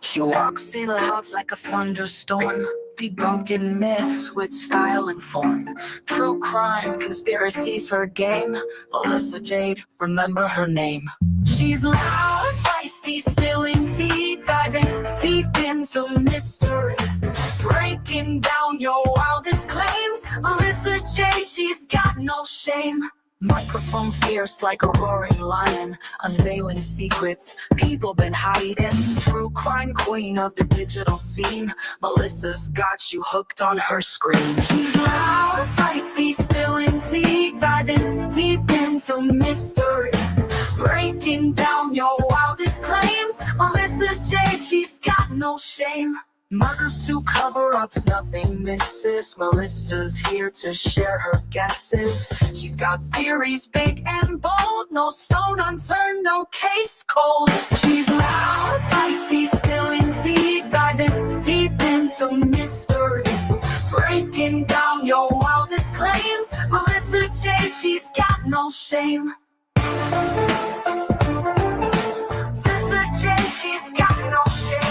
She walks in love like a thunderstorm, debunking myths with style and form. True crime, conspiracies, her game. Alyssa Jade, remember her name. She's loud, feisty, spilling tea, diving deep into mystery, breaking down your wildest claims. Alyssa Jade, she's got no shame. Microphone fierce like a roaring lion, unveiling secrets people been hiding. True crime queen of the digital scene, Melissa's got you hooked on her screen. She's loud, feisty, spilling tea, diving deep into mystery, breaking down your wildest claims. Melissa Jade, she's got no shame. Murders to cover-ups, nothing misses. Melissa's here to share her guesses. She's got theories big and bold, no stone unturned, no case cold. She's loud, feisty, spilling tea, diving deep into mystery, breaking down your wildest claims. Melissa Jade, she's got no shame. Melissa Jade, she's got no shame.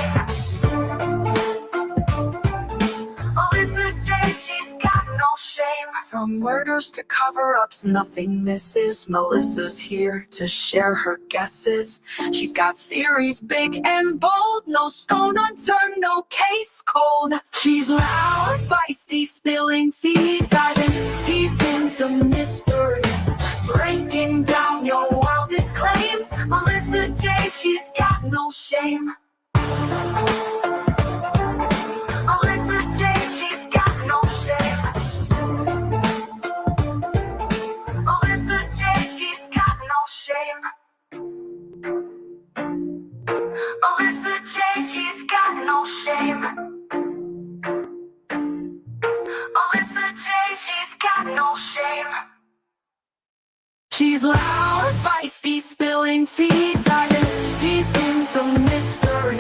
She's got no shame. From murders to cover-ups, nothing misses. Melissa's here to share her guesses. She's got theories big and bold, no stone unturned, no case cold. She's loud, feisty, spilling tea, diving deep into mystery, breaking down your wildest claims. Melissa Jade, she's got no shame. Melissa Jade, she's got no shame. Melissa Jade, she's got no shame. Melissa Jade, she's got no shame. Melissa Jade, she's got no shame. She's loud, feisty, spilling tea, diving deep into mystery,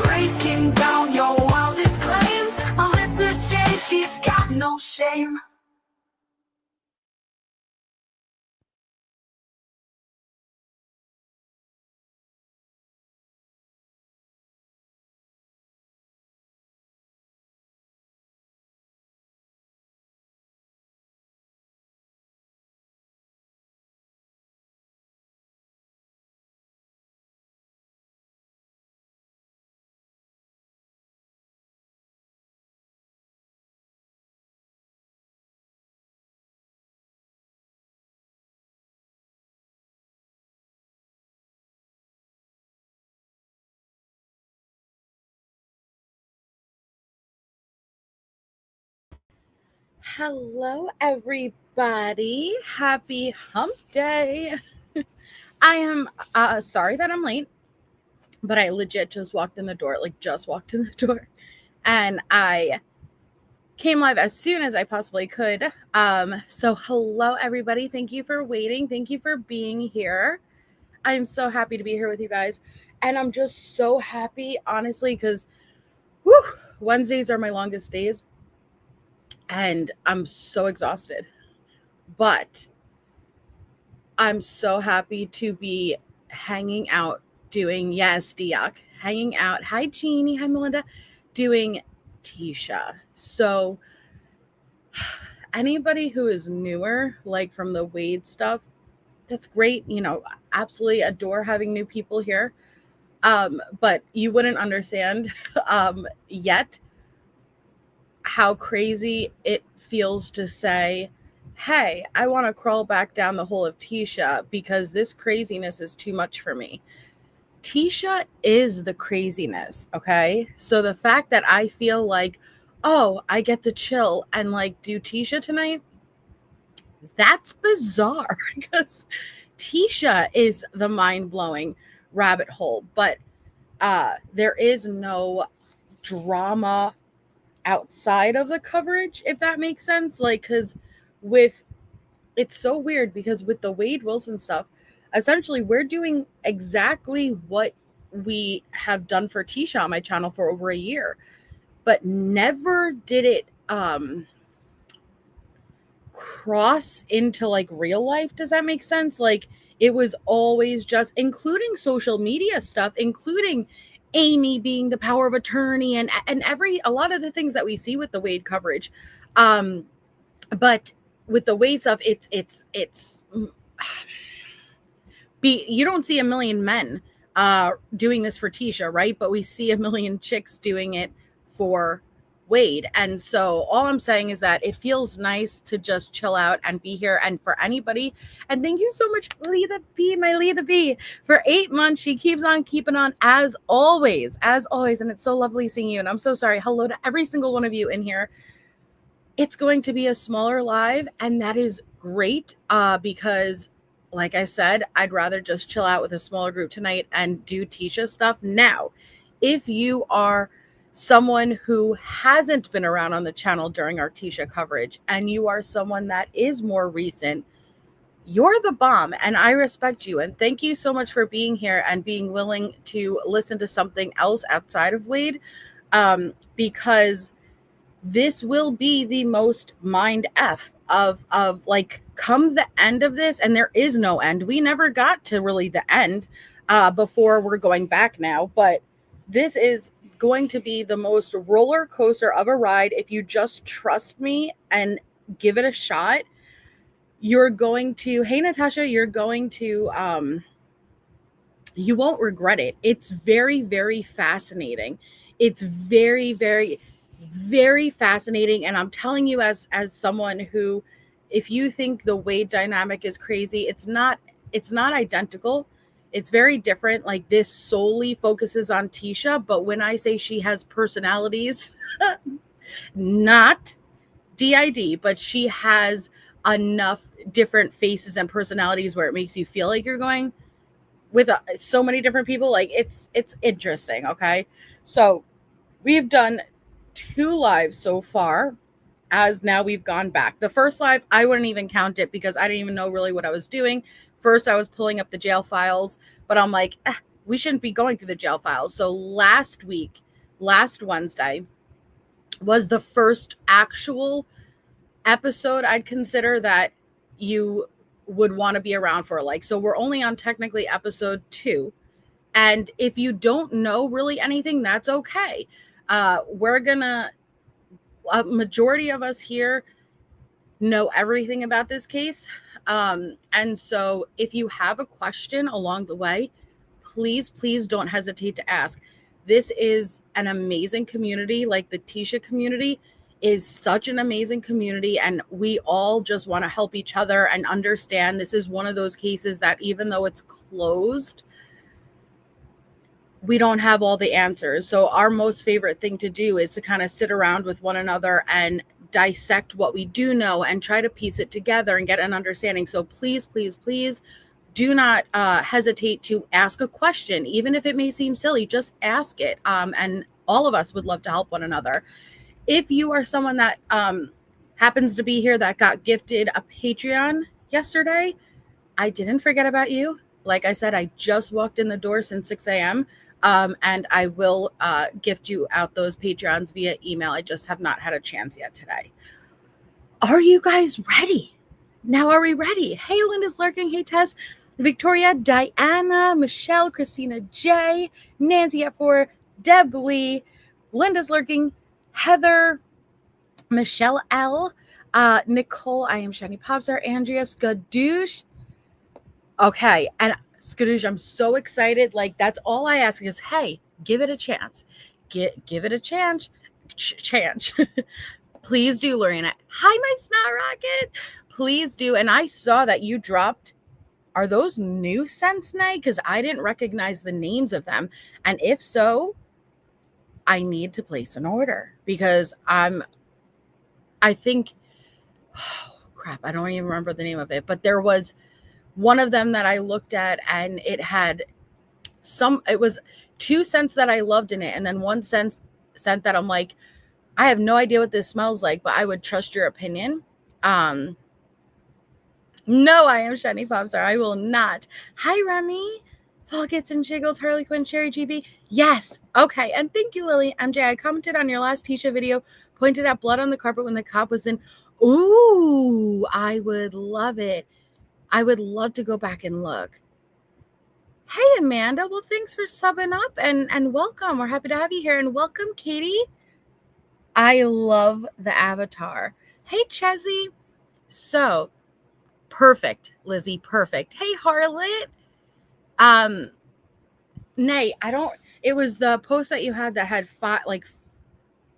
breaking down your wildest claims. Melissa Jade, she's got no shame. Hello, everybody. Happy hump day. I am sorry that I'm late, but I legit just walked in the door, and I came live as soon as I possibly could. So hello, everybody. Thank you for waiting. Thank you for being here. I'm so happy to be here with you guys. And I'm just so happy, honestly, because Wednesdays are my longest days. And I'm so exhausted, but I'm so happy to be hanging out doing, yes, Diak, hanging out. Hi, Jeannie. Hi, Melinda. Doing Tisha. So anybody who is newer, like from the Wade stuff, that's great. You know, absolutely adore having new people here. But you wouldn't understand yet how crazy it feels to say, hey, I want to crawl back down the hole of Tisha because this craziness is too much for me. Tisha is the craziness, okay? So the fact that I feel like, oh, I get to chill and like do Tisha tonight, that's bizarre because Tisha is the mind-blowing rabbit hole, but there is no drama outside of the coverage, if that makes sense. Like, because it's so weird because with the Wade Wilson stuff, essentially we're doing exactly what we have done for Tisha on my channel for over a year, but never did it cross into like real life. Does that make sense? Like, it was always just, including social media stuff, including Amy being the power of attorney, and a lot of the things that we see with the Wade coverage. But with the Wade stuff, it's you don't see a million men doing this for Tisha, right? But we see a million chicks doing it for Wade. And so all I'm saying is that it feels nice to just chill out and be here. And for anybody, and thank you so much, Lena B, my Lena B, for 8 months. She keeps on keeping on as always. And it's so lovely seeing you. And I'm so sorry. Hello to every single one of you in here. It's going to be a smaller live, and that is great because, like I said, I'd rather just chill out with a smaller group tonight and do Tisha stuff. Now, if you are someone who hasn't been around on the channel during our Tisha coverage, and you are someone that is more recent, you're the bomb, and I respect you. And thank you so much for being here and being willing to listen to something else outside of Wade, because this will be the most mind F of like, come the end of this, and there is no end. We never got to really the end before we're going back now, but this is going to be the most roller coaster of a ride. If you just trust me and give it a shot, you're going to, hey Natasha, you're going to you won't regret it. It's very, very fascinating. It's very, very, very fascinating. And I'm telling you, as someone who, if you think the Wade dynamic is crazy, it's not identical. It's very different. Like, this solely focuses on Tisha, but when I say she has personalities, not DID, but she has enough different faces and personalities where it makes you feel like you're going with so many different people. Like, it's interesting. Okay. So we've done 2 lives so far, as now we've gone back. The first live, I wouldn't even count it because I didn't even know really what I was doing. First, I was pulling up the jail files, but I'm like, we shouldn't be going through the jail files. So last Wednesday was the first actual episode I'd consider that you would want to be around for. Like, so we're only on technically episode 2. And if you don't know really anything, that's okay. We're gonna, a majority of us here know everything about this case. And so if you have a question along the way, please don't hesitate to ask. This is an amazing community. Like, the Tisha community is such an amazing community, and we all just want to help each other and understand. This is one of those cases that, even though it's closed, we don't have all the answers. So our most favorite thing to do is to kind of sit around with one another and dissect what we do know and try to piece it together and get an understanding. So please do not hesitate to ask a question. Even if it may seem silly, just ask it. And all of us would love to help one another. If you are someone that happens to be here that got gifted a Patreon yesterday, I didn't forget about you. Like I said, I just walked in the door since 6 a.m. And I will gift you out those Patreons via email. I just have not had a chance yet today. Are you guys ready? Now, are we ready? Hey, Linda's lurking. Hey, Tess, Victoria, Diana, Michelle, Christina J, Nancy at 4, Deb Lee, Linda's lurking, Heather, Michelle L, Nicole, I am Shiny Popstar, Andrea, Skadoosh. Okay, and Skadoosh, I'm so excited. Like, that's all I ask is, hey, give it a chance. Give it a chance. Chance. Please do, Lorena. Hi, my snot rocket. Please do. And I saw that you dropped. Are those new scents, Nay? Because I didn't recognize the names of them. And if so, I need to place an order because I think, oh, crap, I don't even remember the name of it, but there was one of them that I looked at and it had it was 2 scents that I loved in it. And then 1 scent that I'm like, I have no idea what this smells like, but I would trust your opinion. No, I am Shiny Popstar. I will not. Hi, Remy. Foggets and Jiggles, Harley Quinn, Cherry GB. Yes. Okay. And thank you, Lily. MJ, I commented on your last Tisha video, pointed out blood on the carpet when the cop was in. Ooh, I would love it. I would love to go back and look. Hey, Amanda. Well, thanks for subbing up and welcome. We're happy to have you here. And welcome, Katie. I love the avatar. Hey, Chezzy. So, perfect, Lizzie. Perfect. Hey, Harlot. Nay, I don't. It was the post that you had that had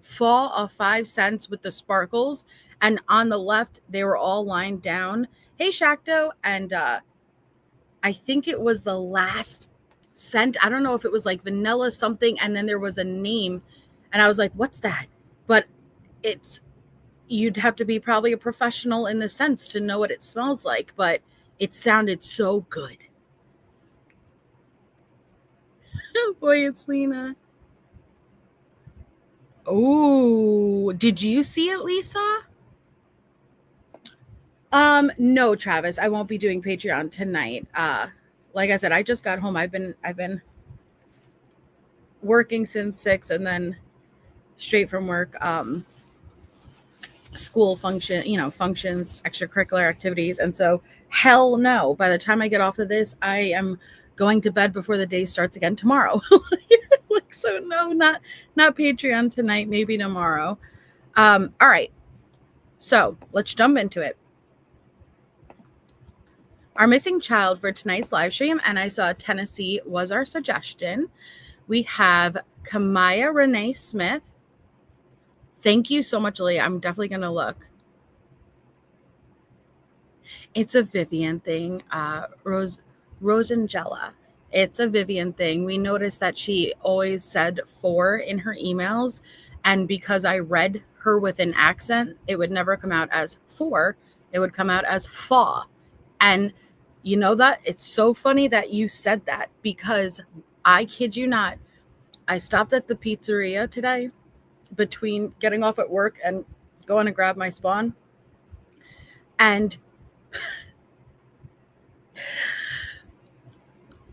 fall of 5 cents with the sparkles, and on the left they were all lined down. Hey, Shakto. And I think it was the last scent. I don't know if it was like vanilla something, and then there was a name, and I was like, what's that? But you'd have to be probably a professional in the sense to know what it smells like, but it sounded so good. Oh boy, it's Lena. Oh, did you see it, Lisa? No, Travis, I won't be doing Patreon tonight. Like I said, I just got home. I've been working since 6, and then straight from work, school functions, extracurricular activities. And so hell no, by the time I get off of this, I am going to bed before the day starts again tomorrow. So no, not Patreon tonight, maybe tomorrow. All right. So let's jump into it. Our missing child for tonight's live stream, and I saw Tennessee was our suggestion. We have Kamaya Renee Smith. Thank you so much, Leah. I'm definitely going to look. It's a Vivian thing. Rosangela. It's a Vivian thing. We noticed that she always said 4 in her emails, and because I read her with an accent, it would never come out as 4. It would come out as fa. And you know that? It's so funny that you said that, because I kid you not, I stopped at the pizzeria today between getting off at work and going to grab my spawn. And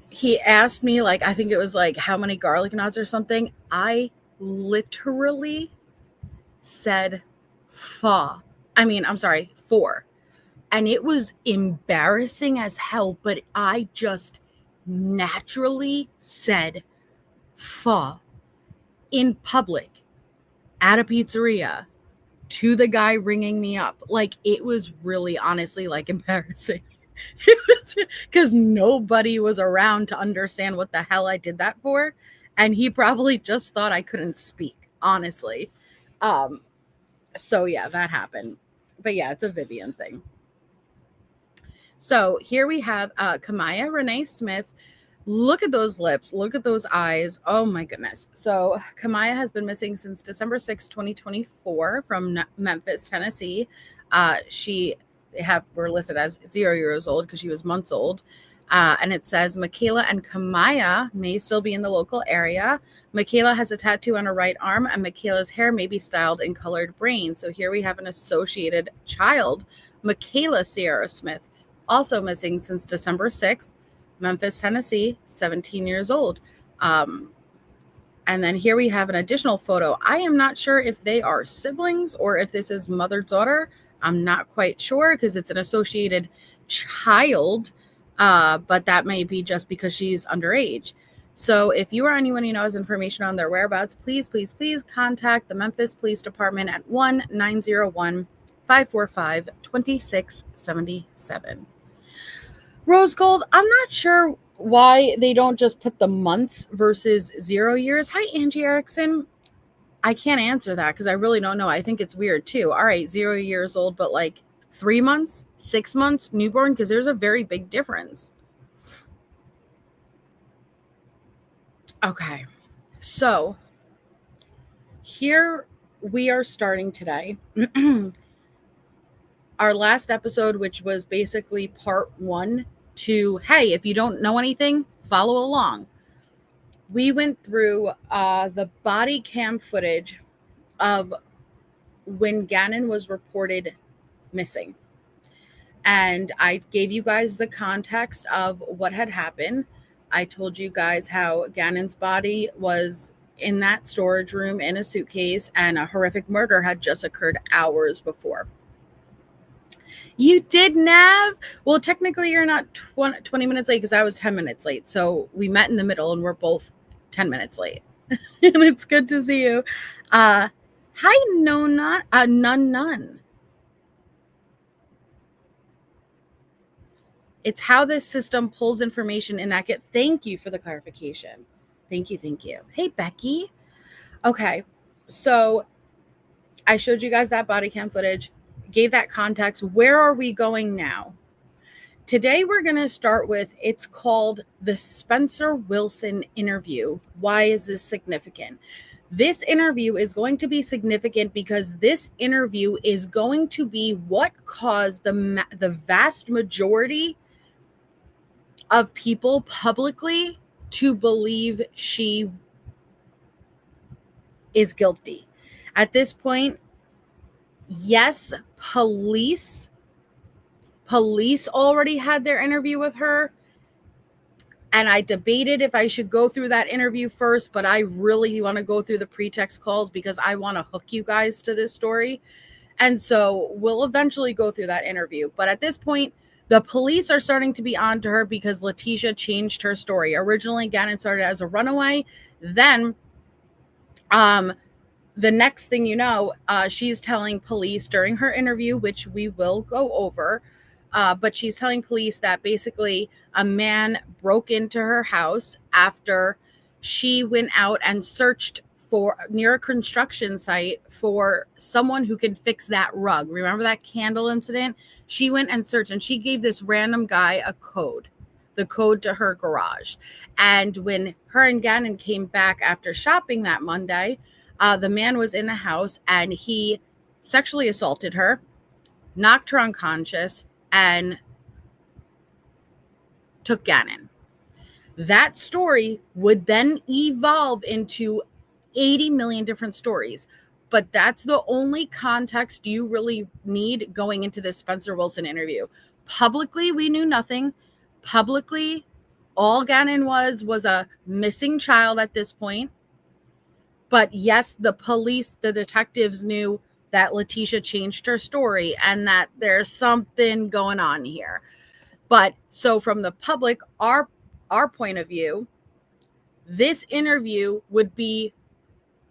he asked me, like, I think it was like how many garlic knots or something. I literally said fa. I'm sorry, 4. And it was embarrassing as hell, but I just naturally said fa in public at a pizzeria to the guy ringing me up. Like, it was really honestly like embarrassing. Because nobody was around to understand what the hell I did that for. And he probably just thought I couldn't speak, honestly. So yeah, that happened. But yeah, it's a Vivian thing. So here we have Kamaya Renee Smith. Look at those lips. Look at those eyes. Oh my goodness. So Kamaya has been missing since December 6, 2024 from Memphis, Tennessee. We're listed as 0 years old because she was months old. And it says Michaela and Kamaya may still be in the local area. Michaela has a tattoo on her right arm, and Michaela's hair may be styled in colored brain. So here we have an associated child, Michaela Sierra Smith, also missing since December 6th, Memphis, Tennessee, 17 years old. And then here we have an additional photo. I am not sure if they are siblings or if this is mother-daughter. I'm not quite sure because it's an associated child, but that may be just because she's underage. So if you or anyone you know has information on their whereabouts, please, please, please contact the Memphis Police Department at 1-901-545-2677. Rose Gold, I'm not sure why they don't just put the months versus 0 years. Hi, Angie Erickson. I can't answer that because I really don't know. I think it's weird too. All right, 0 years old, but like 3 months, 6 months, newborn, because there's a very big difference. Okay, so here we are starting today. Our last episode, which was basically part 1 to, hey, if you don't know anything, follow along. We went through the body cam footage of when Ganon was reported missing. And I gave you guys the context of what had happened. I told you guys how Ganon's body was in that storage room in a suitcase, and a horrific murder had just occurred hours before. You did, Nav? Well, technically you're not 20 minutes late because I was 10 minutes late. So we met in the middle and we're both 10 minutes late. And it's good to see you. Hi, Nona. None. It's how this system pulls information in that thank you for the clarification. Thank you. Hey, Becky. Okay, so I showed you guys that body cam footage, gave that context. Where are we going now? Today we're going to start with, it's called the Spencer Wilson interview. Why is this significant? This interview is going to be significant because this interview is going to be what caused the vast majority of people publicly to believe she is guilty. At this point, yes, police already had their interview with her. And I debated if I should go through that interview first, but I really want to go through the pretext calls because I want to hook you guys to this story. And so we'll eventually go through that interview. But at this point, the police are starting to be on to her because Letecia changed her story. Originally, Gannon started as a runaway. Then, the next thing you know, she's telling police during her interview, which we will go over, but she's telling police that basically a man broke into her house after she went out and searched for near a construction site for someone who could fix that rug. Remember that candle incident? She went and searched and she gave this random guy the code to her garage. And when her and Gannon came back after shopping that Monday, the man was in the house and he sexually assaulted her, knocked her unconscious, and took Gannon. That story would then evolve into 80 million different stories. But that's the only context you really need going into this Spencer Wilson interview. Publicly, we knew nothing. Publicly, all Gannon was a missing child at this point. But yes, the police, the detectives knew that Letecia changed her story and that there's something going on here. But so from the public, our point of view, this interview would be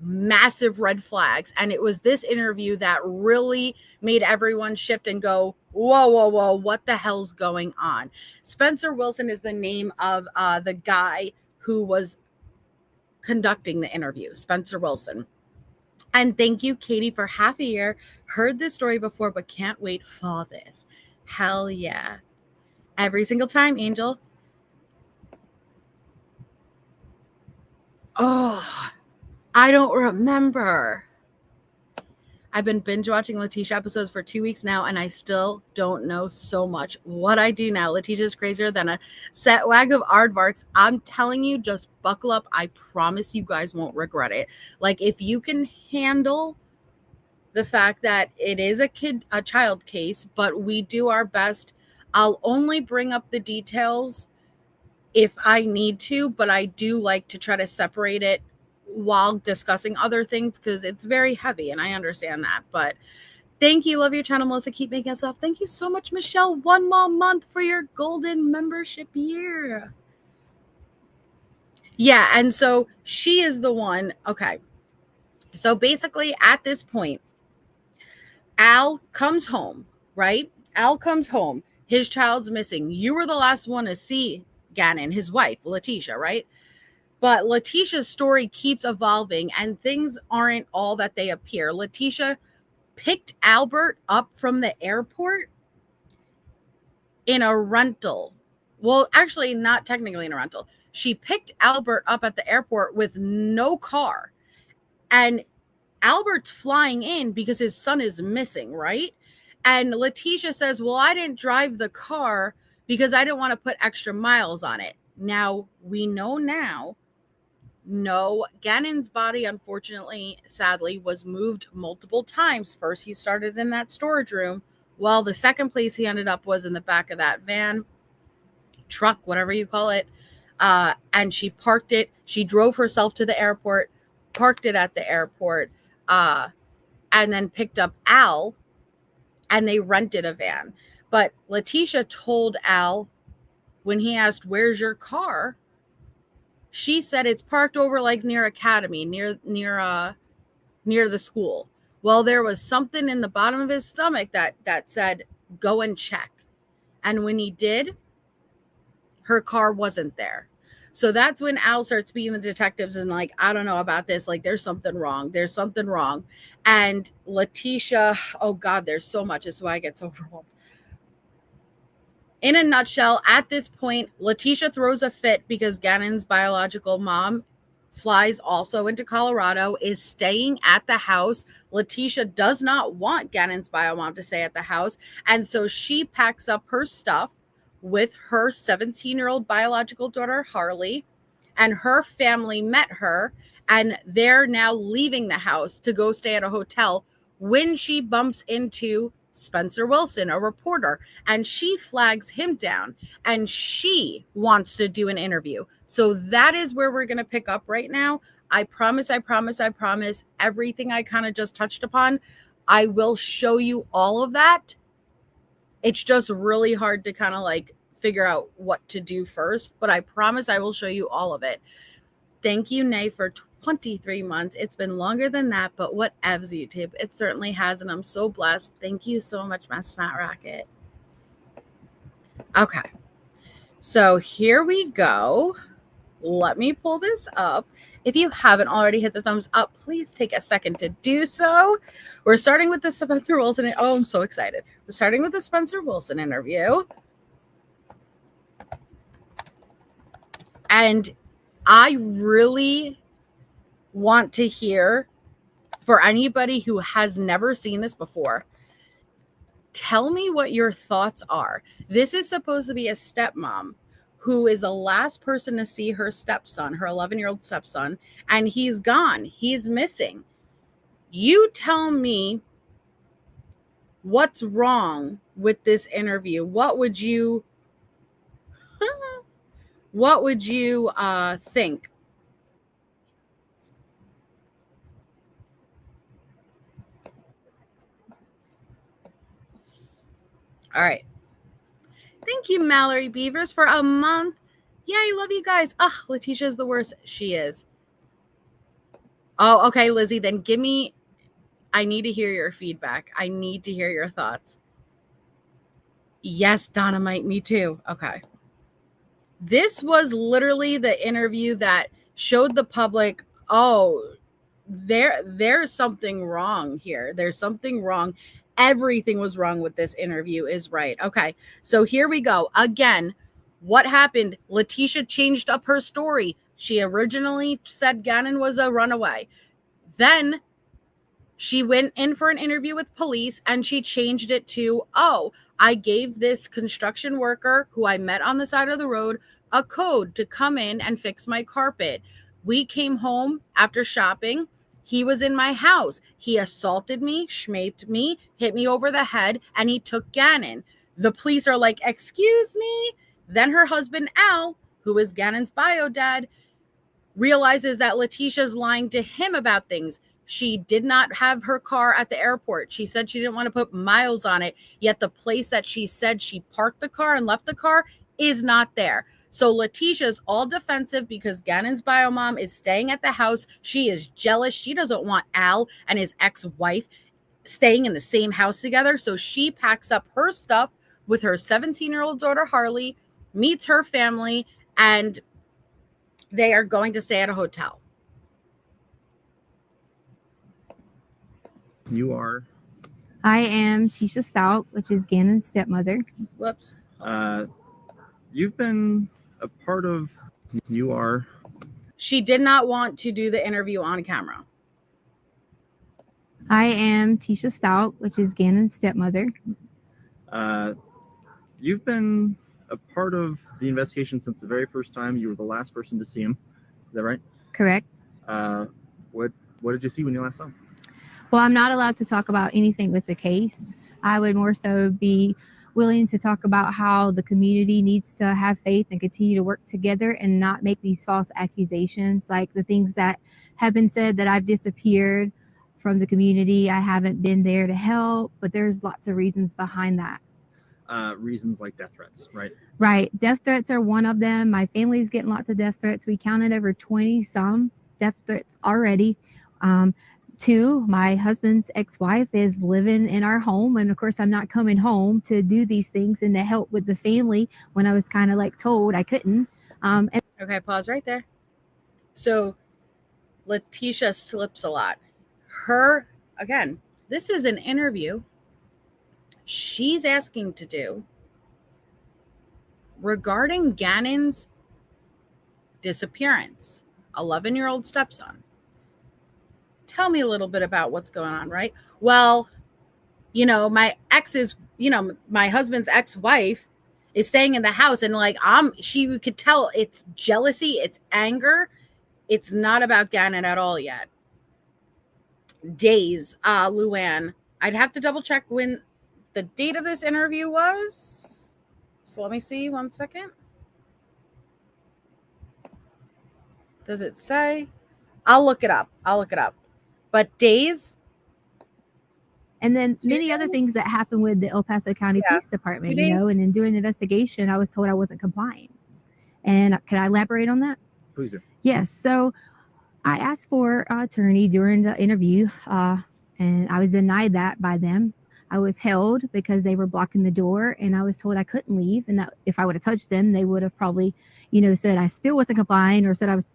massive red flags. And it was this interview that really made everyone shift and go, whoa, what the hell's going on? Spencer Wilson is the name of the guy who was conducting the interview, Spencer Wilson. And thank you, Katie, for half a year. Heard this story before, but can't wait for this. Hell yeah. Every single time, Angel. Oh, I don't remember. I've been binge watching Letecia episodes for 2 weeks now, and I still don't know so much what I do now. Leticia's crazier than a set wag of aardvarks. I'm telling you, just buckle up. I promise you guys won't regret it. Like, if you can handle the fact that it is a child case, but we do our best. I'll only bring up the details if I need to, but I do like to try to separate it while discussing other things because it's very heavy and I understand that. But thank you. Love your channel, Melissa. Keep making us laugh. Thank you so much, Michelle. 1 more month for your golden membership year. Yeah, and so she is the one. Okay. So basically at this point, Al comes home, right? Al comes home. His child's missing. You were the last one to see Gannon, his wife, Letecia, right? But Leticia's story keeps evolving and things aren't all that they appear. Letecia picked Albert up from the airport in a rental. Well, actually, not technically in a rental. She picked Albert up at the airport with no car. And Albert's flying in because his son is missing, right? And Letecia says, well, I didn't drive the car because I didn't want to put extra miles on it. Now, we know now, no, Gannon's body, unfortunately, sadly, was moved multiple times. First, he started in that storage room, while the second place he ended up was in the back of that van, truck, whatever you call it. And she parked it. She drove herself to the airport, parked it at the airport, and then picked up Al, and they rented a van. But Leticia told Al when he asked, "Where's your car?" She said it's parked over like near Academy, near the school. Well, there was something in the bottom of his stomach that said, "Go and check." And when he did, her car wasn't there. So that's when Al starts speaking to the detectives and like, "I don't know about this. Like, there's something wrong. There's something wrong." And Leticia, oh God, there's so much. It's why I get so overwhelmed. In a nutshell, at this point, Leticia throws a fit because Gannon's biological mom flies also into Colorado, is staying at the house. Leticia does not want Gannon's bio mom to stay at the house. And so she packs up her stuff with her 17-year-old biological daughter, Harley, and her family met her, and they're now leaving the house to go stay at a hotel when she bumps into Spencer Wilson, a reporter, and she flags him down and she wants to do an interview. So that is where we're going to pick up right now. I promise everything I kind of just touched upon, I will show you all of that. It's just really hard to kind of like figure out what to do first, but I promise I will show you all of it. Thank you, Nay, for 23 months. It's been longer than that, but whatevs, YouTube. It certainly has, and I'm so blessed. Thank you so much, my snot rocket. Okay, so here we go. Let me pull this up. If you haven't already hit the thumbs up, please take a second to do so. We're starting with the Spencer Wilson. Oh, I'm so excited. We're starting with the Spencer Wilson interview. And I really want to hear, for anybody who has never seen this before, tell me what your thoughts are. This is supposed to be a stepmom who is the last person to see her stepson, her 11-year-old stepson, and he's gone. He's missing. You tell me what's wrong with this interview. What would you think? All right. Thank you, Mallory Beavers, for a month. Yay, love you guys. Leticia is the worst. She is. Oh, okay, Lizzie, then give me, I need to hear your feedback. I need to hear your thoughts. Yes, Dynamite, me too. Okay. This was literally the interview that showed the public, oh, there's something wrong here. There's something wrong. Everything was wrong with this interview is right. Okay, so here we go. Again, what happened? Leticia changed up her story. She originally said Ganon was a runaway. Then she went in for an interview with police and she changed it to, oh, I gave this construction worker who I met on the side of the road a code to come in and fix my carpet. We came home after shopping. He was in my house. He assaulted me, schmaped me, hit me over the head, and he took Ganon. The police are like, excuse me? Then her husband, Al, who is Gannon's bio dad, realizes that Leticia's lying to him about things. She did not have her car at the airport. She said she didn't want to put miles on it, yet the place that she said she parked the car and left the car is not there. So Leticia's all defensive because Gannon's bio mom is staying at the house. She is jealous. She doesn't want Al and his ex-wife staying in the same house together. So she packs up her stuff with her 17-year-old daughter, Harley, meets her family, and they are going to stay at a hotel. You are? I am Letecia Stauch, which is Gannon's stepmother. Whoops. You've been a part of... You are? She did not want to do the interview on camera. I am Letecia Stauch, which is Gannon's stepmother. You've been a part of the investigation since the very first time. You were the last person to see him. Is that right? Correct. What did you see when you last saw him? Well, I'm not allowed to talk about anything with the case. I would more so be willing to talk about how the community needs to have faith and continue to work together and not make these false accusations, like the things that have been said that I've disappeared from the community. I haven't been there to help, but there's lots of reasons behind that. reasons like death threats, right? Right. Death threats are one of them. My family's getting lots of death threats. We counted over 20 some death threats already. Two, my husband's ex-wife is living in our home. And of course, I'm not coming home to do these things and to help with the family when I was kind of like told I couldn't. Okay, pause right there. So Letecia slips a lot. Again, this is an interview she's asking to do regarding Gannon's disappearance, 11-year-old stepson. Tell me a little bit about what's going on, right? Well, my husband's ex-wife is staying in the house, and she could tell it's jealousy, it's anger. It's not about Gannon at all yet. Days, Luann. I'd have to double check when the date of this interview was. So let me see 1 second. Does it say? I'll look it up. But days. And then many other things that happened with the El Paso County Police Department, and in doing the investigation, I was told I wasn't complying. And can I elaborate on that? Please do. Yes. So I asked for an attorney during the interview, and I was denied that by them. I was held because they were blocking the door, and I was told I couldn't leave, and that if I would have touched them, they would have probably, said I still wasn't complying, or said I was,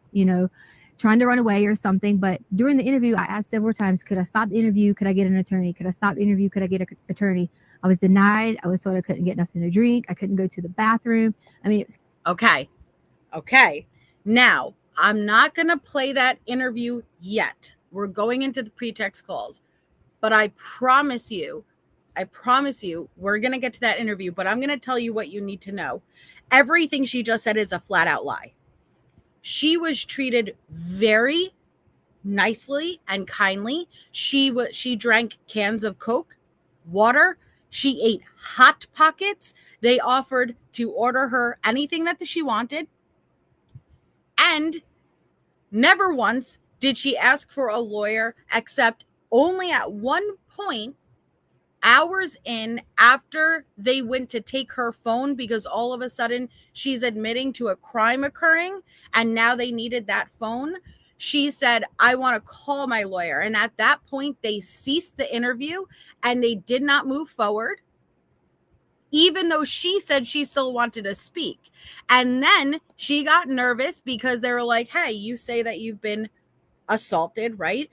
trying to run away or something. But during the interview, I asked several times, could I stop the interview? Could I get an attorney? Could I stop the interview? Could I get an attorney? I was denied. I was told I couldn't get nothing to drink. I couldn't go to the bathroom. I mean, it was okay. Now, I'm not going to play that interview yet. We're going into the pretext calls. But I promise you, we're going to get to that interview. But I'm going to tell you what you need to know. Everything she just said is a flat out lie. She was treated very nicely and kindly. She drank cans of Coke, water. She ate Hot Pockets. They offered to order her anything that she wanted. And never once did she ask for a lawyer, except only at one point, hours in, after they went to take her phone, because all of a sudden she's admitting to a crime occurring, and now they needed that phone. She said, I want to call my lawyer. And at that point, they ceased the interview and they did not move forward, even though she said she still wanted to speak. And then she got nervous because they were like, hey, you say that you've been assaulted, right?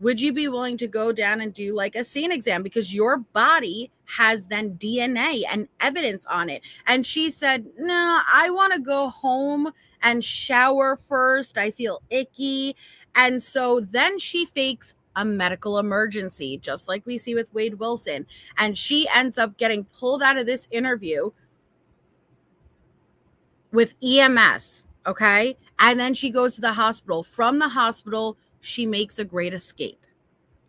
Would you be willing to go down and do like a scene exam? Because your body has then DNA and evidence on it. And she said, no, I want to go home and shower first. I feel icky. And so then she fakes a medical emergency, just like we see with Wade Wilson. And she ends up getting pulled out of this interview with EMS. Okay. And then she goes to the hospital. From the hospital, she makes a great escape.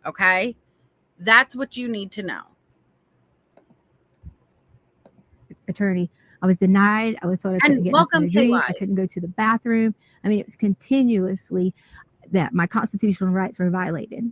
Okay. That's what you need to know. Attorney. I was denied. I was told I couldn't get nothing to drink. I couldn't go to the bathroom. I mean, it was continuously that my constitutional rights were violated.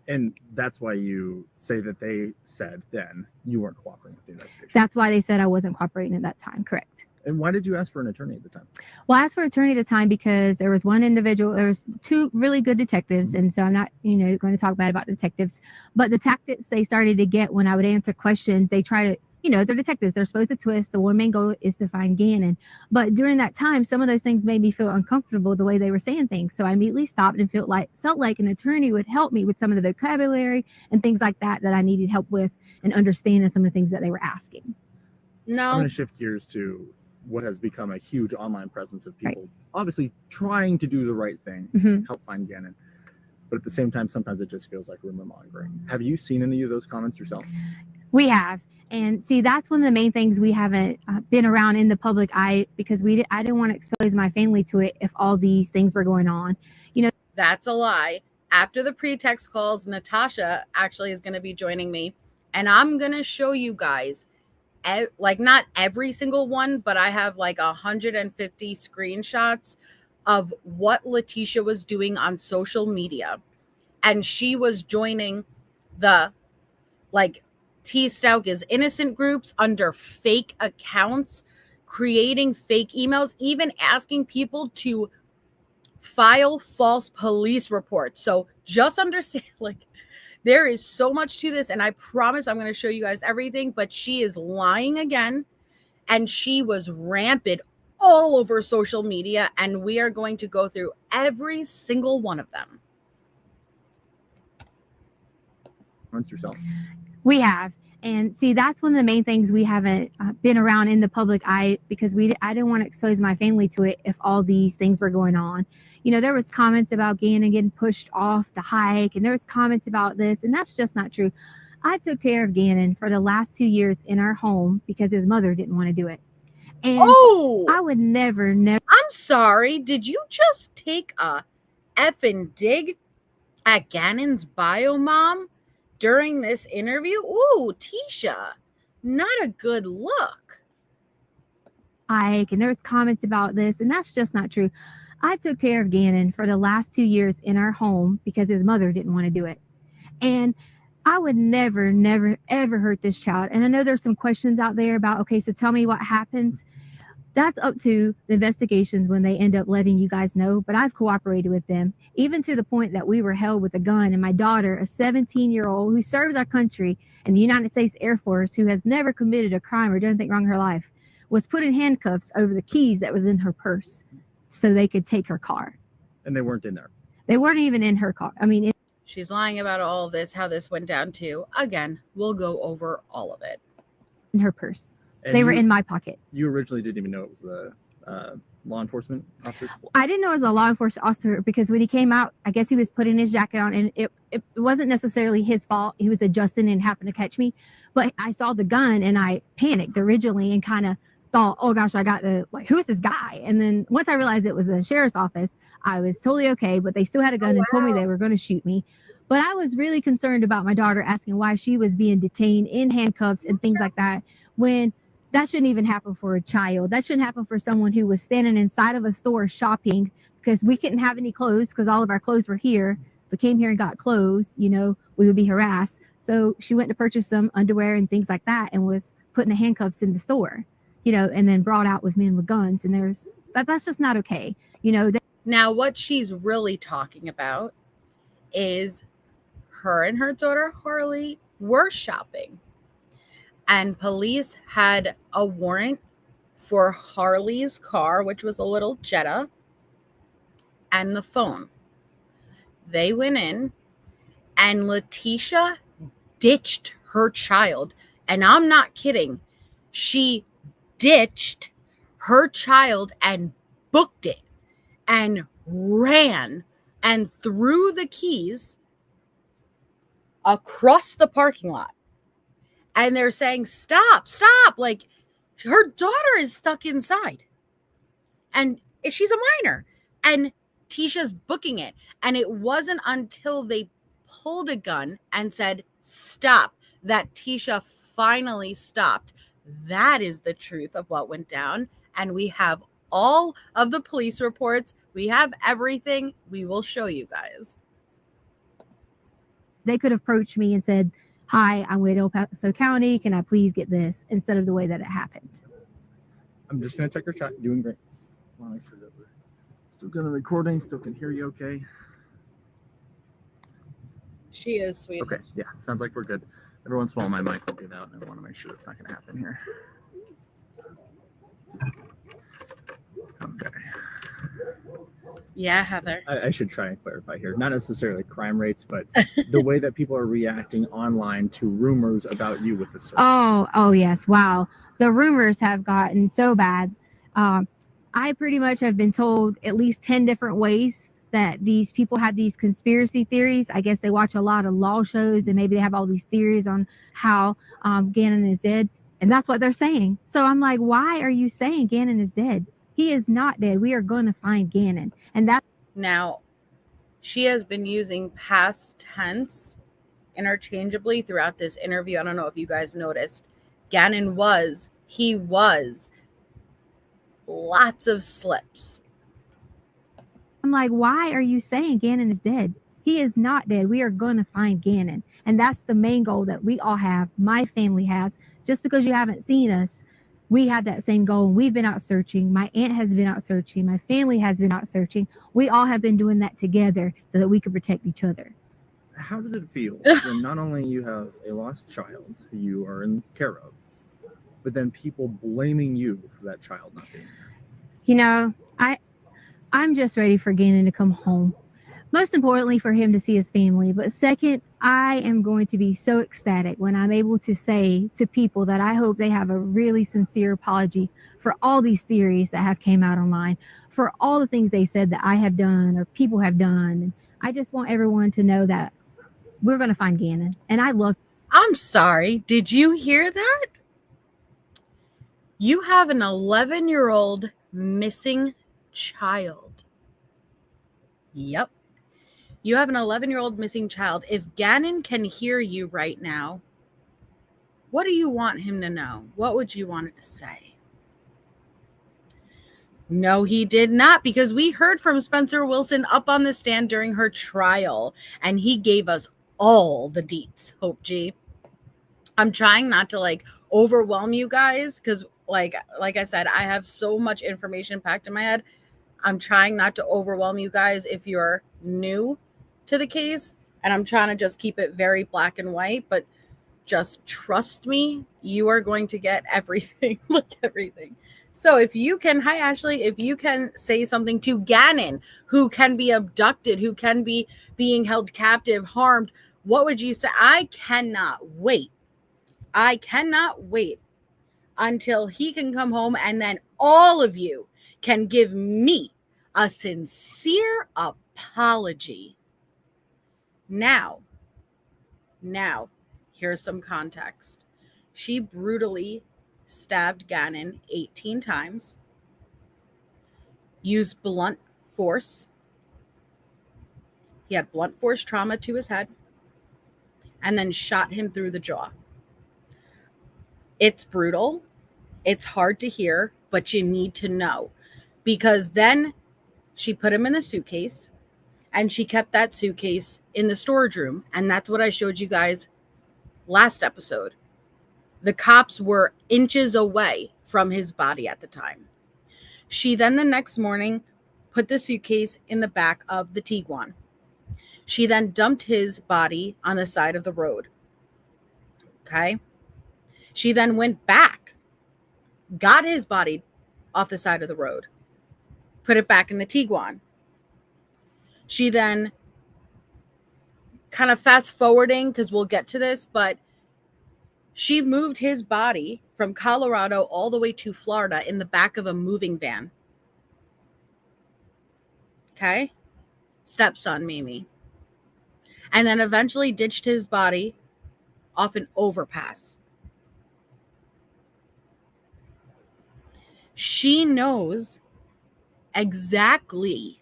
And that's why you say that they said then you weren't cooperating with the investigation. That's why they said I wasn't cooperating at that time. Correct. And why did you ask for an attorney at the time? Well, I asked for an attorney at the time because there was one individual, there was two really good detectives. And so I'm not, going to talk bad about detectives, but the tactics they started to get when I would answer questions, they try to, they're detectives. They're supposed to twist. The one main goal is to find Gannon. But during that time, some of those things made me feel uncomfortable the way they were saying things. So I immediately stopped and felt like an attorney would help me with some of the vocabulary and things like that I needed help with and understanding some of the things that they were asking. No. I'm going to shift gears to what has become a huge online presence of people obviously trying to do the right thing, help find Gannon. But at the same time, sometimes it just feels like rumor mongering. Have you seen any of those comments yourself? We have. And see, that's one of the main things we haven't been around in the public eye because I didn't want to expose my family to it if all these things were going on. That's a lie. After the pretext calls, Natasha actually is going to be joining me. And I'm going to show you guys, like not every single one, but I have like 150 screenshots of what Letecia was doing on social media. And she was joining the Stauch is innocent groups under fake accounts, creating fake emails, even asking people to file false police reports. So just understand, like, there is so much to this, and I promise I'm going to show you guys everything, but she is lying again, and she was rampant all over social media, and we are going to go through every single one of them. Once yourself. We have. And see, that's one of the main things we haven't been around in the public eye, because I didn't want to expose my family to it if all these things were going on. You know, there was comments about Gannon getting pushed off the hike, and there was comments about this, and that's just not true. I took care of Gannon for the last 2 years in our home because his mother didn't want to do it. And I would never. I'm sorry. Did you just take a effing dig at Gannon's bio mom during this interview? Ooh, Tisha, not a good look. And there was comments about this, and that's just not true. I took care of Gannon for the last 2 years in our home because his mother didn't want to do it. And I would never, ever hurt this child. And I know there's some questions out there about, okay, so tell me what happens. That's up to the investigations when they end up letting you guys know. But I've cooperated with them, even to the point that we were held with a gun. And my daughter, a 17-year-old who serves our country in the United States Air Force, who has never committed a crime or done anything wrong in her life, was put in handcuffs over the keys that was in her purse so they could take her car. And they weren't in there. They weren't even in her car. I mean, she's lying about all of this, how this went down too. Again, we'll go over all of it. In her purse. And they were in my pocket. You originally didn't even know it was the law enforcement officer? I didn't know it was a law enforcement officer because when he came out, I guess he was putting his jacket on, and it wasn't necessarily his fault. He was adjusting and happened to catch me. But I saw the gun and I panicked originally and kind of thought, oh gosh, I got to, like, who's this guy? And then once I realized it was the sheriff's office, I was totally okay. But they still had a gun and told me they were going to shoot me. But I was really concerned about my daughter, asking why she was being detained in handcuffs and things like that, when that shouldn't even happen for a child. That shouldn't happen for someone who was standing inside of a store shopping, because we couldn't have any clothes because all of our clothes were here. If we came here and got clothes, you know, we would be harassed. So she went to purchase some underwear and things like that and was put in the handcuffs in the store, you know, and then brought out with men with guns. And that's just not okay. You know, now what she's really talking about is her and her daughter Harley were shopping, and police had a warrant for Harley's car, which was a little Jetta, and the phone. They went in, and Letecia ditched her child. And I'm not kidding. She ditched her child and booked it and ran and threw the keys across the parking lot. And they're saying, stop. Like, her daughter is stuck inside. And she's a minor. And Tisha's booking it. And it wasn't until they pulled a gun and said, stop, that Tisha finally stopped. That is the truth of what went down. And we have all of the police reports. We have everything. We will show you guys. They could have approached me and said, hi, I'm with El Paso County. Can I please get this? Instead of the way that it happened. I'm just going to check your chat. Doing great. Well, I forgot we're still going to recording. Still can hear you okay. She is sweet. Okay. Yeah. Sounds like we're good. Every once in a while, my mic will do that. And I want to make sure that's not going to happen here. Okay. Yeah, Heather. I should try and clarify here. Not necessarily crime rates, but the way that people are reacting online to rumors about you with the search. Oh, yes. Wow. The rumors have gotten so bad. I pretty much have been told at least 10 different ways that these people have these conspiracy theories. I guess they watch a lot of law shows and maybe they have all these theories on how Ganon is dead. And that's what they're saying. So I'm like, why are you saying Ganon is dead? He is not dead. We are going to find Ganon. And that. Now, she has been using past tense interchangeably throughout this interview. I don't know if you guys noticed. Ganon was, lots of slips. I'm like, why are you saying Ganon is dead? He is not dead. We are going to find Gannon. And that's the main goal that we all have. My family has. Just because you haven't seen us, we have that same goal. We've been out searching. My aunt has been out searching. My family has been out searching. We all have been doing that together so that we could protect each other. How does it feel when not only you have a lost child who you are in care of, but then people blaming you for that child not being there? You know, I'm just ready for Gannon to come home. Most importantly, for him to see his family. But second, I am going to be so ecstatic when I'm able to say to people that I hope they have a really sincere apology for all these theories that have came out online, for all the things they said that I have done or people have done. And I just want everyone to know that we're going to find Gannon. And I love. I'm sorry. Did you hear that? You have an 11-year-old missing child. Yep. You have an 11-year-old missing child. If Gannon can hear you right now, what do you want him to know? What would you want it to say? No, he did not, because we heard from Spencer Wilson up on the stand during her trial, and he gave us all the deets, Hope G. I'm trying not to overwhelm you guys because like I said, I have so much information packed in my head. I'm trying not to overwhelm you guys if you're new to the case, and I'm trying to just keep it very black and white, but just trust me, you are going to get everything, everything. So if you can, hi Ashley, if you can say something to Gannon, who can be abducted, who can be being held captive, harmed, what would you say? I cannot wait until he can come home, and then all of you can give me a sincere apology. Now, here's some context. She brutally stabbed Gannon 18 times, used blunt force. He had blunt force trauma to his head, and then shot him through the jaw. It's brutal. It's hard to hear, but you need to know, because then she put him in the suitcase, and she kept that suitcase in the storage room. And that's what I showed you guys last episode. The cops were inches away from his body at the time. She then the next morning put the suitcase in the back of the Tiguan. She then dumped his body on the side of the road. Okay. She then went back, got his body off the side of the road, put it back in the Tiguan. She then, kind of fast forwarding because we'll get to this, but she moved his body from Colorado all the way to Florida in the back of a moving van. Okay? Stepson, Mimi. And then eventually ditched his body off an overpass. She knows exactly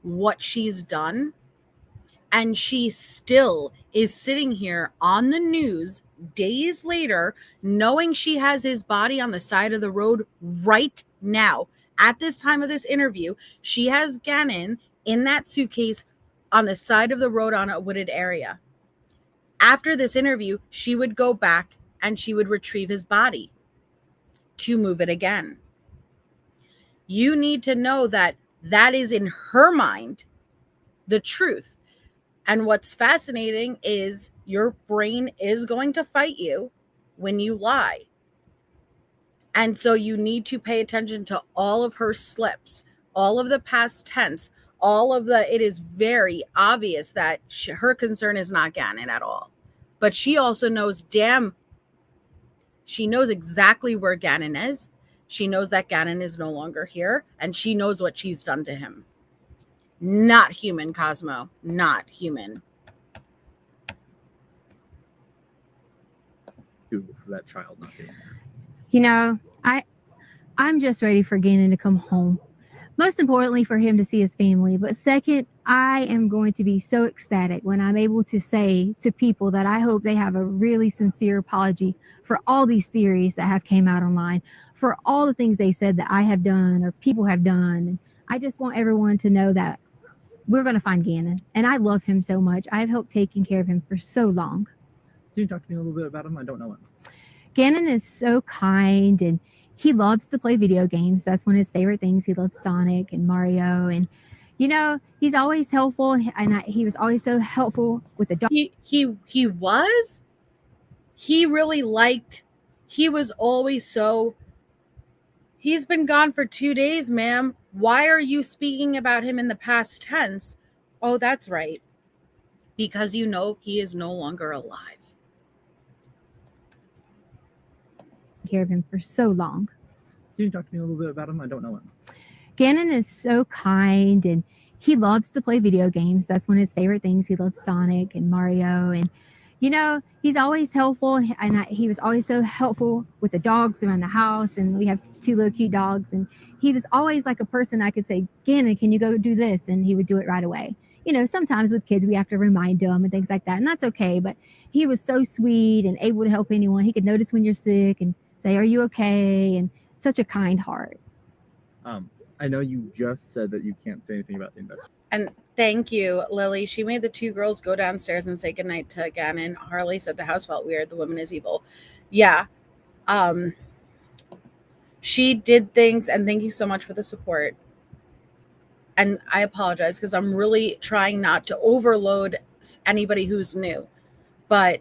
what she's done, and she still is sitting here on the news days later knowing she has his body on the side of the road right now. At this time of this interview, she has Gannon in that suitcase on the side of the road on a wooded area. After this interview, she would go back and she would retrieve his body to move it again. You need to know that that is, in her mind, the truth. And what's fascinating is your brain is going to fight you when you lie. And so you need to pay attention to all of her slips, all of the past tense, it is very obvious that her concern is not Gannon at all. But she also knows, she knows exactly where Gannon is. She knows that Gannon is no longer here, and she knows what she's done to him. Not human, Cosmo. Not human. For that child not being there. You know, I'm just ready for Gannon to come home. Most importantly, for him to see his family. But second, I am going to be so ecstatic when I'm able to say to people that I hope they have a really sincere apology for all these theories that have came out online, for all the things they said that I have done or people have done. And I just want everyone to know that we're going to find Gannon. And I love him so much. I've helped taking care of him for so long. Can you talk to me a little bit about him? I don't know him. Gannon is so kind, and he loves to play video games. That's one of his favorite things. He loves Sonic and Mario, and he's always helpful. And he was always so helpful with the dog. He was. He really liked. He was always so. He's been gone for 2 days, ma'am. Why are you speaking about him in the past tense? Oh, that's right. Because he is no longer alive. Care of him for so long. Can you talk to me a little bit about him? I don't know him. Gannon is so kind, and he loves to play video games. That's one of his favorite things. He loves Sonic and Mario, and he's always helpful. And he was always so helpful with the dogs around the house. And we have 2 little cute dogs, and he was always like a person I could say, Gannon, can you go do this? And he would do it right away. Sometimes with kids, we have to remind them and things like that, and that's okay. But he was so sweet and able to help anyone. He could notice when you're sick and say, are you okay? And such a kind heart. I know you just said that you can't say anything about the investigation. And thank you, Lily. She made the 2 girls go downstairs and say goodnight to Gannon. Harley said the house felt weird. The woman is evil. Yeah. She did things, and thank you so much for the support. And I apologize because I'm really trying not to overload anybody who's new. But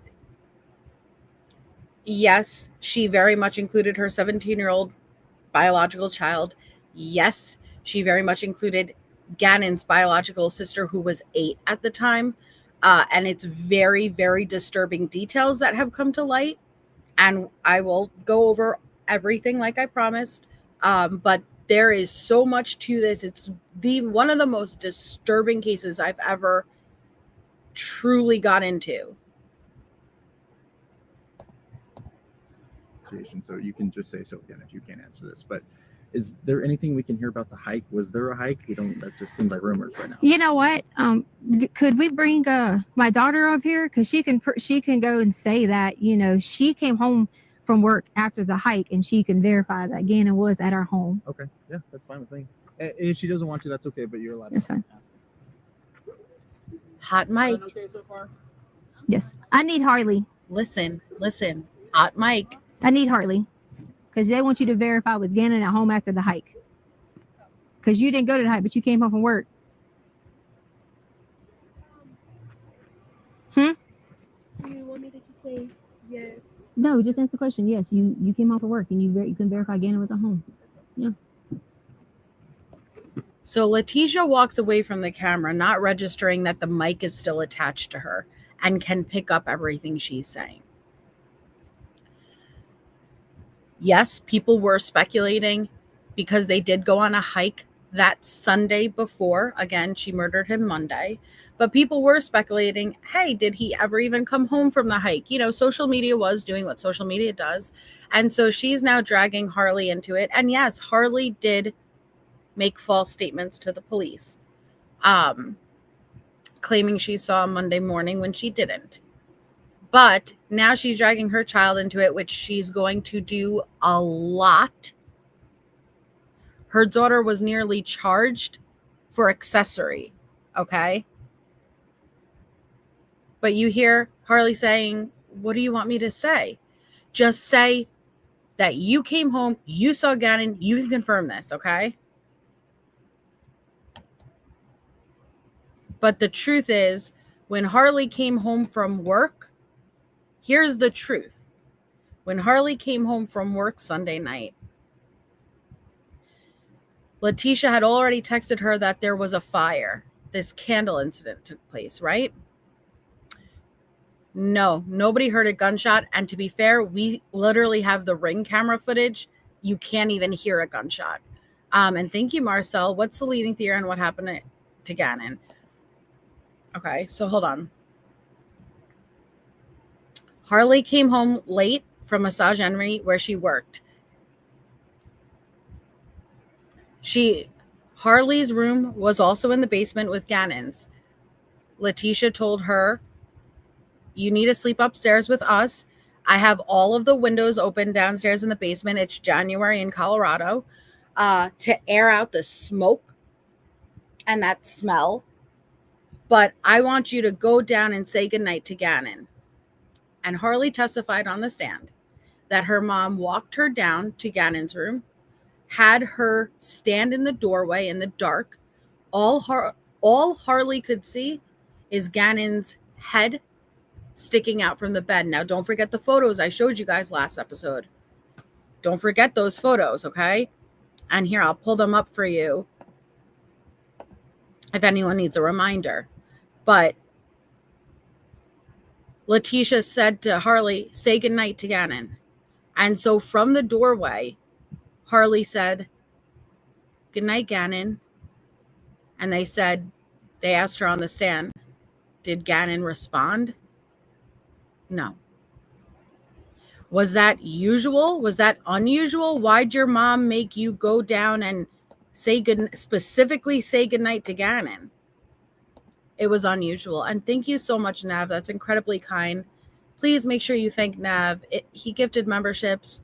yes, she very much included her 17-year-old biological child. Yes, she very much included Gannon's biological sister, who was 8 at the time. And it's very, very disturbing details that have come to light. And I will go over everything like I promised. But there is so much to this. It's one of the most disturbing cases I've ever truly got into. So you can just say so again if you can't answer this. But is there anything we can hear about the hike? Was there a hike? That just seems like rumors right now. You know what? Could we bring my daughter up here? Because she can go and say that, she came home from work after the hike, and she can verify that Gannon was at our home. Okay. Yeah, that's fine with me. And if she doesn't want to, that's okay, but you're allowed to. That's fine. Hot mic. Okay so far? Yes. I need Harley. Listen. Hot mic. I need Harley. Because they want you to verify was Gannon at home after the hike. Because you didn't go to the hike, but you came home from work. Do you want me to just say yes? No, just answer the question. Yes, you came home from work, and you can verify Gannon was at home. Yeah. So Letecia walks away from the camera, not registering that the mic is still attached to her and can pick up everything she's saying. Yes, people were speculating because they did go on a hike that Sunday before. Again, she murdered him Monday. But people were speculating, hey, did he ever even come home from the hike? Social media was doing what social media does. And so she's now dragging Harley into it. And yes, Harley did make false statements to the police, claiming she saw him Monday morning when she didn't. But now she's dragging her child into it, which she's going to do a lot. Her daughter was nearly charged for accessory, okay? But you hear Harley saying, what do you want me to say? Just say that you came home, you saw Gannon, you can confirm this, okay? But the truth is, when Harley came home from work, here's the truth. When Harley came home from work Sunday night, Letecia had already texted her that there was a fire. This candle incident took place, right? No, nobody heard a gunshot. And to be fair, we literally have the Ring camera footage. You can't even hear a gunshot. And thank you, Marcel. What's the leading theory on what happened to Gannon? Okay, so hold on. Harley came home late from Massage Envy where she worked. Harley's room was also in the basement with Gannon's. Letecia told her, you need to sleep upstairs with us. I have all of the windows open downstairs in the basement. It's January in Colorado, to air out the smoke and that smell. but I want you to go down and say goodnight to Gannon. And Harley testified on the stand that her mom walked her down to Gannon's room, had her stand in the doorway in the dark. All Harley could see is Gannon's head sticking out from the bed. Now, don't forget the photos I showed you guys last episode. Don't forget those photos, okay? And here, I'll pull them up for you if anyone needs a reminder. But Letecia said to Harley, say goodnight to Gannon. And so from the doorway, Harley said, goodnight, Gannon. And they asked her on the stand, did Gannon respond? No. Was that usual? Was that unusual? Why'd your mom make you go down and specifically say goodnight to Gannon? It was unusual. And thank you so much, Nav. That's incredibly kind. Please make sure you thank Nav. He gifted memberships.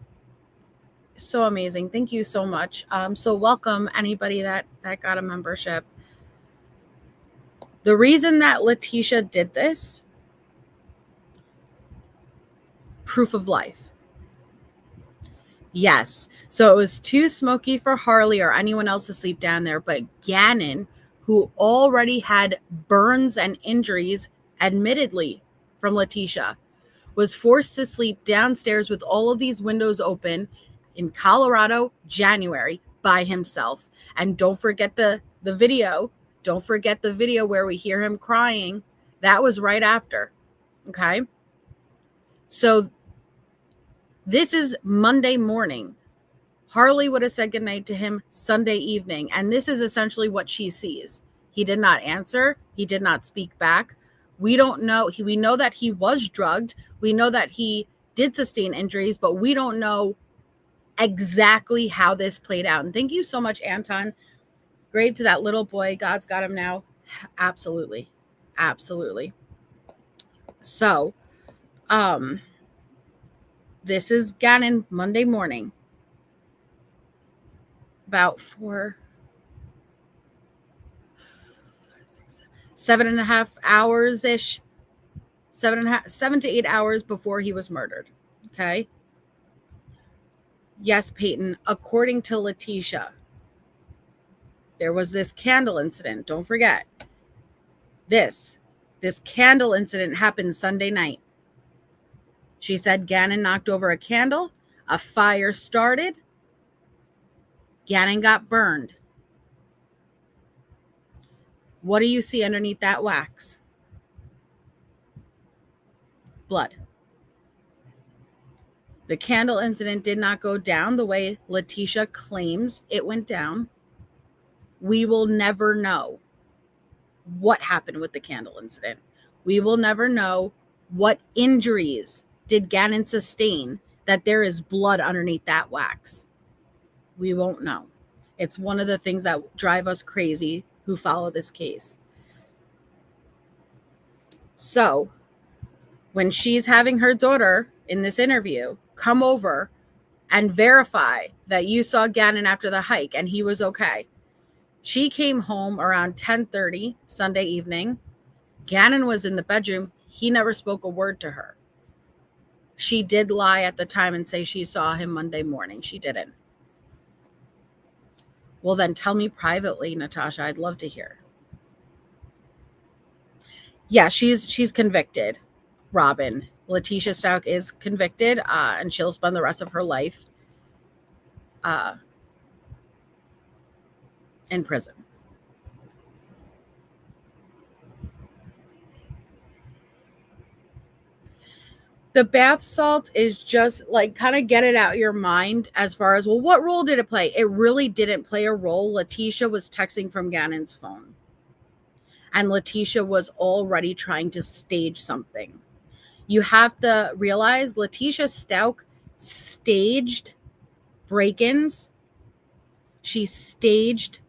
So amazing. Thank you so much. So welcome anybody that got a membership. The reason that Letecia did this, proof of life. Yes. So it was too smoky for Harley or anyone else to sleep down there, but Gannon, who already had burns and injuries, admittedly, from Letecia, was forced to sleep downstairs with all of these windows open in Colorado, January, by himself. And don't forget the video. Don't forget the video where we hear him crying. That was right after. Okay? So this is Monday morning. Harley would have said goodnight to him Sunday evening. And this is essentially what she sees. He did not answer. He did not speak back. We don't know. We know that he was drugged. We know that he did sustain injuries, but we don't know exactly how this played out. And thank you so much, Anton. Great to that little boy. God's got him now. Absolutely. Absolutely. So, this is Gannon Monday morning. About 7.5 hours-ish. 7 to 8 hours before he was murdered. Okay. Yes, Peyton, according to Letecia, there was this candle incident. Don't forget. This candle incident happened Sunday night. She said Gannon knocked over a candle. A fire started. Gannon got burned. What do you see underneath that wax? Blood. The candle incident did not go down the way Letecia claims it went down. We will never know what happened with the candle incident. We will never know what injuries did Gannon sustain that there is blood underneath that wax. We won't know. It's one of the things that drive us crazy who follow this case. So, when she's having her daughter in this interview come over and verify that you saw Gannon after the hike and he was okay, she came home around 10:30 Sunday evening. Gannon was in the bedroom. He never spoke a word to her. She did lie at the time and say she saw him Monday morning. She didn't. Well, then tell me privately, Natasha. I'd love to hear. Yeah, she's convicted, Robin. Letecia Stauch is convicted, and she'll spend the rest of her life in prison. The bath salt is just like kind of get it out your mind as far as, well, what role did it play? It really didn't play a role. Letecia was texting from Gannon's phone. And Letecia was already trying to stage something. You have to realize Letecia Stauch staged break-ins. She staged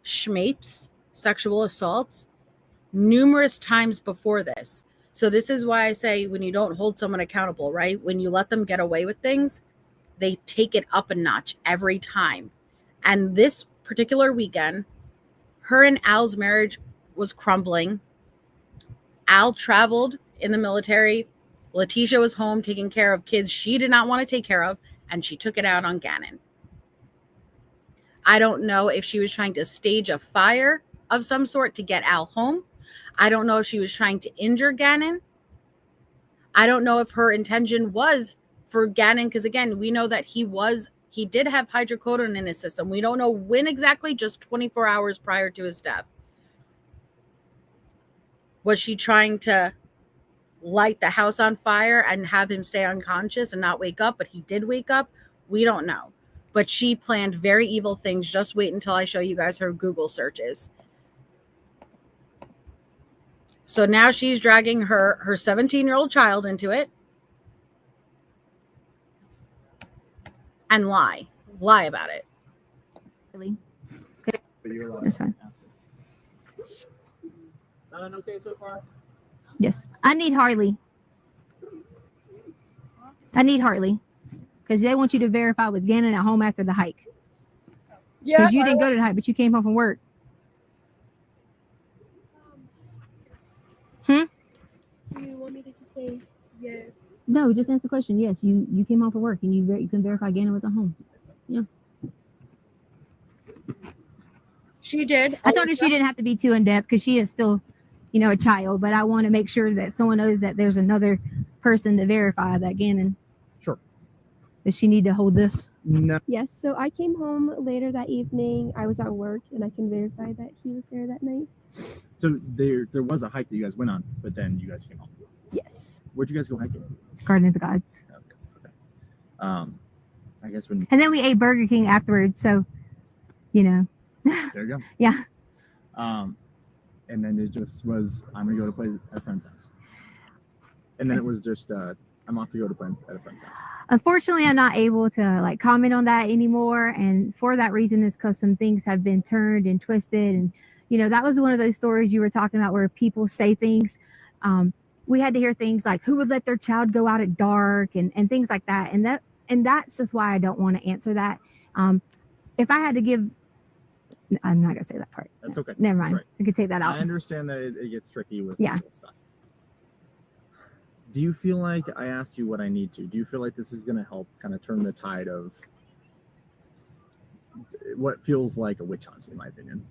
schmapes, sexual assaults, numerous times before this. So this is why I say when you don't hold someone accountable, right? When you let them get away with things, they take it up a notch every time. And this particular weekend, her and Al's marriage was crumbling. Al traveled in the military. Leticia was home taking care of kids she did not want to take care of, and she took it out on Gannon. I don't know if she was trying to stage a fire of some sort to get Al home. I don't know if she was trying to injure Gannon. I don't know if her intention was for Gannon, because again, we know that he did have hydrocodone in his system. We don't know when exactly, just 24 hours prior to his death. Was she trying to light the house on fire and have him stay unconscious and not wake up? But he did wake up. We don't know. But she planned very evil things. Just wait until I show you guys her Google searches. So now she's dragging her 17-year-old child into it. And lie about it. Really? But you're allowed That's to fine. ask it. Sound okay so far? Yes. I need Harley. Because they want you to verify was Gannon at home after the hike. Yeah. Because you didn't go to the hike, but you came home from work. Do you want me to just say yes? No, just answer the question. Yes, you came home from work and you can verify Gannon was at home. Yeah. She did. I told her she didn't have to be too in depth because she is still, a child. But I want to make sure that someone knows that there's another person to verify that Gannon. Sure. Does she need to hold this? No. Yes. So I came home later that evening. I was at work, and I can verify that he was there that night. So there was a hike that you guys went on, but then you guys came home. Yes. Where'd you guys go hiking? Garden of the Gods. Okay. I guess when And then we ate Burger King afterwards. So, there you go. Yeah. And then it just was, I'm gonna go to play at a friend's house. And then it was just I'm off to go to play at a friend's house. Unfortunately, I'm not able to comment on that anymore. And for that reason is because some things have been turned and twisted. And, that was one of those stories you were talking about where people say things. We had to hear things like who would let their child go out at dark and things like that. And that's just why I don't want to answer that. If I had to give, I'm not going to say that part. That's okay. Never That's mind. right. I could take that out. I understand that it gets tricky with Yeah. legal stuff. Do you feel like I asked you what I need to? Do you feel like this is going to help kind of turn the tide of what feels like a witch hunt, in my opinion?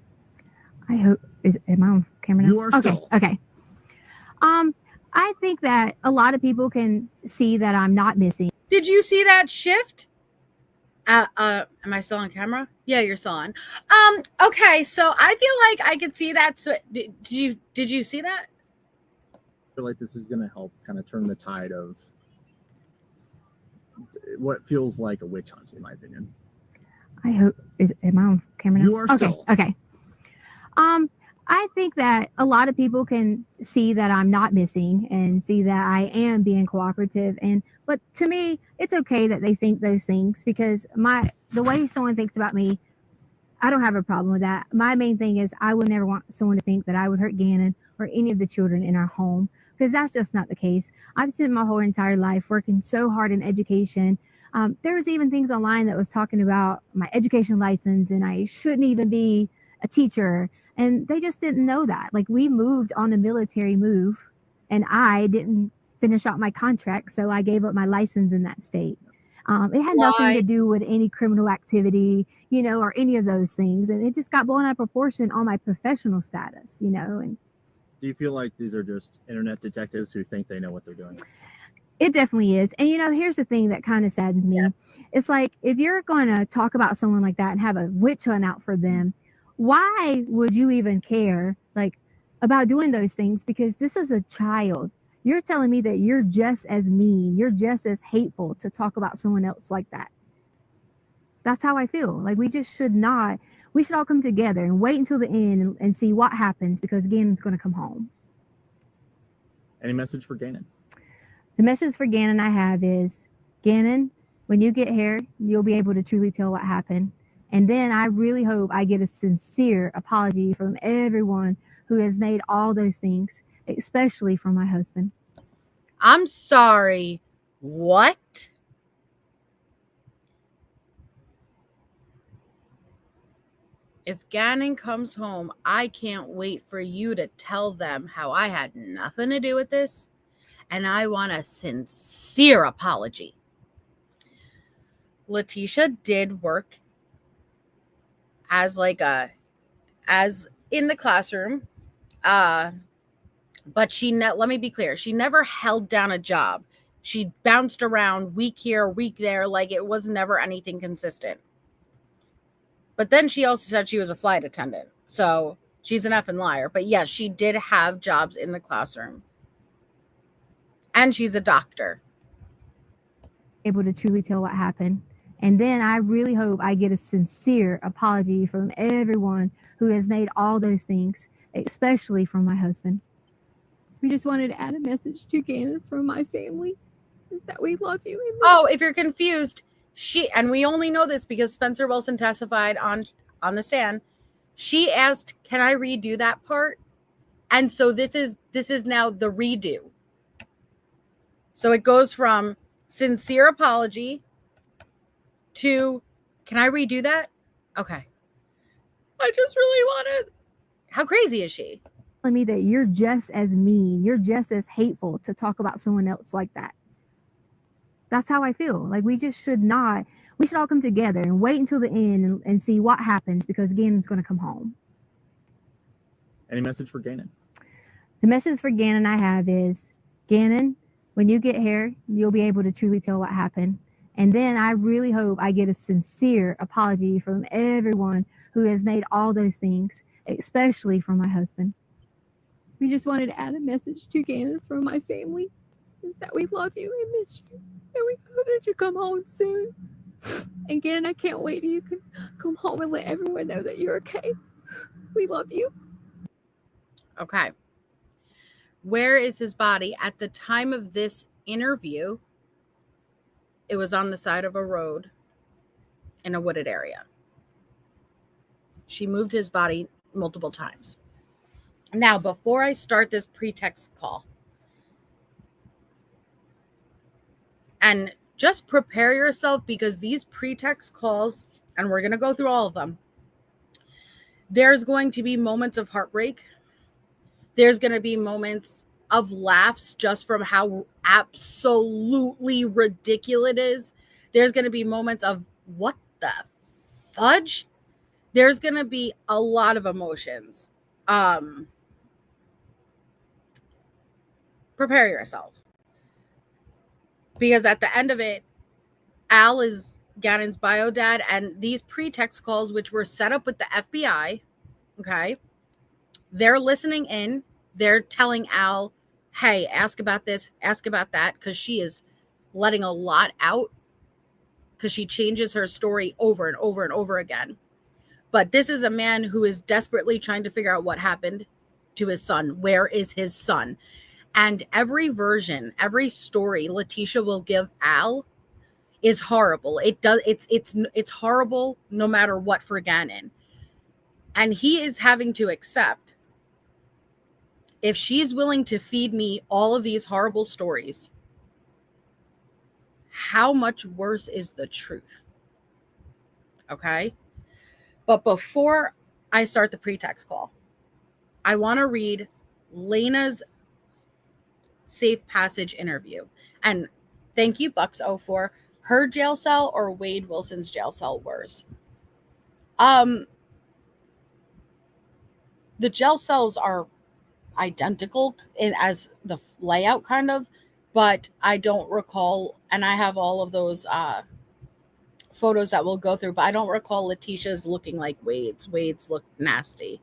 I hope. Am I on camera now? You are still. Okay. I think that a lot of people can see that I'm not missing. Did you see that shift? Am I still on camera? Yeah, you're still on. Okay, so I feel like I could see that. So did you see that? I feel like this is going to help kind of turn the tide of what feels like a witch hunt, in my opinion. I hope. Am I on camera now? You are still. Okay. I think that a lot of people can see that I'm not missing and see that I am being cooperative. But to me, it's okay that they think those things because the way someone thinks about me, I don't have a problem with that. My main thing is I would never want someone to think that I would hurt Gannon or any of the children in our home because that's just not the case. I've spent my whole entire life working so hard in education. There was even things online that was talking about my education license and I shouldn't even be a teacher. And they just didn't know that. Like we moved on a military move and I didn't finish out my contract. So I gave up my license in that state. It had nothing to do with any criminal activity, or any of those things. And it just got blown out of proportion on my professional status, and Do you feel like these are just internet detectives who think they know what they're doing? it definitely is. And, here's the thing that kind of saddens me. Yes. It's like, if you're going to talk about someone like that and have a witch hunt out for them, why would you even care about doing those things? Because this is a child. You're telling me that you're just as mean, you're just as hateful to talk about someone else like that. That's how I feel. Like we should all come together and wait until the end and see what happens because Gannon's going to come home. Any message for Ganon? The message for Gannon I have is, Gannon, when you get here, you'll be able to truly tell what happened. And then I really hope I get a sincere apology from everyone who has made all those things, especially from my husband. I'm sorry. What? If Gannon comes home, I can't wait for you to tell them how I had nothing to do with this, and I want a sincere apology. Leticia did work as in the classroom, but let me be clear, she never held down a job. She bounced around week here, week there, like it was never anything consistent. But then she also said she was a flight attendant, so she's an effing liar. But yes, she did have jobs in the classroom, and she's a doctor. Able to truly tell what happened. And then I really hope I get a sincere apology from everyone who has made all those things, especially from my husband. We just wanted to add a message to Gannon from my family, is that we love you. Oh, if you're confused, and we only know this because Spencer Wilson testified on the stand. She asked, "Can I redo that part?" And so this is now the redo. So it goes from sincere apology to, "Can I redo that?" Okay. I just really wanted. How crazy is she? Telling me that you're just as mean, you're just as hateful to talk about someone else like that. That's how I feel. Like we should all come together and wait until the end and see what happens, because Gannon's going to come home. Any message for Gannon? The message for Gannon I have is, Gannon, when you get here, you'll be able to truly tell what happened. And then I really hope I get a sincere apology from everyone who has made all those things, especially from my husband. We just wanted to add a message to Gannon from my family, is that we love you and miss you, and we hope that you come home soon. And Gannon, I can't wait till you can come home and let everyone know that you're okay. We love you. Okay. Where is his body? At the time of this interview, it was on the side of a road in a wooded area. She moved his body multiple times. Now, before I start this pretext call, and just prepare yourself, because these pretext calls, and we're going to go through all of them, there's going to be moments of heartbreak. There's going to be moments of laughs just from how absolutely ridiculous it is. There's going to be moments of what the fudge. There's going to be a lot of emotions. Prepare yourself. Because at the end of it, Al is Gannon's bio dad, and these pretext calls, which were set up with the FBI, okay, they're listening in. They're telling Al, hey, ask about this, ask about that, because she is letting a lot out, because she changes her story over and over and over again. But this is a man who is desperately trying to figure out what happened to his son. Where is his son? And every version, every story Leticia will give Al is horrible. It's horrible no matter what for Gannon. And he is having to accept, if she's willing to feed me all of these horrible stories, how much worse is the truth? Okay? But before I start the pretext call, I want to read Lena's safe passage interview. And thank you, Bucks 04. Her jail cell or Wade Wilson's jail cell worse? The jail cells are identical as the layout kind of, but I don't recall, and I have all of those photos that we'll go through, but I don't recall Leticia's looking like Wade's. Wade's looked nasty.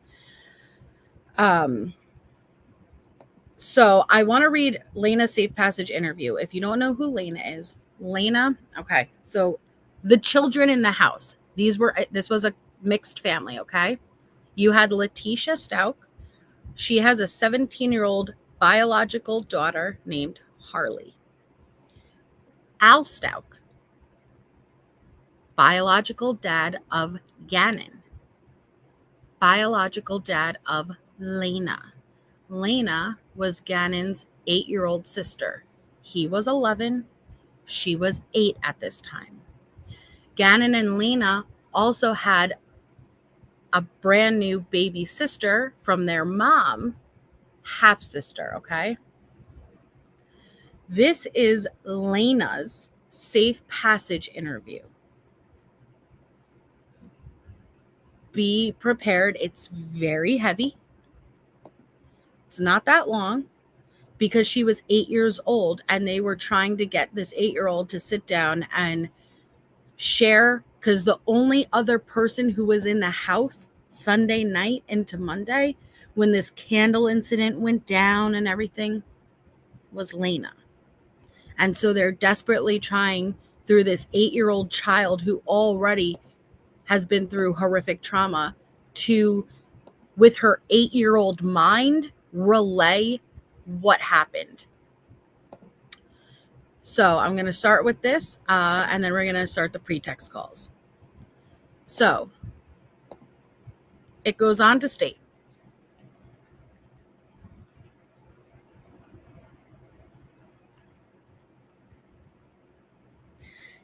So I want to read Lena's safe passage interview. If you don't know who Lena is, Lena, okay, so the children in the house, this was a mixed family, okay? You had Letecia Stauch. She has a 17-year-old biological daughter named Harley. Al Stauch, biological dad of Gannon, biological dad of Lena. Lena was Gannon's 8-year-old sister. He was 11. She was 8 at this time. Gannon and Lena also had a brand new baby sister from their mom, half sister, okay? This is Lena's safe passage interview. Be prepared. It's very heavy. It's not that long because she was 8 years old and they were trying to get this 8-year-old to sit down and share, because the only other person who was in the house Sunday night into Monday when this candle incident went down and everything was Lena. And so they're desperately trying through this 8-year-old child who already has been through horrific trauma to, with her 8-year-old mind, relay what happened. So I'm going to start with this, and then we're going to start the pretext calls. So it goes on to state,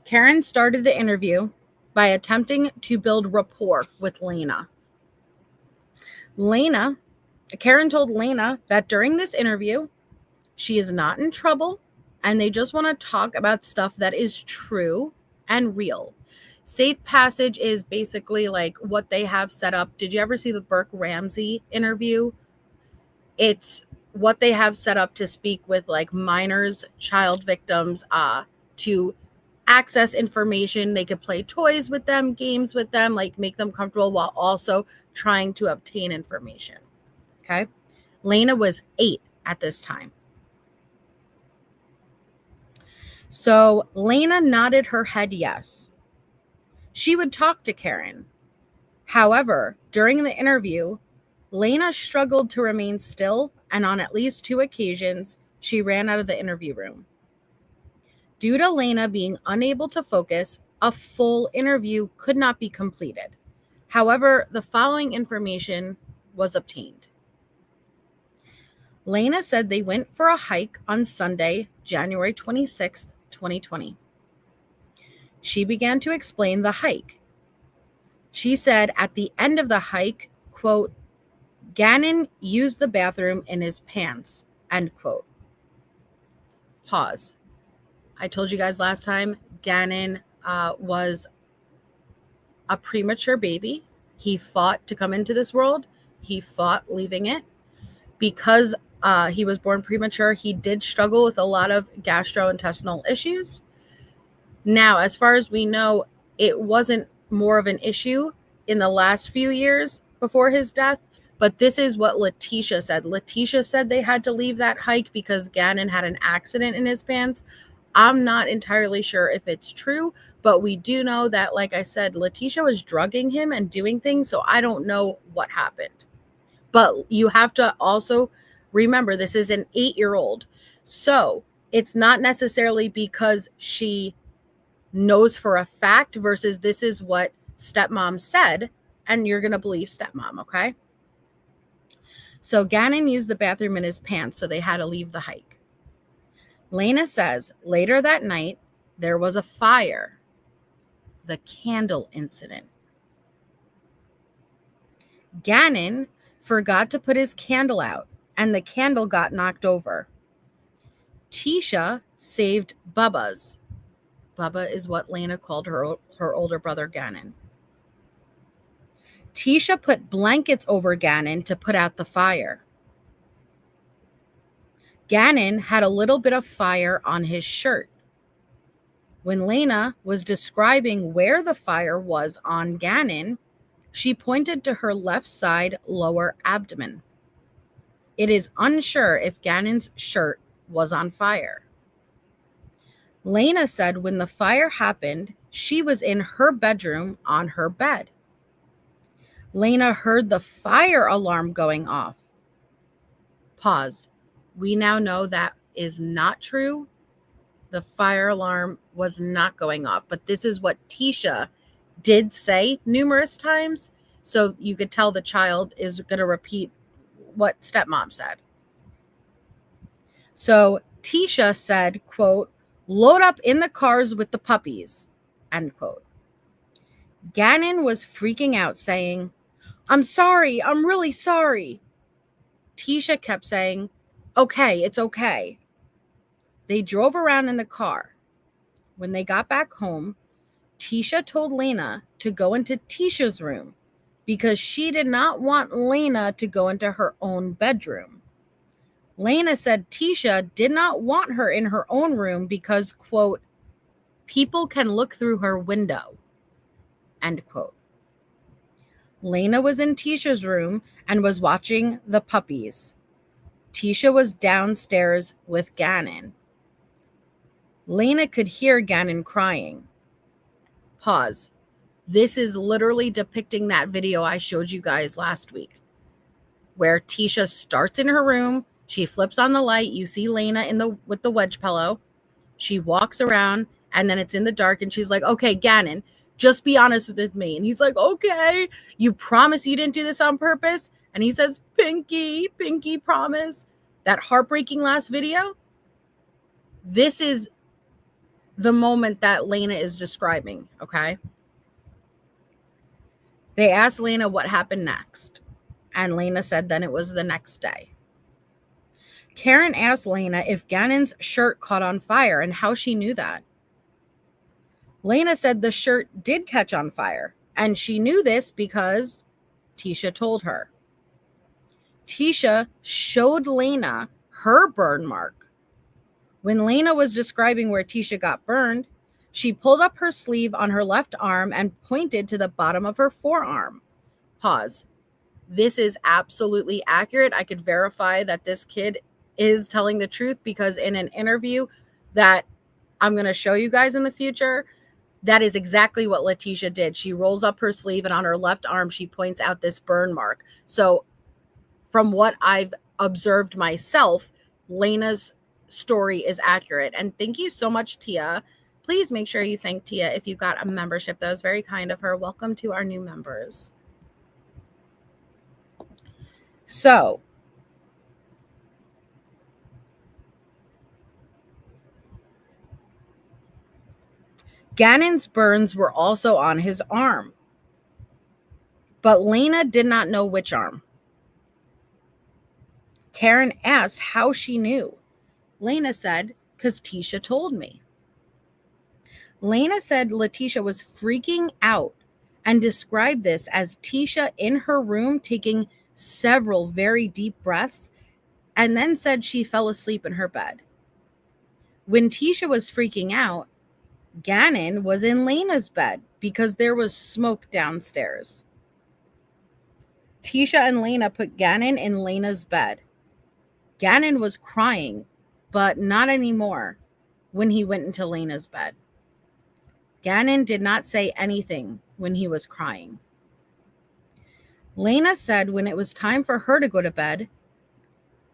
Karen started the interview by attempting to build rapport with Lena. Karen told Lena that during this interview, she is not in trouble and they just want to talk about stuff that is true and real. Safe passage is basically like what they have set up. Did you ever see the Burke Ramsey interview? It's what they have set up to speak with like minors, child victims, to access information. They could play toys with them, games with them, like make them comfortable while also trying to obtain information. Okay. Lena was 8 at this time. So Lena nodded her head yes. She would talk to Karen. However, during the interview, Lena struggled to remain still, and on at least 2 occasions, she ran out of the interview room. Due to Lena being unable to focus, a full interview could not be completed. However, the following information was obtained. Lena said they went for a hike on Sunday, January 26th, 2020. She began to explain the hike. She said at the end of the hike, quote, Gannon used the bathroom in his pants, end quote. Pause. I told you guys last time, Gannon was a premature baby. He fought to come into this world. He fought leaving it. Because he was born premature, he did struggle with a lot of gastrointestinal issues. Now, as far as we know, it wasn't more of an issue in the last few years before his death, but this is what Letecia said. Letecia said they had to leave that hike because Gannon had an accident in his pants. I'm not entirely sure if it's true, but we do know that, like I said, Letecia was drugging him and doing things, so I don't know what happened. But you have to also remember, this is an 8-year-old. So it's not necessarily because she knows for a fact versus this is what stepmom said, and you're going to believe stepmom, okay? So Gannon used the bathroom in his pants, so they had to leave the hike. Lena says later that night, there was a fire, the candle incident. Gannon forgot to put his candle out, and the candle got knocked over. Tisha saved Bubba's. Bubba is what Lena called her older brother, Gannon. Tisha put blankets over Gannon to put out the fire. Gannon had a little bit of fire on his shirt. When Lena was describing where the fire was on Gannon, she pointed to her left side lower abdomen. It is unsure if Gannon's shirt was on fire. Lena said when the fire happened, she was in her bedroom on her bed. Lena heard the fire alarm going off. Pause. We now know that is not true. The fire alarm was not going off, but this is what Tisha did say numerous times. So you could tell the child is going to repeat what stepmom said. So Tisha said, quote, load up in the cars with the puppies, end quote. Gannon was freaking out saying, I'm sorry. I'm really sorry. Tisha kept saying, okay, it's okay. They drove around in the car. When they got back home, Tisha told Lena to go into Tisha's room because she did not want Lena to go into her own bedroom. Lena said Tisha did not want her in her own room because, quote, people can look through her window, end quote. Lena was in Tisha's room and was watching the puppies. Tisha was downstairs with Gannon. Lena could hear Gannon crying. Pause. This is literally depicting that video I showed you guys last week, where Tisha starts in her room. She flips on the light. You see Lena with the wedge pillow. She walks around, and then it's in the dark, and she's like, okay, Gannon, just be honest with me. And he's like, okay, you promise you didn't do this on purpose? And he says, Pinky promise. That heartbreaking last video, this is the moment that Lena is describing, okay? They asked Lena what happened next, and Lena said then it was the next day. Karen asked Lena if Gannon's shirt caught on fire and how she knew that. Lena said the shirt did catch on fire, and she knew this because Tisha told her. Tisha showed Lena her burn mark. When Lena was describing where Tisha got burned, she pulled up her sleeve on her left arm and pointed to the bottom of her forearm. Pause. This is absolutely accurate. I could verify that this kid is telling the truth because in an interview that I'm going to show you guys in the future, that is exactly what Letecia did. She rolls up her sleeve and on her left arm, she points out this burn mark. So from what I've observed myself, Lena's story is accurate. And thank you so much, Tia. Please make sure you thank Tia if you got a membership. That was very kind of her. Welcome to our new members. So, Gannon's burns were also on his arm, but Lena did not know which arm. Karen asked how she knew. Lena said, because Tisha told me. Lena said Letecia was freaking out and described this as Tisha in her room taking several very deep breaths and then said she fell asleep in her bed. When Tisha was freaking out, Gannon was in Lena's bed because there was smoke downstairs. Tisha and Lena put Gannon in Lena's bed. Gannon was crying, but not anymore when he went into Lena's bed. Gannon did not say anything when he was crying. Lena said when it was time for her to go to bed,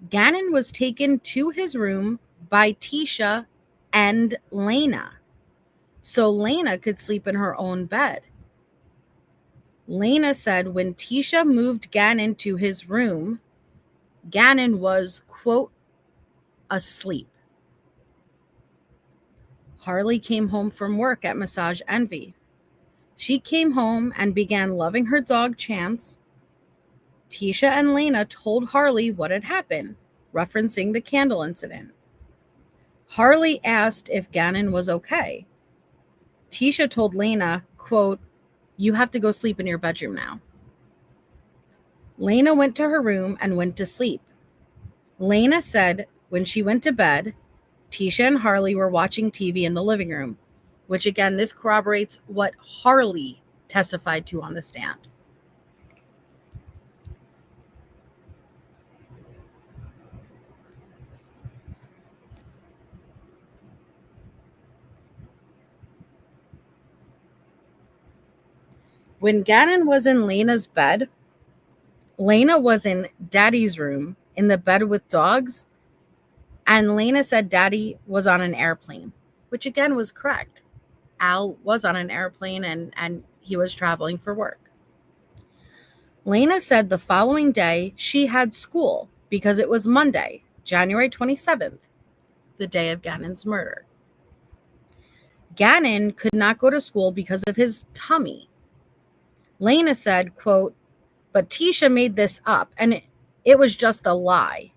Gannon was taken to his room by Tisha and Lena, so Lena could sleep in her own bed. Lena said when Tisha moved Gannon to his room, Gannon was, quote, asleep. Harley came home from work at Massage Envy. She came home and began loving her dog Chance. Tisha and Lena told Harley what had happened, referencing the candle incident. Harley asked if Gannon was okay. Tisha told Lena, quote, you have to go sleep in your bedroom now. Lena went to her room and went to sleep. Lena said when she went to bed, Tisha and Harley were watching TV in the living room, which again, this corroborates what Harley testified to on the stand. When Gannon was in Lena's bed, Lena was in Daddy's room in the bed with dogs, and Lena said Daddy was on an airplane, which again was correct. Al was on an airplane and he was traveling for work. Lena said the following day she had school because it was Monday, January 27th, the day of Gannon's murder. Gannon could not go to school because of his tummy. Lena said, quote, But Tisha made this up, and it was just a lie.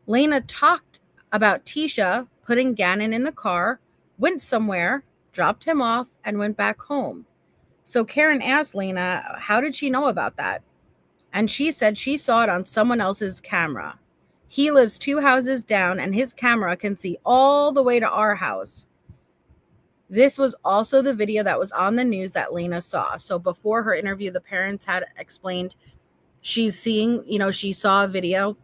Lena talked about Tisha putting Gannon in the car, went somewhere, dropped him off, and went back home. So Karen asked Lena, how did she know about that? And she said she saw it on someone else's camera. He lives 2 houses down, and his camera can see all the way to our house. This was also the video that was on the news that Lena saw. So before her interview, the parents had explained she's seeing, she saw a video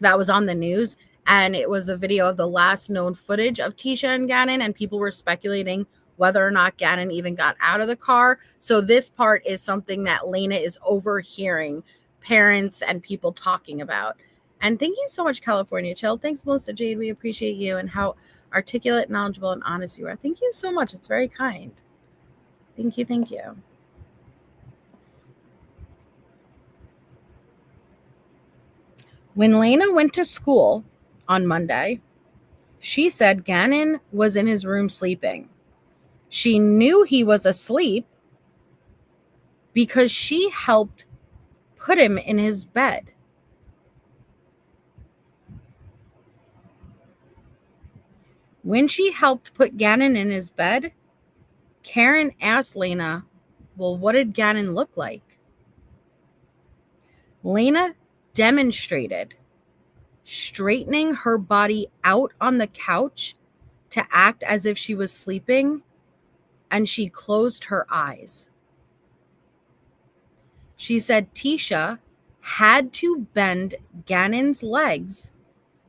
that was on the news, and it was the video of the last known footage of Tisha and Gannon, and people were speculating whether or not Gannon even got out of the car. So this part is something that Lena is overhearing parents and people talking about. And thank you so much, California Chill. Thanks, Melissa Jade. We appreciate you and how articulate, knowledgeable, and honest you are. Thank you so much. It's very kind. Thank you. Thank you. When Lena went to school on Monday, she said Gannon was in his room sleeping. She knew he was asleep because she helped put him in his bed. When she helped put Gannon in his bed, Karen asked Lena, well, what did Gannon look like? Lena demonstrated straightening her body out on the couch to act as if she was sleeping, and she closed her eyes. She said Tisha had to bend Gannon's legs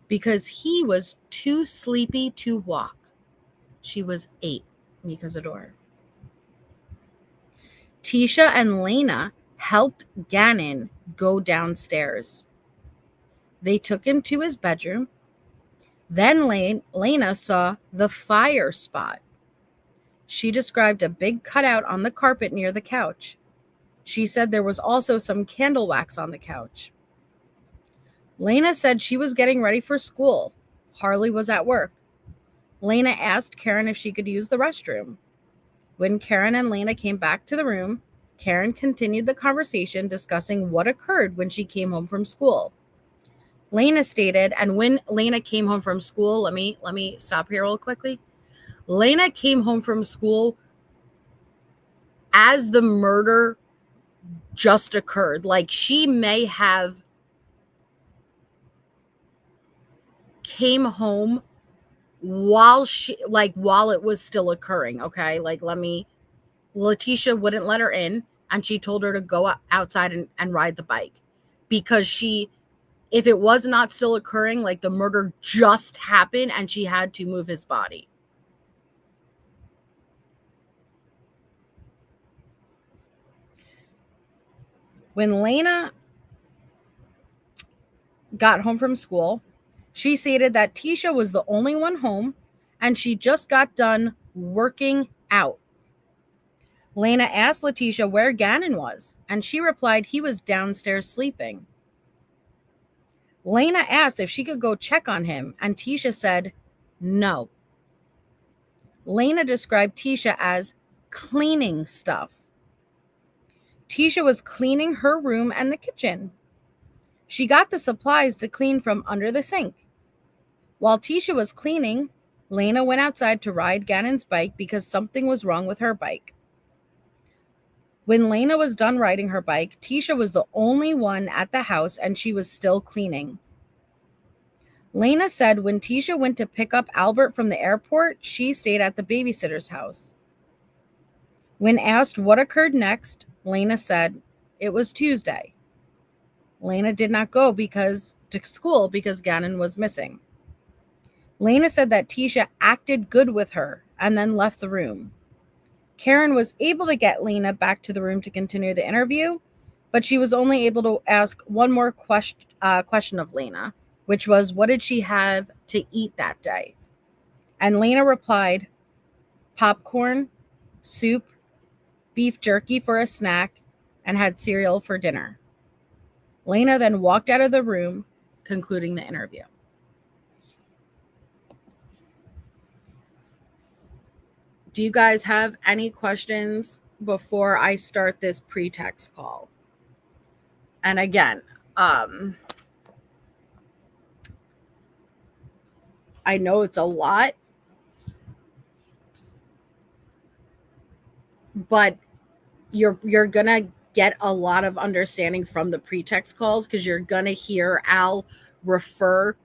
because he was too sleepy to walk. She was 8, Mika's adore. Tisha and Lena helped Gannon go downstairs. They took him to his bedroom. Then Lena saw the fire spot. She described a big cutout on the carpet near the couch. She said there was also some candle wax on the couch. Lena said she was getting ready for school. Harley was at work. Lena asked Karen if she could use the restroom. When Karen and Lena came back to the room, Karen continued the conversation discussing what occurred when she came home from school. Lena stated, and when Lena came home from school, let me stop here real quickly. Lena came home from school as the murder just occurred. Like, she may have came home while it was still occurring. Okay. Leticia wouldn't let her in, and she told her to go outside and ride the bike because if it was not still occurring, like the murder just happened and she had to move his body. When Lena got home from school, she stated that Tisha was the only one home and she just got done working out. Lena asked Leticia where Gannon was, and she replied he was downstairs sleeping. Lena asked if she could go check on him, and Tisha said no. Lena described Tisha as cleaning stuff. Tisha was cleaning her room and the kitchen. She got the supplies to clean from under the sink. While Tisha was cleaning, Lena went outside to ride Gannon's bike because something was wrong with her bike. When Lena was done riding her bike, Tisha was the only one at the house and she was still cleaning. Lena said when Tisha went to pick up Albert from the airport, she stayed at the babysitter's house. When asked what occurred next, Lena said it was Tuesday. Lena did not go to school because Gannon was missing. Lena said that Tisha acted good with her and then left the room. Karen was able to get Lena back to the room to continue the interview, but she was only able to ask one more question of Lena, which was, what did she have to eat that day? And Lena replied, popcorn, soup, beef jerky for a snack, and had cereal for dinner. Lena then walked out of the room, concluding the interview. Do you guys have any questions before I start this pretext call? And again, I know it's a lot, but you're gonna get a lot of understanding from the pretext calls, because you're gonna hear Al refer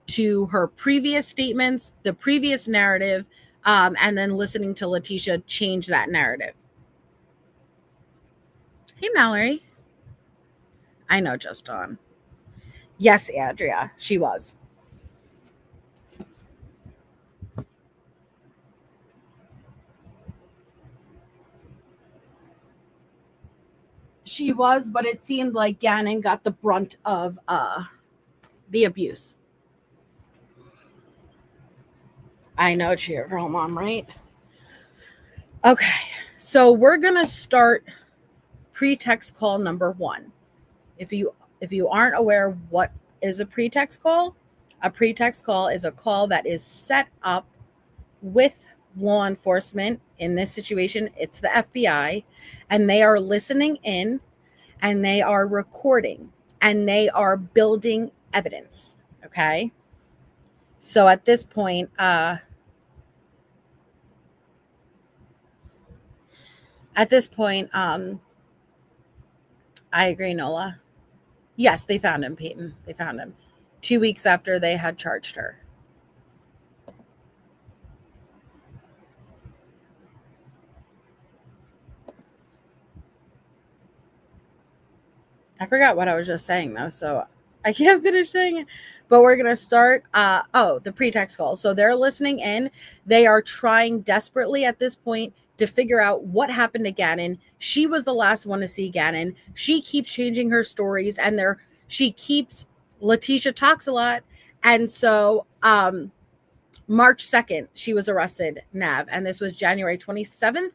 to her previous statements, the previous narrative, and then listening to Leticia change that narrative. Hey, Mallory. I know, just on. Yes, Andrea, she was. She was, but it seemed like Gannon got the brunt of the abuse. I know, cheer girl mom, right? Okay, so we're gonna start pretext call number 1. If you aren't aware what is a pretext call is a call that is set up with law enforcement. In this situation, it's the FBI, and they are listening in, and they are recording, and they are building evidence. Okay, so at this point, I agree, Nola. Yes, they found him, Peyton. They found him 2 weeks after they had charged her. I forgot what I was just saying, though, so I can't finish saying it. But we're going to start. The pretext call. So they're listening in. They are trying desperately at this point to figure out what happened to Gannon. She was the last one to see Gannon. She keeps changing her stories, and Leticia talks a lot. And so March 2nd, she was arrested, Nav. And this was January 27th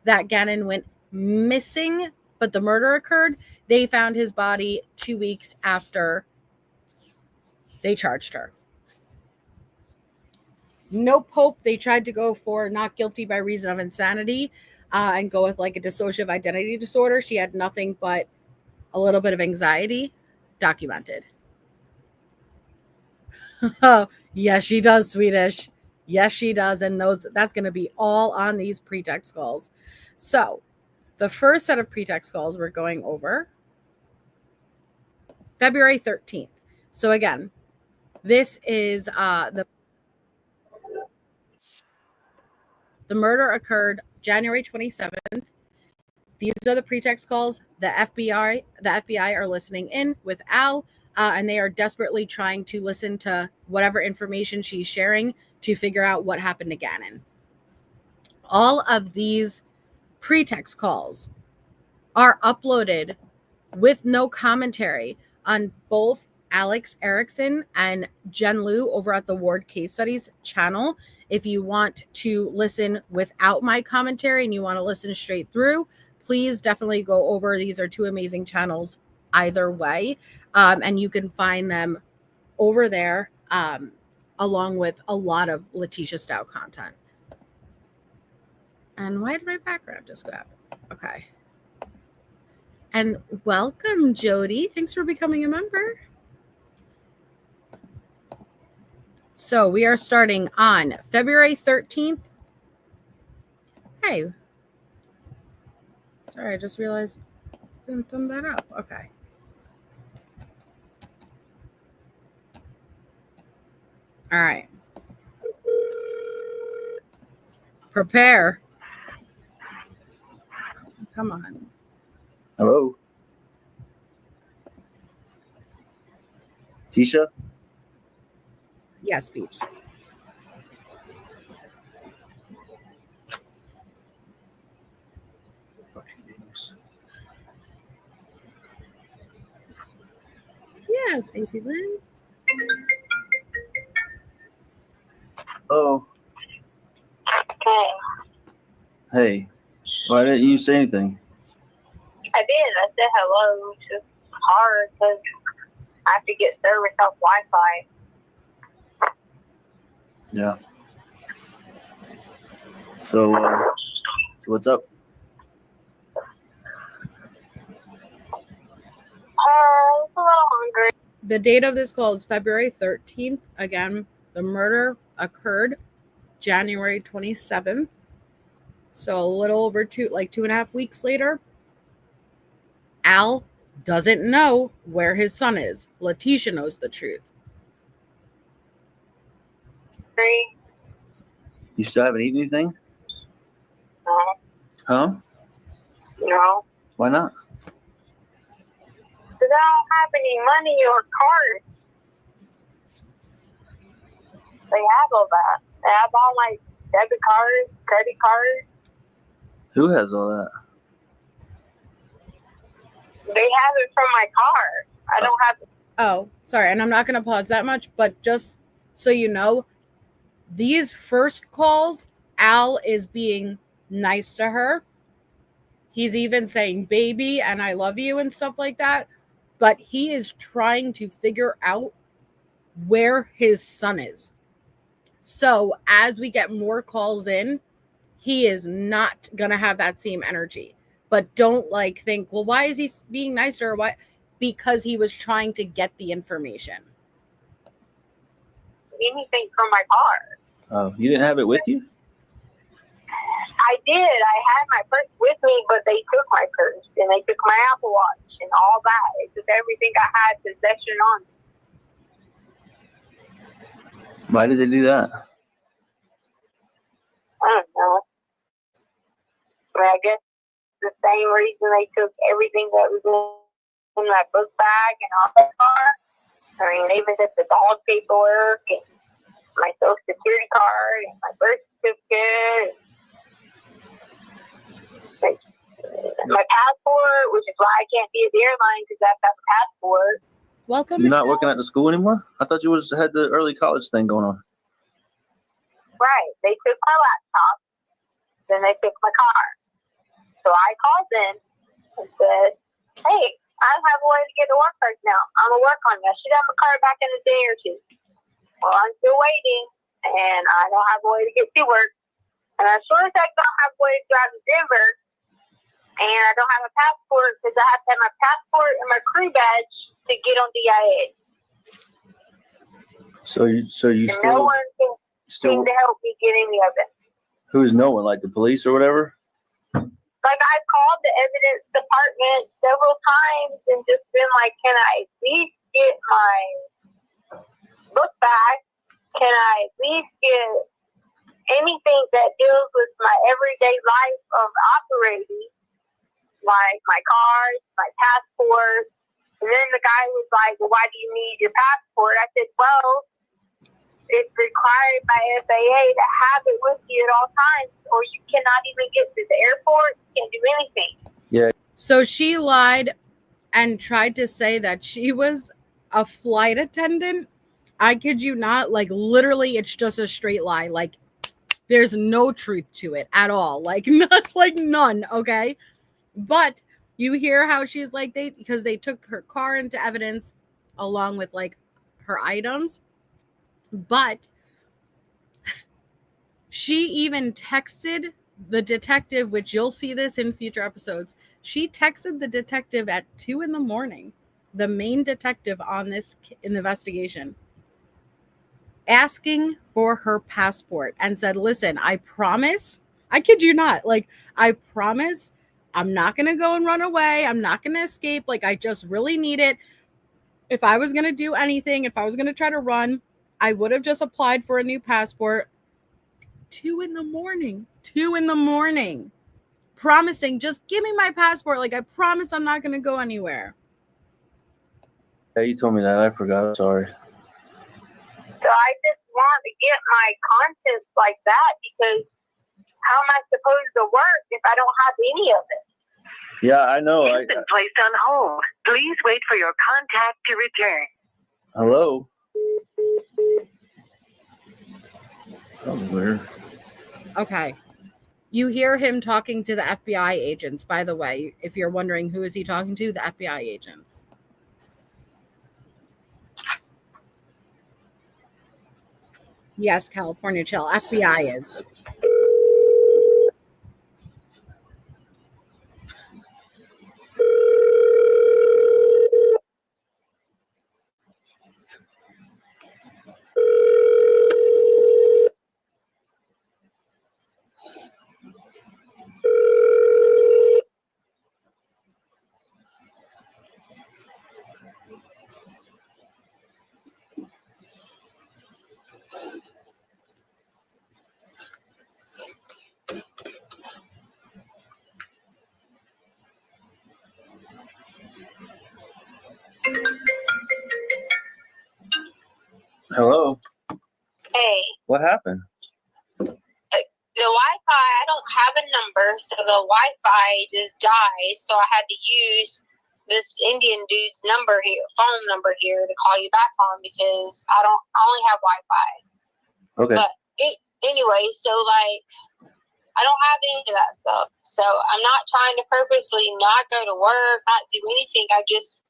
that Gannon went missing, but the murder occurred. They found his body 2 weeks after they charged her. No Pope. They tried to go for not guilty by reason of insanity and go with like a dissociative identity disorder. She had nothing but a little bit of anxiety documented. Oh, yes, she does, Swedish. Yes, she does. And that's going to be all on these pretext calls. So the first set of pretext calls we're going over February 13th. So again, this is the murder occurred January 27th. These are the pretext calls. The FBI are listening in with Al, and they are desperately trying to listen to whatever information she's sharing to figure out what happened to Gannon. All of these pretext calls are uploaded with no commentary on both Alex Erickson and Jen Liu over at the Ward Case Studies channel. If you want to listen without my commentary and you want to listen straight through, please definitely go over. These are two amazing channels either way. And you can find them over there along with a lot of Letecia Stauch content. And why did my background just go out? Okay. And welcome, Jody. Thanks for becoming a member. So we are starting on February 13th. Hey. Sorry, I just realized I didn't thumb that up. Okay. All right. Prepare. Come on. Hello? Tisha? Yes, Peach. Yeah, Stacey Lynn. Oh. Hey. Why didn't you say anything? I did. I said hello. It's just hard because I have to get service off Wi-Fi. Yeah. So what's up? little hungry. The date of this call is February 13th. Again, the murder occurred January 27th. So a little over 2.5 weeks later. Al doesn't know where his son is. Leticia knows the truth. You still haven't eaten anything? No. Huh? No. Why not? Because I don't have any money or cards. They have all that. They have all my debit cards, credit cards. Who has all that? They have it from my car. I don't have it. Oh, sorry. And I'm not going to pause that much, but just so you know, these first calls, Al is being nice to her. He's even saying baby and I love you and stuff like that. But he is trying to figure out where his son is. So as we get more calls in, he is not going to have that same energy. But don't think, well, why is he being nicer? Why? Because he was trying to get the information. Anything from my car. Oh, you didn't have it with you? I did. I had my purse with me, but they took my purse and they took my Apple Watch and all that. They took everything I had possession on. Why did they do that? I don't know. But I guess the same reason they took everything that was in my book bag and all the car. I mean, they even took the dog paperwork and my social security card and my birth certificate. My passport, which is why I can't be at the airline because I have to have a passport. Welcome. You're not working at the school anymore? I thought you had the early college thing going on. Right. They took my laptop. Then they took my car. So I called them and said, hey, I don't have a way to get to work right now. I'm going to work on it. I should have my car back in a day or two. Well, I'm still waiting, and I don't have a way to get to work. And as soon as I don't have a way to drive to Denver, and I don't have a passport because I have to have my passport and my crew badge to get on DIA. So you still... No one can seem to help me get any of it. Who's no one? Like the police or whatever? Like, I've called the evidence department several times and just been like, can I at least get my book back? Can I at least get anything that deals with my everyday life of operating? Like my card, my passport. And then the guy was like, well, why do you need your passport? I said, well, it's required by FAA to have it with you at all times, or you cannot even get to the airport. You can't do anything. Yeah. So she lied and tried to say that she was a flight attendant. I kid you not. Literally, it's just a straight lie. There's no truth to it at all. None. Okay. But you hear how she's because they took her car into evidence along with her items. But she even texted the detective, which you'll see this in future episodes. She texted the detective at 2 a.m, the main detective on this investigation, asking for her passport and said, listen, I promise, I kid you not, I promise I'm not going to go and run away. I'm not going to escape. I just really need it. If I was going to do anything, if I was going to try to run, I would have just applied for a new passport. 2 a.m, promising, just give me my passport. I promise I'm not going to go anywhere. Yeah, you told me that. I forgot. Sorry. So I just want to get my contents like that because how am I supposed to work if I don't have any of it? Yeah, I know. You've been placed on hold. Please wait for your contact to return. Hello? That was weird. Okay. You hear him talking to the FBI agents, by the way. If you're wondering who is he talking to, the FBI agents. Yes, California Chill. FBI is. Hello. Hey, What happened? the Wi-Fi, I don't have a number, so the Wi-Fi just died. So I had to use this Indian dude's phone number here to call you back on because I only have Wi-Fi. Okay. But anyway, so like I don't have any of that stuff. So I'm not trying to purposely not go to work, not do anything. I just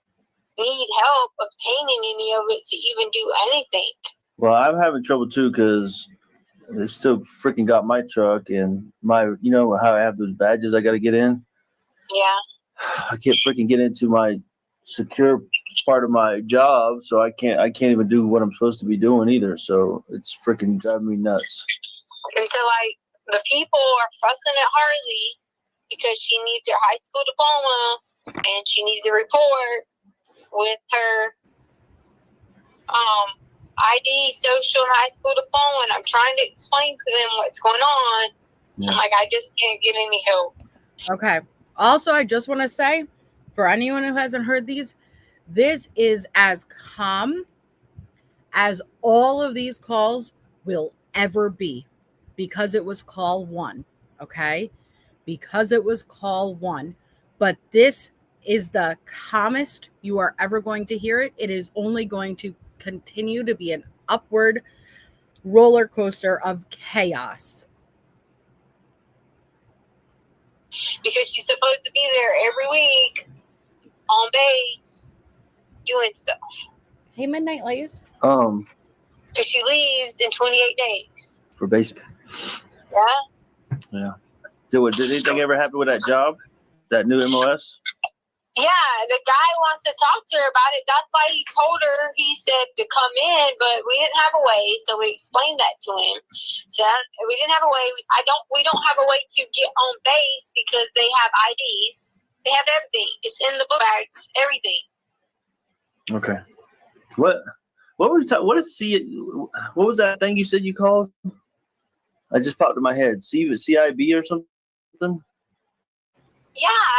need help obtaining any of it to even do anything. Well, I'm having trouble too because they still freaking got my truck and you know how I have those badges I got to get in? Yeah. I can't freaking get into my secure part of my job, so I can't even do what I'm supposed to be doing either. So it's freaking driving me nuts. And so like the people are fussing at Harley because she needs her high school diploma and she needs a report with her ID, social, and high school diploma, and I'm trying to explain to them what's going on. Yeah. And like I just can't get any help. Okay. Also, I just want to say, for anyone who hasn't heard these, this is as calm as all of these calls will ever be because it was call 1. Okay? Because it was call 1. But this is the calmest you are ever going to hear it. It is only going to continue to be an upward roller coaster of chaos. Because she's supposed to be there every week on base doing stuff. Hey, Midnight Lays. Because she leaves in 28 days. For basic. Yeah. Yeah. Did anything ever happen with that job? That new MOS? Yeah, the guy wants to talk to her about it. That's why he told her, he said to come in, but we didn't have a way, so we explained that to him. So we didn't have a way. We don't have a way to get on base because they have IDs. They have everything. It's in the book bags, everything. Okay. What were you talking? What was that thing you said you called? I just popped in my head. CIB or something? Yeah,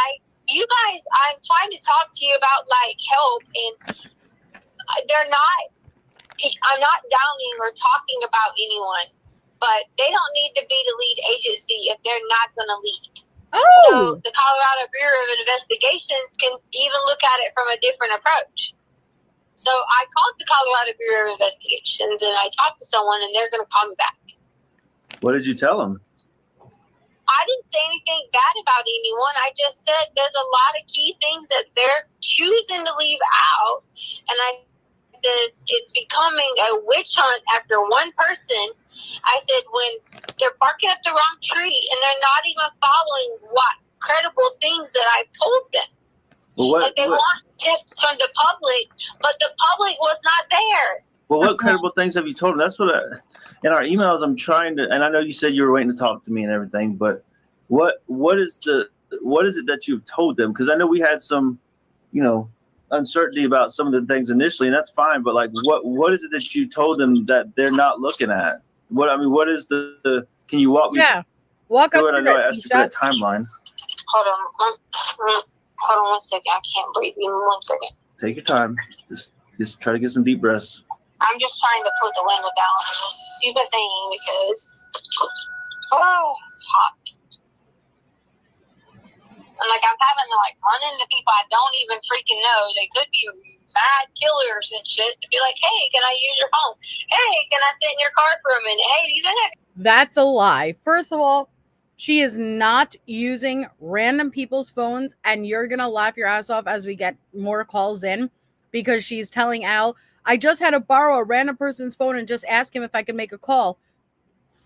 you guys, I'm trying to talk to you about like help, and I'm not downing or talking about anyone, but they don't need to be the lead agency if they're not going to lead. Oh. So the Colorado Bureau of Investigations can even look at it from a different approach. So I called the Colorado Bureau of Investigations and I talked to someone and they're going to call me back. What did you tell them? I didn't say anything bad about anyone. I just said there's a lot of key things that they're choosing to leave out. And I said it's becoming a witch hunt after one person. I said when they're barking up the wrong tree and they're not even following what credible things that I've told them. Well, they want tips from the public, but the public was not there. Well, what credible things have you told them? That's what in our emails I'm trying to, and I know you said you were waiting to talk to me and everything, but what is it that you've told them? Because I know we had some, uncertainty about some of the things initially, and that's fine. But like, what is it that you told them that they're not looking at? What is the? Can you walk me? Yeah, walk us through it. I know I asked you for that timeline. Hold on 1 second. I can't breathe. Even 1 second. Take your time. Just try to get some deep breaths. I'm just trying to put the window down on this stupid thing because it's hot. And like I'm having to like run into people I don't even freaking know. They could be mad killers and shit to be like, hey, can I use your phone? Hey, can I sit in your car for a minute? Hey, do you think That's a lie. First of all, she is not using random people's phones, and you're going to laugh your ass off as we get more calls in because she's telling Al, I just had to borrow a random person's phone and just ask him if I could make a call.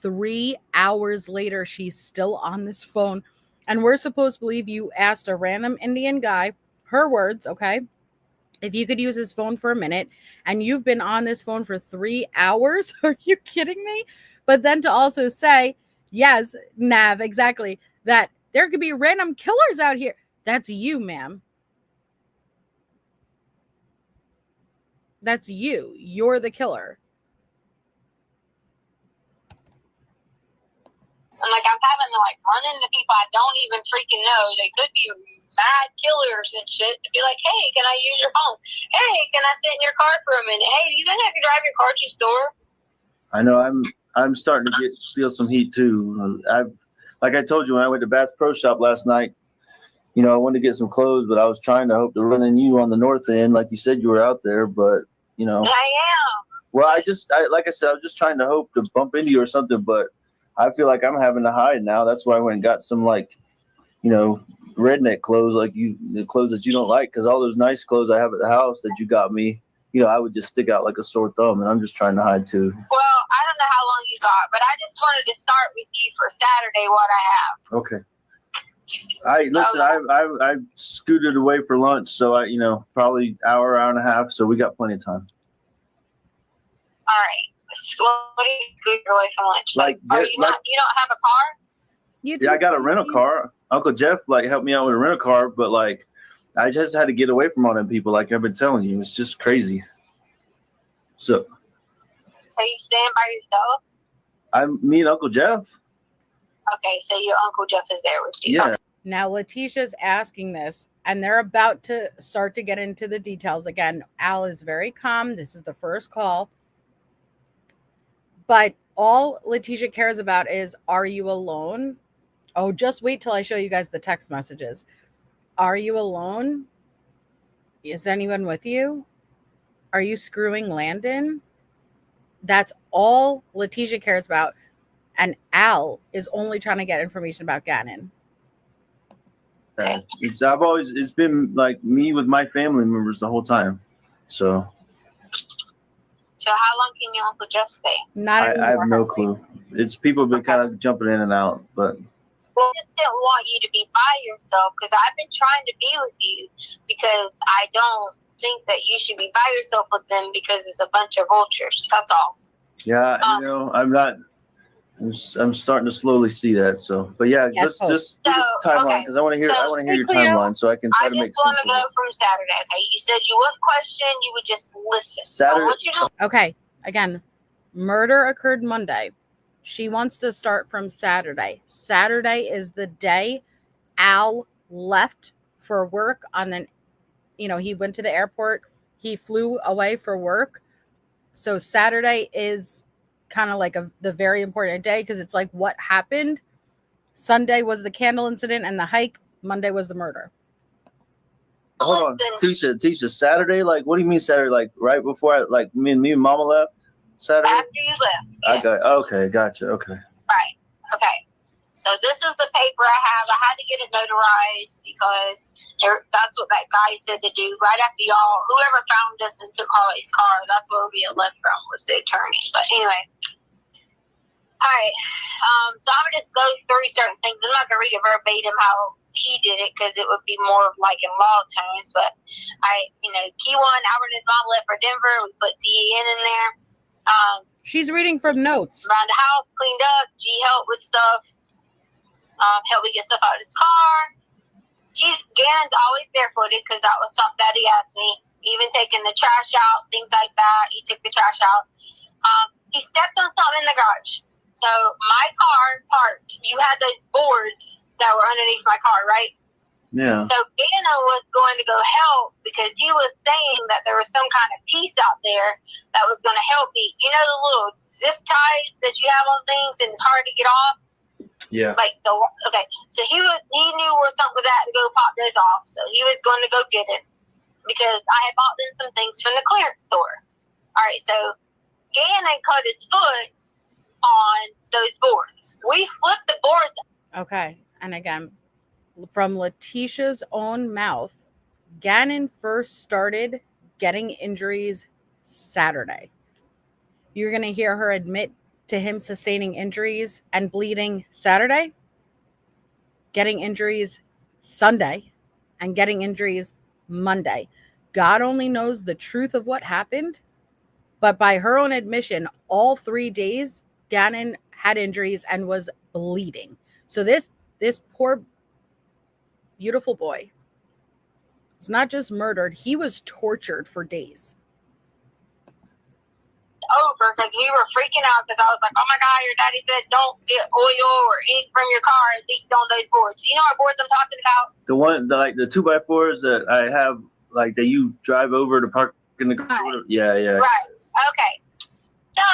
3 hours later, she's still on this phone. And we're supposed to believe you asked a random Indian guy, her words, okay, if you could use his phone for a minute, and you've been on this phone for 3 hours? Are you kidding me? But then to also say, yes, Nav, exactly, that there could be random killers out here. That's you, ma'am. That's you. You're the killer. I'm like, I'm having to like run into people I don't even freaking know. They could be mad killers and shit. To be like, hey, can I use your phone? Hey, can I sit in your car for a minute? Hey, do you think I can drive your car to the store? I know I'm starting to feel some heat too. Like I told you when I went to Bass Pro Shop last night, you know, I wanted to get some clothes, but I was trying to hope to run into you on the north end, like you said you were out there, but you know. I am. Well, like I said, I was just trying to hope to bump into you or something, but I feel like I'm having to hide now. That's why I went and got some, like, you know, redneck clothes, like the clothes that you don't like, because all those nice clothes I have at the house that you got me, you know, I would just stick out like a sore thumb, and I'm just trying to hide too. Well, I don't know how long you got, but I just wanted to start with you for Saturday what I have. Okay. I scooted away for lunch, so I, you know, probably hour and a half, so we got plenty of time. All right. What do you scoot away from lunch? You don't have a car? Yeah, I got a rental car. Uncle Jeff helped me out with a rental car, but I just had to get away from all them people. Like I've been telling you, it's just crazy. So. Are you staying by yourself? Me and Uncle Jeff. Okay, so your Uncle Jeff is there with you. Yeah. Okay. Now Leticia's asking this, and they're about to start to get into the details. Again, Al is very calm. This is the first call. But all Letecia cares about is, are you alone? Oh, just wait till I show you guys the text messages. Are you alone? Is anyone with you? Are you screwing Landon? That's all Letecia cares about. And Al is only trying to get information about Ganon. It's been like me with my family members the whole time. So how long can your Uncle Jeff stay? I have no clue. It's people have been kind of jumping in and out, but. Well, I just didn't want you to be by yourself because I've been trying to be with you because I don't think that you should be by yourself with them because it's a bunch of vultures. That's all. Yeah, you know, I'm starting to slowly see that. So, but yeah, yes, let's just timeline because I want to hear your timeline so I can try to make sense. I just want to go from Saturday. Okay, you said you wouldn't question, you would just listen. Saturday. Okay, again, murder occurred Monday. She wants to start from Saturday. Saturday is the day Al left for work he went to the airport. He flew away for work. So Saturday is kind of like the very important day because it's like what happened. Sunday was the candle incident and the hike. Monday was the murder. Hold on, Tisha, Saturday? Like, what do you mean Saturday? Like right before me and Mama left? Saturday? After you left. Yes. Okay, gotcha. Okay. Right. Okay. So this is the paper I have. I had to get it notarized because that's what that guy said to do. Right after whoever found us and took Harley's car, that's where we had left from was the attorney. But anyway. All right. So I'm going to just go through certain things. I'm not going to read it verbatim how he did it because it would be more like in law terms. But key one, Albert and his mom left for Denver. We put DEN in there. She's reading from notes. Around the house, cleaned up. G helped with stuff. Helped me get stuff out of his car. Gannon's always barefooted because that was something that he asked me. Even taking the trash out, things like that. He took the trash out. He stepped on something in the garage. So my car parked. You had those boards that were underneath my car, right? Yeah. So Gannon was going to go help because he was saying that there was some kind of piece out there that was going to help me. You know the little zip ties that you have on things and it's hard to get off? Yeah. So he knew where something was at to go pop this off. So he was going to go get it because I had bought them some things from the clearance store. All right, so Gannon cut his foot on those boards. We flipped the boards. Okay, and again, from Leticia's own mouth, Gannon first started getting injuries Saturday. You're going to hear her admit to him sustaining injuries and bleeding Saturday, getting injuries Sunday, and getting injuries Monday. God only knows the truth of what happened, but by her own admission, all 3 days, Gannon had injuries and was bleeding. So this poor, beautiful boy was not just murdered, he was tortured for days. over because we were freaking out because I was like, oh my God, your daddy said don't get oil or ink from your car and leak on those boards. You know what boards I'm talking about? The one, like the 2x4s that I have, like that you drive over to park in the car. Right. Yeah. Right. Okay. So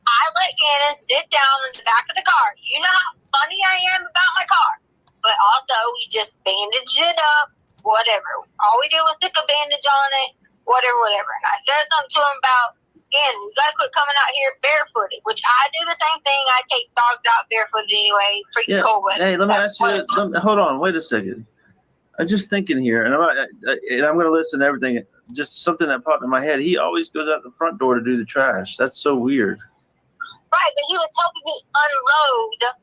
I let Gannon sit down in the back of the car. You know how funny I am about my car. But also, we just bandaged it up, whatever. All we did was stick a bandage on it, whatever. And I said something to him about, again, you gotta quit coming out here barefooted, which I do the same thing. I take dogs out barefooted anyway, freaking cold weather. Hey, let me ask you, hold on, wait a second. I'm just thinking here, and I'm going to listen to everything. Just something that popped in my head. He always goes out the front door to do the trash. That's so weird. Right, but he was helping me unload.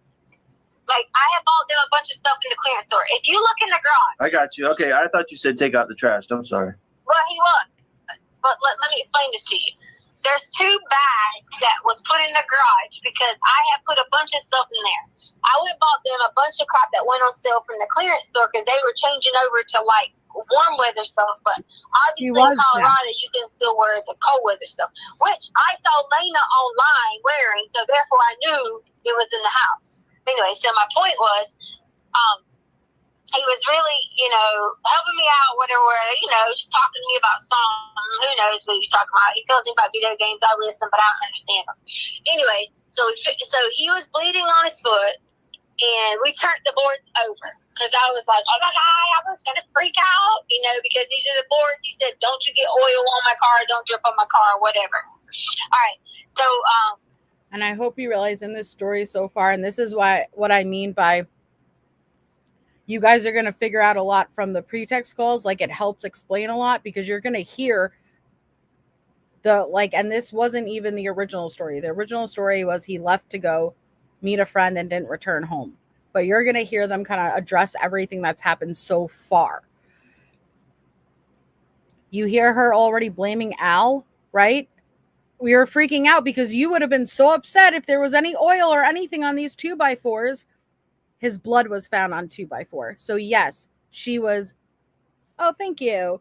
Like, I have bought them a bunch of stuff in the clearance store. If you look in the garage. I got you. Okay, I thought you said take out the trash. I'm sorry. Well, he was. But let me explain this to you. There's 2 bags that was put in the garage because I have put a bunch of stuff in there. I went and bought them a bunch of crap that went on sale from the clearance store because they were changing over to, like, warm weather stuff. But obviously in Colorado, you can still wear the cold weather stuff, which I saw Lena online wearing, so therefore I knew it was in the house. Anyway, so my point was, he was really, helping me out, whatever, just talking to me about something. Who knows what he was talking about? He tells me about video games. I listen, but I don't understand them. Anyway, so he was bleeding on his foot, and we turned the boards over. Because I was like, oh my God, I was going to freak out, because these are the boards. He says, don't you get oil on my car, don't drip on my car, whatever. All right, so, and I hope you realize in this story so far, and this is what I mean by you guys are going to figure out a lot from the pretext calls. Like, it helps explain a lot because you're going to hear and this wasn't even the original story. The original story was he left to go meet a friend and didn't return home. But you're going to hear them kind of address everything that's happened so far. You hear her already blaming Al, right? We were freaking out because you would have been so upset if there was any oil or anything on these 2x4s. His blood was found on 2x4. So yes, she was. Oh, thank you.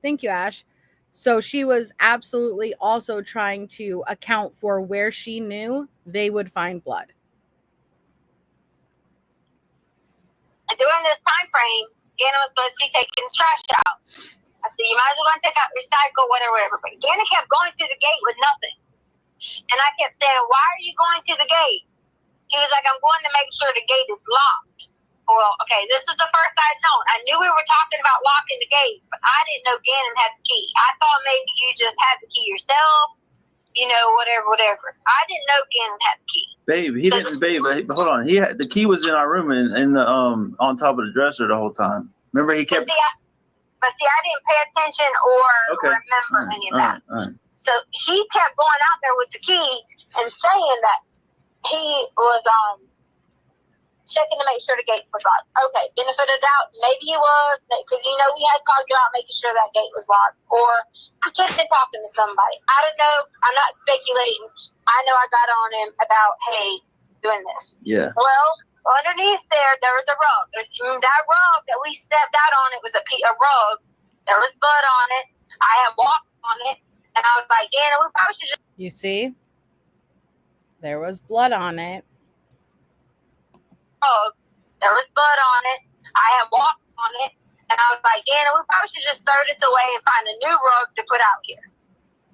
Thank you, Ash. So she was absolutely also trying to account for where she knew they would find blood. During this time frame, Gannon was supposed to be taking the trash out. I said, you might as well go and take out recycle, whatever. But Gannon kept going to the gate with nothing. And I kept saying, why are you going to the gate? He was like, I'm going to make sure the gate is locked. Well, okay, this is the first I'd known. I knew we were talking about locking the gate, but I didn't know Gannon had the key. I thought maybe you just had the key yourself, whatever. I didn't know Gannon had the key. Babe, he didn't, hold on. He had the key was in our room in the on top of the dresser the whole time. Remember, he kept. But see, I didn't pay attention or remember any of that. All right. So he kept going out there with the key and saying that he was checking to make sure the gate was locked. Okay, benefit of doubt, maybe he was, because we had talked about making sure that gate was locked, or he could have been talking to somebody. I don't know. I'm not speculating. I know I got on him about, hey, doing this. Yeah. Well, underneath there was a rug. That rug that we stepped out on, it was a rug. There was blood on it. I had walked on it, and I was like, we probably should just. You see? There was blood on it. There was blood on it. I had walked on it, and I was like, we probably should just throw this away and find a new rug to put out here.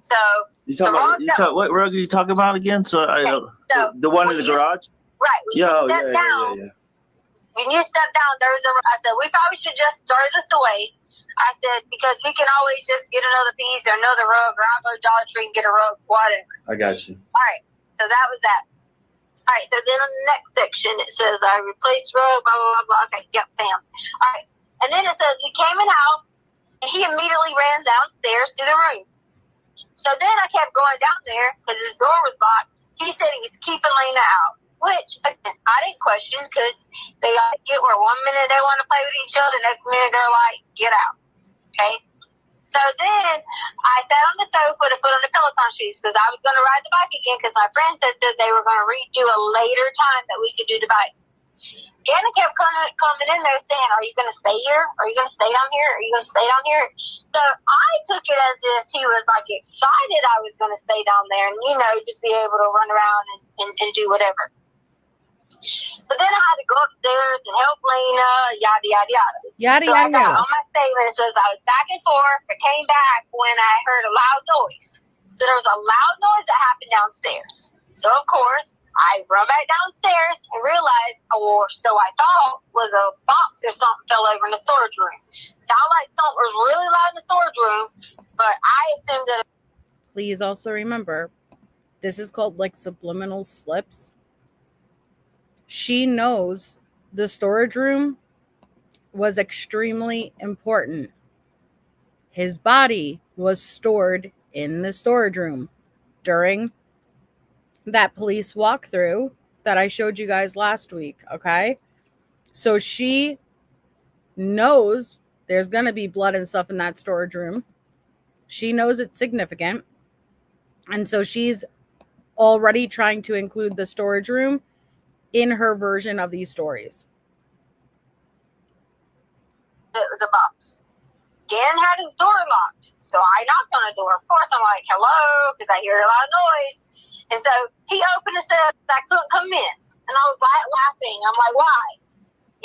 So what rug are you talking about again? So the one in the garage. Right. When you step down, when you step down, there's a. I said we probably should just throw this away. I said because we can always just get another piece or another rug, or I'll go to Dollar Tree and get a rug, whatever. I got you. All right. So that was that. All right, so then on the next section, it says, I replaced rug, blah, blah, blah, blah. Okay, yep, bam. All right, and then it says, we came in the house, and he immediately ran downstairs to the room. So then I kept going down there, because his door was locked. He said he was keeping Lena out, which, again, I didn't question, because they always get where one minute they want to play with each other, the next minute they're like, get out, okay? So then I sat on the sofa to put on the Peloton shoes because I was going to ride the bike again because my friend said they were going to redo a later time that we could do the bike. Gannon kept coming in there saying, "Are you going to stay here? Are you going to stay down here? Are you going to stay down here?" So I took it as if he was like excited I was going to stay down there and, you know, just be able to run around and do whatever. But then I had to go upstairs and help Lena, yada, yada, yada. Yada, So yada, I got yada. all my statements as I was back and forth. I came back when I heard a loud noise. So there was a loud noise that happened downstairs. So, of course, I run back downstairs and realized, or so I thought, was a box or something fell over in the storage room. Sounded like something was really loud in the storage room, but I assumed that. Please also remember, this is called like subliminal slips. She knows the storage room was extremely important. His body was stored in the storage room during that police walkthrough that I showed you guys last week, okay? So she knows there's going to be blood and stuff in that storage room. She knows it's significant. And so she's already trying to include the storage room in her version of these stories. It was a box. Dan had his door locked, so I knocked on the door. Of course, I'm like, "Hello," because I hear a loud noise. And so he opened and said I couldn't come in. And I was laughing. I'm like, "Why?"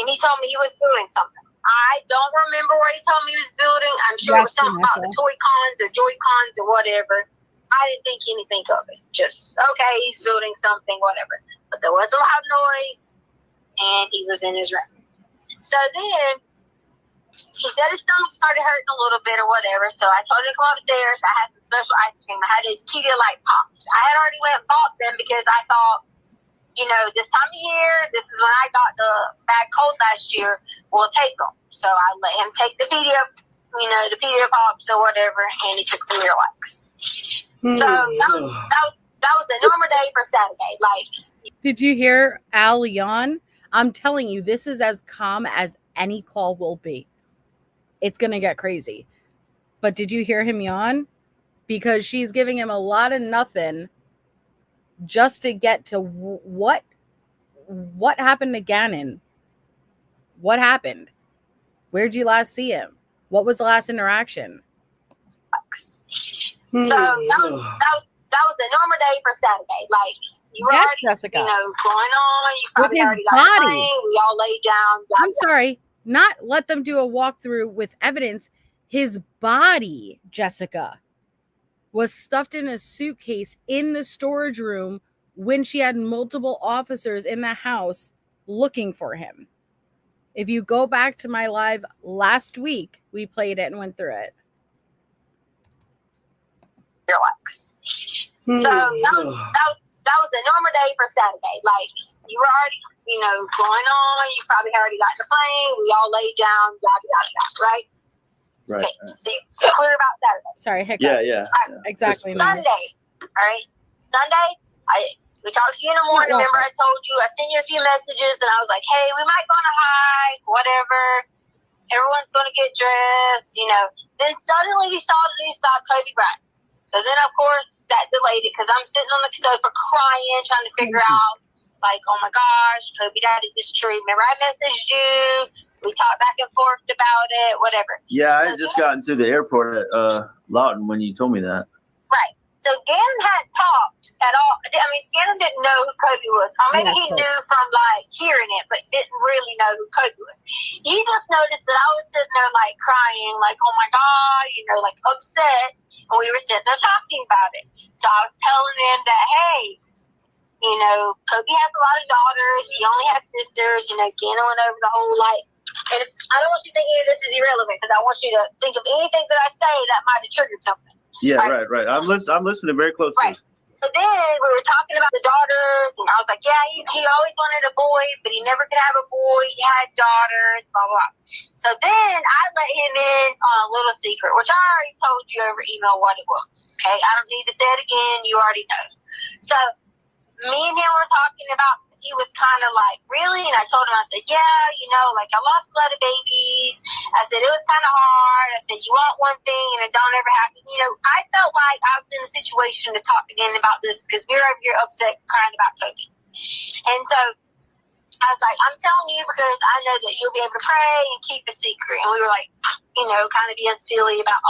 And he told me he was doing something. I don't remember what he told me he was building. I'm sure it was something about the toy cons or Joy-Cons or whatever. I didn't think anything of it. Just, okay, he's building something, whatever. But there was a loud noise, and he was in his room. So then he said his stomach started hurting a little bit or whatever, so I told him to come upstairs. I had some special ice cream. I had these Pedialyte Pops. I had already went and bought them because I thought, you know, this time of year, this is when I got the bad cold last year, we'll take them. So I let him take the Pedia Pops or whatever, and he took some Miralax. So that was a normal day for Saturday. Like, did you hear Al yawn? I'm telling you, this is as calm as any call will be. It's going to get crazy. But did you hear him yawn? Because she's giving him a lot of nothing just to get to what happened to Gannon? What happened? Where'd you last see him? What was the last interaction? So that was a normal day for Saturday. Like, you were already, Jessica. you know, going on. You probably With his already got the body. plane. We all laid down. I'm sorry, not let them do a walkthrough with evidence. His body, Jessica, was stuffed in a suitcase in the storage room when she had multiple officers in the house looking for him. If you go back to my live last week, we played it and went through it. Relax. So that was a normal day for Saturday. Like, you were already, you know, going on. You probably already got the plane. We all laid down, yada, yada, yada, right? Right. Okay, so you're clear about Saturday. Sorry, hiccup. Yeah. Right. Exactly. Sunday, all right? Sunday, we talked to you in the morning. Remember, I told you, I sent you a few messages, and I was like, hey, we might go on a hike, whatever. Everyone's going to get dressed, you know. Then suddenly we saw the news about Kobe Bryant. So then, of course, that delayed it because I'm sitting on the sofa crying, trying to figure out, like, oh my gosh, Kobe died, is this true? Remember, I messaged you. We talked back and forth about it, whatever. Yeah, I had just gotten to the airport at Lawton when you told me that. Right. So Gannon hadn't talked at all. I mean, Gannon didn't know who Kobe was. Or maybe he knew from, like, hearing it, but didn't really know who Kobe was. He just noticed that I was sitting there, like, crying, like, oh my God, you know, like, upset. And we were sitting there talking about it. So I was telling him that, hey, you know, Kobe has a lot of daughters. He only has sisters. You know, Gannon went over the whole, like, and I don't want you to think any of this is irrelevant because I want you to think of anything that I say that might have triggered something. Yeah, right. I'm listening very closely. Right. So then we were talking about the daughters, and I was like, yeah, he always wanted a boy, but he never could have a boy. He had daughters, blah, blah. So then I let him in on a little secret, which I already told you over email what it was. Okay, I don't need to say it again. You already know. So me and him were talking about, he was kind of like, really? And I told him, I said, yeah, you know, like I lost a lot of babies. I said, it was kind of hard. I said, you want one thing and it don't ever happen. You know, I felt like I was in a situation to talk again about this because we were over here upset crying about Kobe. And so I was like, I'm telling you because I know that you'll be able to pray and keep a secret. And we were like, kind of being silly about,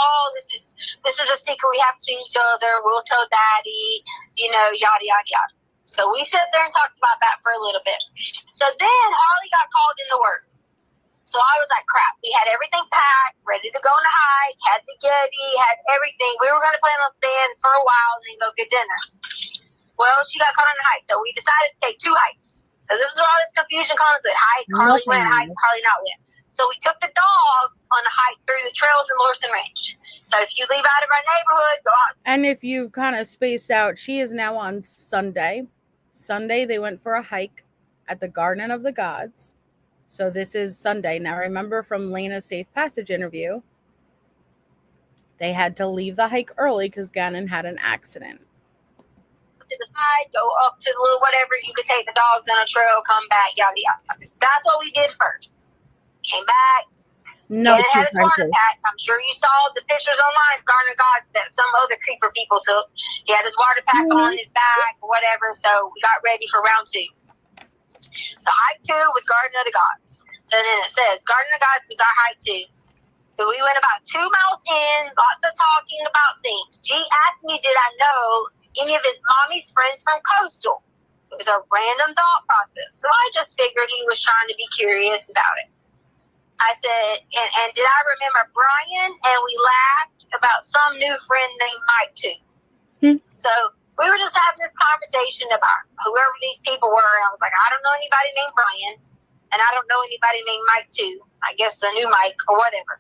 this is a secret we have between each other. We'll tell Daddy, yada, yada, yada. So we sat there and talked about that for a little bit. So then Harley got called into work. So I was like, crap, we had everything packed, ready to go on a hike, had the Yeti, had everything. We were going to plan on staying for a while and then go get dinner. Well, she got caught on a hike, so we decided to take 2 hikes. So this is where all this confusion comes with hike. Harley went, hike, Harley not went. So we took the dogs on a hike through the trails in Lorson Ranch. So if you leave out of our neighborhood, go out. And if you kind of spaced out, she is now on Sunday. Sunday, they went for a hike at the Garden of the Gods. So this is Sunday. Now, remember from Lena's Safe Passage interview, they had to leave the hike early because Ganon had an accident. To the side, go up to the little whatever, you could take the dogs on a trail, come back, yada, yada. That's what we did first. Came back. No, and it had its water pack. I'm sure you saw the pictures online, Garden of God, that some other creeper people took. He had his water pack on his back, whatever, so we got ready for round 2. So hike 2 was Garden of the Gods. So then it says Garden of the Gods was our hike 2. But we went about 2 miles in, lots of talking about things. G asked me, did I know any of his mommy's friends from Coastal? It was a random thought process. So I just figured he was trying to be curious about it. I said, and did I remember Brian? And we laughed about some new friend named Mike too. So we were just having this conversation about whoever these people were. And I was like, I don't know anybody named Brian. And I don't know anybody named Mike too. I guess a new Mike or whatever.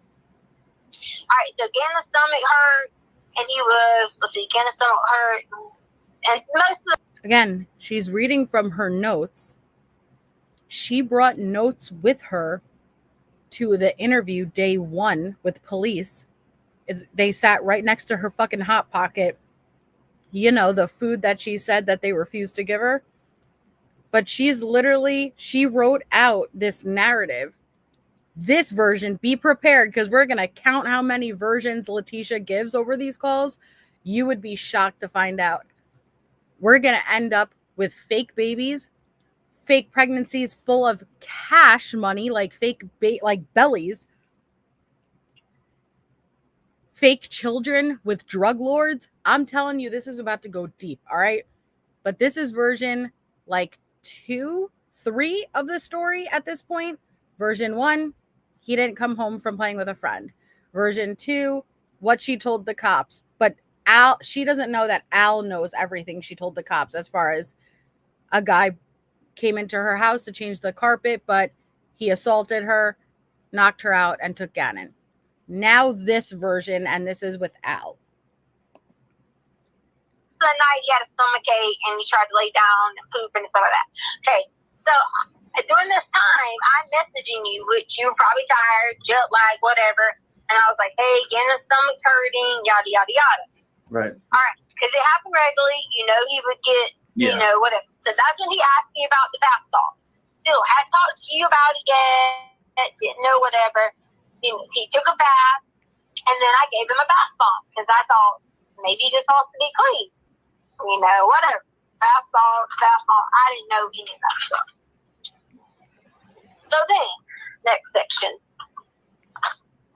All right, so Gannon's stomach hurt. And he was, Gannon's stomach hurt. And most of the... Again, she's reading from her notes. She brought notes with her to the interview day 1 with police. They sat right next to her fucking Hot Pocket. The food that she said that they refused to give her. But she wrote out this narrative. This version, be prepared, because we're going to count how many versions Leticia gives over these calls. You would be shocked to find out. We're going to end up with fake babies, fake pregnancies full of cash money, like fake like bellies, fake children with drug lords. I'm telling you, this is about to go deep, all right? But this is version like 2, 3 of the story at this point. Version 1, he didn't come home from playing with a friend. Version 2, what she told the cops. But she doesn't know that Al knows everything she told the cops, as far as a guy came into her house to change the carpet, but he assaulted her, knocked her out, and took Ganon. Now this version, and this is with Al. The night he had a stomachache and he tried to lay down and poop and stuff like that. Okay, so during this time, I'm messaging you, which you were probably tired, jet lag, whatever, and I was like, hey, Gannon's stomach's hurting, yada, yada, yada. Right. All right, because it happened regularly, he would get, whatever. So that's when he asked me about the bath salts. Still, hadn't talked to you about it yet, didn't know whatever. He took a bath, and then I gave him a bath bomb, because I thought, maybe he just wants to be clean. Whatever. Bath salt, bath bomb, I didn't know any of that stuff. So then, next section.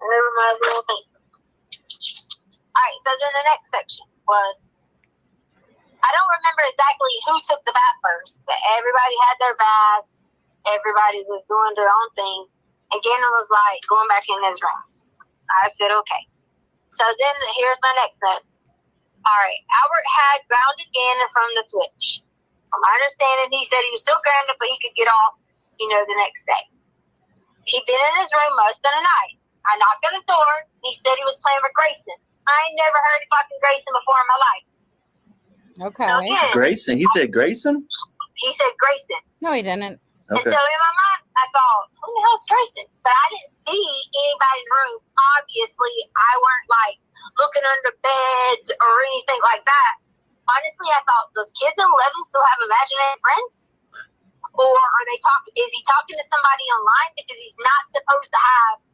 Remember my little thing. Alright, so then the next section was, I don't remember exactly who took the bath first, but everybody had their baths, everybody was doing their own thing, and Gannon was like going back in his room. I said, okay. So then here's my next note. Alright, Albert had grounded Gannon from the switch. From my understanding, he said he was still grounded, but he could get off, the next day. He'd been in his room most of the night. I knocked on the door. He said he was playing with Grayson. I ain't never heard of fucking Grayson before in my life. Okay. So again, Grayson? He said Grayson? He said Grayson. No, he didn't. And Okay. so in my mind, I thought, who the hell's Grayson? But I didn't see anybody in the room. Obviously, I weren't looking under beds or anything like that. Honestly, I thought, does kids in 11 still have imaginary friends? Or are they is he talking to somebody online because he's not supposed to have,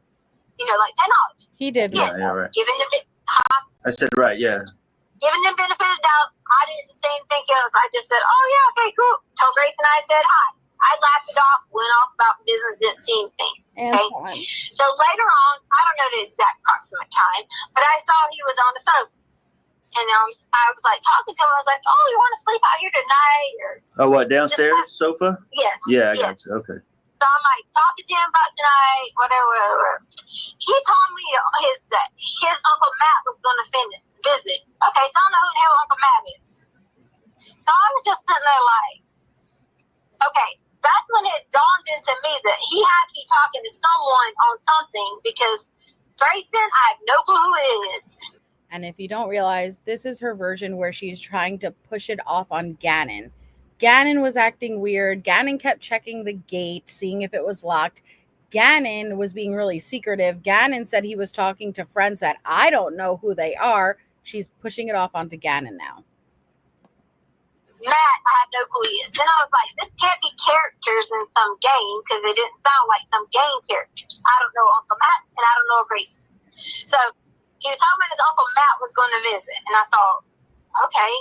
technology? He did. Yeah, right. Given the I said right, yeah. Given the benefit of the doubt, I didn't say anything else. I just said, oh yeah, okay, cool. Told Grayson I said hi. I laughed it off, went off about business, didn't see anything. And Okay. fun. So later on, I don't know the exact approximate time, but I saw he was on the sofa. And I was like talking to him. I was like, "Oh, you want to sleep out here tonight?" Or what, downstairs sofa? yes. Yeah, I yes. got you. Okay. So I'm like talking to him about tonight, whatever. He told me that his Uncle Matt was going to visit. Okay, so I don't know who the hell Uncle Matt is. So I was just sitting there like, okay, that's when it dawned into me that he had to be talking to someone on something, because Grayson, I have no clue who it is. And if you don't realize, this is her version where she's trying to push it off on Gannon. Gannon was acting weird. Gannon kept checking the gate, seeing if it was locked. Gannon was being really secretive. Gannon said he was talking to friends that I don't know who they are. She's pushing it off onto Gannon now. Matt, I had no clue he is. Then I was like, this can't be characters in some game, because it didn't sound like some game characters. I don't know Uncle Matt, and I don't know Grayson. So he was talking about his Uncle Matt was going to visit, and I thought, okay,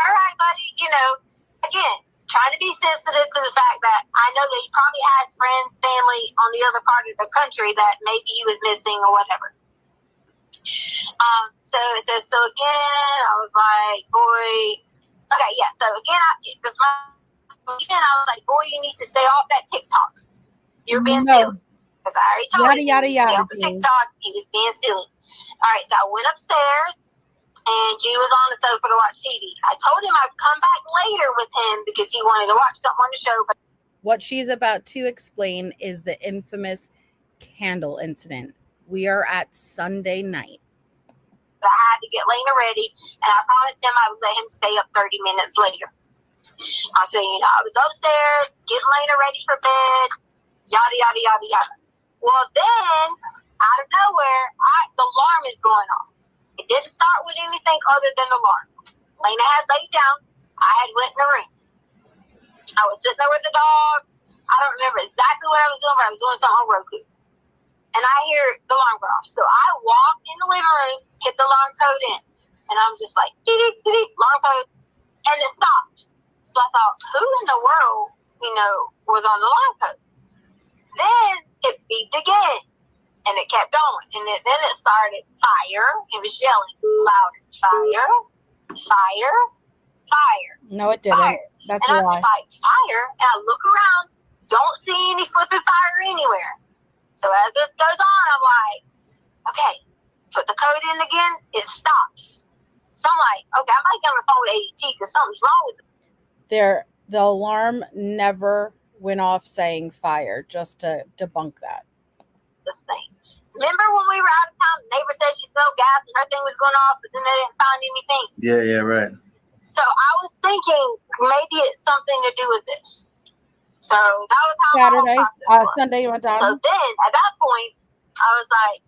all right, buddy, again, trying to be sensitive to the fact that I know that he probably has friends, family on the other part of the country that maybe he was missing or whatever. So it says, so again, I was like, boy, okay, yeah, so again, I was like, boy, you need to stay off that TikTok. You're being silly. Because I already told him, stay off the TikTok, he was being silly. All right, so I went upstairs, and G was on the sofa to watch TV. I told him I'd come back later with him because he wanted to watch something on the show. But what she's about to explain is the infamous candle incident. We are at Sunday night. I had to get Lena ready, and I promised him I would let him stay up 30 minutes later. So, I was upstairs, getting Lena ready for bed, yada, yada, yada, yada. Well, then, out of nowhere, the alarm is going off. It didn't start with anything other than the alarm. Lena had laid down. I had went in the room. I was sitting there with the dogs. I don't remember exactly what I was doing, but I was doing something on Roku. And I hear the alarm go off. So I walk in the living room, hit the alarm code in. And I'm just like, alarm code. And it stopped. So I thought, who in the world, was on the alarm code? Then it beeped again. And it kept going. And then it started fire. It was yelling louder. Fire, fire, fire. No, it didn't. Fire. That's and a lie. I'm like, fire. And I look around. Don't see any flipping fire anywhere. So as this goes on, I'm like, okay, put the code in again. It stops. So I'm like, okay, I might get on the phone with ADT because something's wrong with it. The alarm never went off saying fire, just to debunk that. This thing. Remember when we were out of town, the neighbor said she smelled gas and her thing was going off, but then they didn't find anything? Yeah, right. So I was thinking maybe it's something to do with this. So that was how Saturday, Sunday you went down. So then at that point, I was like,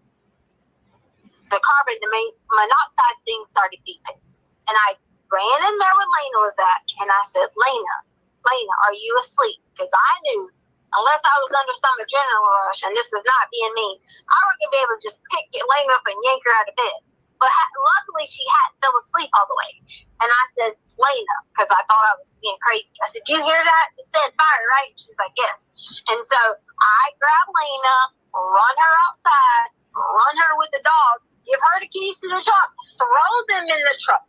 the carbon monoxide thing started beeping. And I ran in there where Lena was at, and I said, Lena, are you asleep? Because I knew, unless I was under some adrenaline rush, and this is not being mean, I wasn't going to be able to just pick Lena up and yank her out of bed. But luckily, she hadn't fell asleep all the way. And I said, Lena, because I thought I was being crazy. I said, do you hear that? It said fire, right? She's like, yes. And so I grabbed Lena, run her outside, run her with the dogs, give her the keys to the truck, throw them in the truck.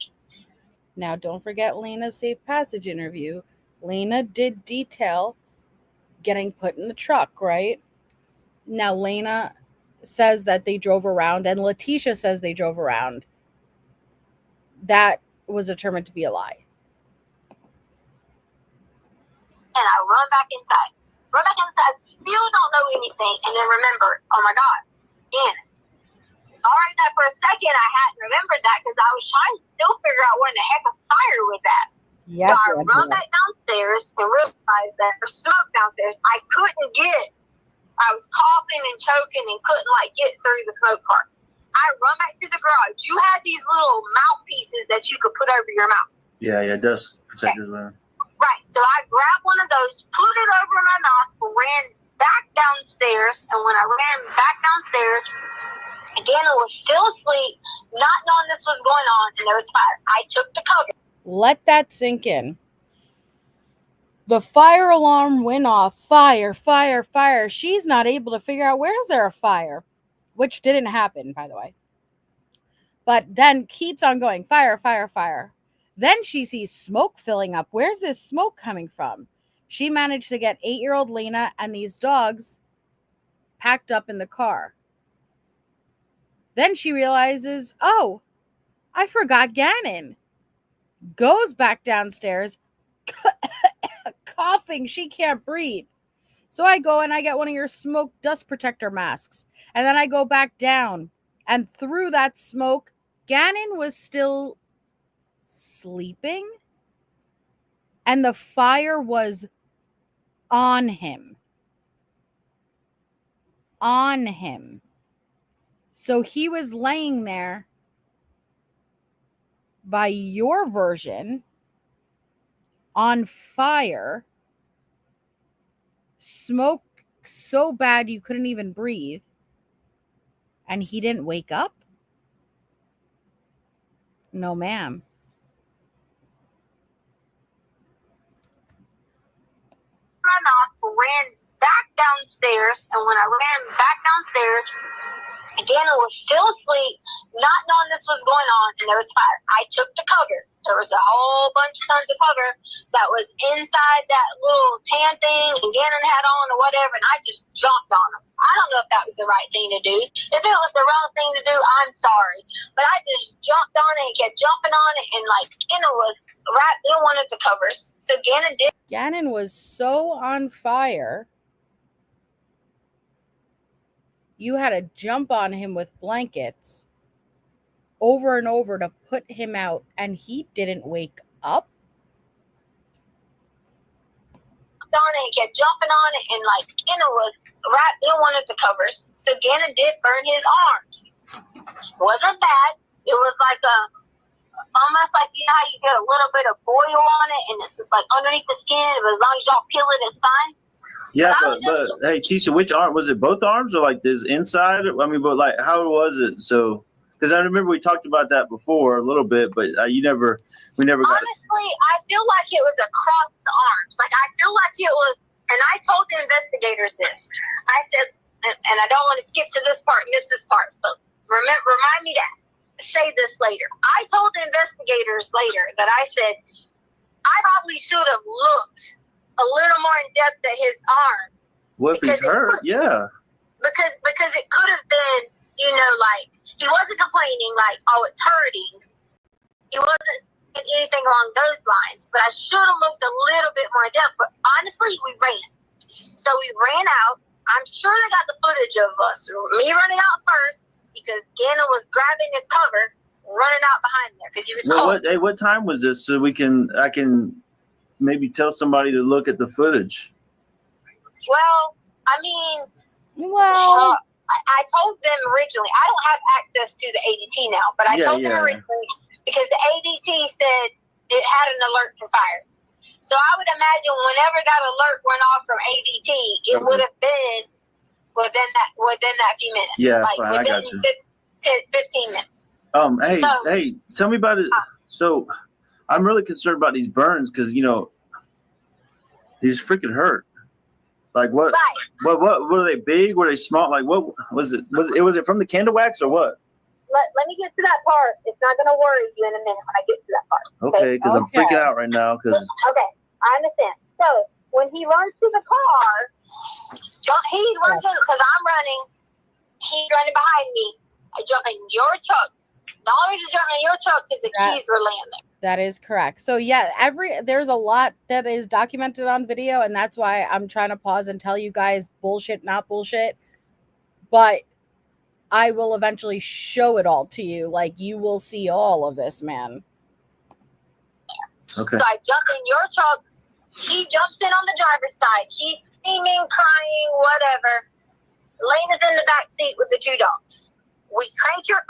Now, don't forget Lena's safe passage interview. Lena did detail getting put in the truck, right? Now, Lena says that they drove around, and Letecia says they drove around. That was determined to be a lie. And I run back inside, still don't know anything, and then remember, oh my God, Gannon. Sorry that for a second I hadn't remembered that, because I was trying to still figure out where in the heck a fire was at. Yep, so I run back downstairs and realized that there's smoke downstairs. I couldn't get it. I was coughing and choking and couldn't get through the smoke part. I run back to the garage. You had these little mouthpieces that you could put over your mouth. Yeah, dust protectors. Okay. Right. So I grabbed one of those, put it over my mouth, ran back downstairs, and when I ran back downstairs, Gannon was still asleep, not knowing this was going on, and there was fire. I took the cover. Let that sink in. The fire alarm went off. Fire, fire, fire. She's not able to figure out where is there a fire, which didn't happen, by the way. But then keeps on going. Fire, fire, fire. Then she sees smoke filling up. Where's this smoke coming from? She managed to get 8-year-old Lena and these dogs packed up in the car. Then she realizes, oh, I forgot Gannon. Goes back downstairs, coughing. She can't breathe. So I go and I get one of your smoke dust protector masks. And then I go back down. And through that smoke, Gannon was still sleeping. And the fire was on him. On him. So he was laying there, by your version, on fire, smoke so bad you couldn't even breathe, and he didn't wake up? No, ma'am. Run off, ran back downstairs, and when I ran back downstairs, Gannon was still asleep, not knowing this was going on, and there was fire. I took the cover. There was a whole bunch of tons of cover that was inside that little tan thing, and Gannon had on or whatever, and I just jumped on him. I don't know if that was the right thing to do. If it was the wrong thing to do, I'm sorry. But I just jumped on it and kept jumping on it, and like Gannon was right in one of the covers. So Gannon did. Gannon was so on fire, you had to jump on him with blankets over and over to put him out, and he didn't wake up? On it, kept jumping on it, and like Gannon was right in one of the covers. So Gannon did burn his arms. It wasn't bad. It was like almost like, you know how you get a little bit of boil on it, and it's just like underneath the skin, but as long as you don't peel it, it's fine. Yeah, but hey, Tisha, which arm was it? Both arms or like this inside? I mean, but like, how was it? So, because I remember we talked about that before a little bit, but we never got. Honestly, I feel like it was across the arms. Like I feel like it was, and I told the investigators this. I said, and I don't want to skip to this part, miss this part, but remind me that. Say this later. I told the investigators later that I said I probably should have looked a little more in depth at his arm. What if he's hurt? Yeah. Because it could have been, you know, like he wasn't complaining like, oh, it's hurting. He wasn't saying anything along those lines. But I should have looked a little bit more in depth. But honestly, we ran. So we ran out. I'm sure they got the footage of us, me running out first, because Gannon was grabbing his cover, running out behind there because he was cold. What time was this? So I can maybe tell somebody to look at the footage. Well, I mean, I told them originally. I don't have access to the ADT now, but I told them originally because the ADT said it had an alert for fire. So I would imagine whenever that alert went off from ADT, it would have been within that few minutes. Yeah, like fine, I got you. 15 minutes. Hey, tell me about it. So I'm really concerned about these burns because, you know, he's freaking hurt. Like what? Right. What were they big? Were they small? Like what was it? Was it from the candle wax or what? Let me get to that part. It's not going to worry you in a minute when I get to that part. Okay, because I'm freaking out right now. Okay, I understand. So when he runs to the car, he runs in because I'm running. He's running behind me. I jump in your truck. The only reason jumping in your truck is the keys were laying there. That is correct. So yeah, there's a lot that is documented on video, and that's why I'm trying to pause and tell you guys bullshit, not bullshit. But I will eventually show it all to you. Like you will see all of this, man. Okay. So I jump in your truck. He jumps in on the driver's side. He's screaming, crying, whatever. Lena's in the back seat with the two dogs. We turn your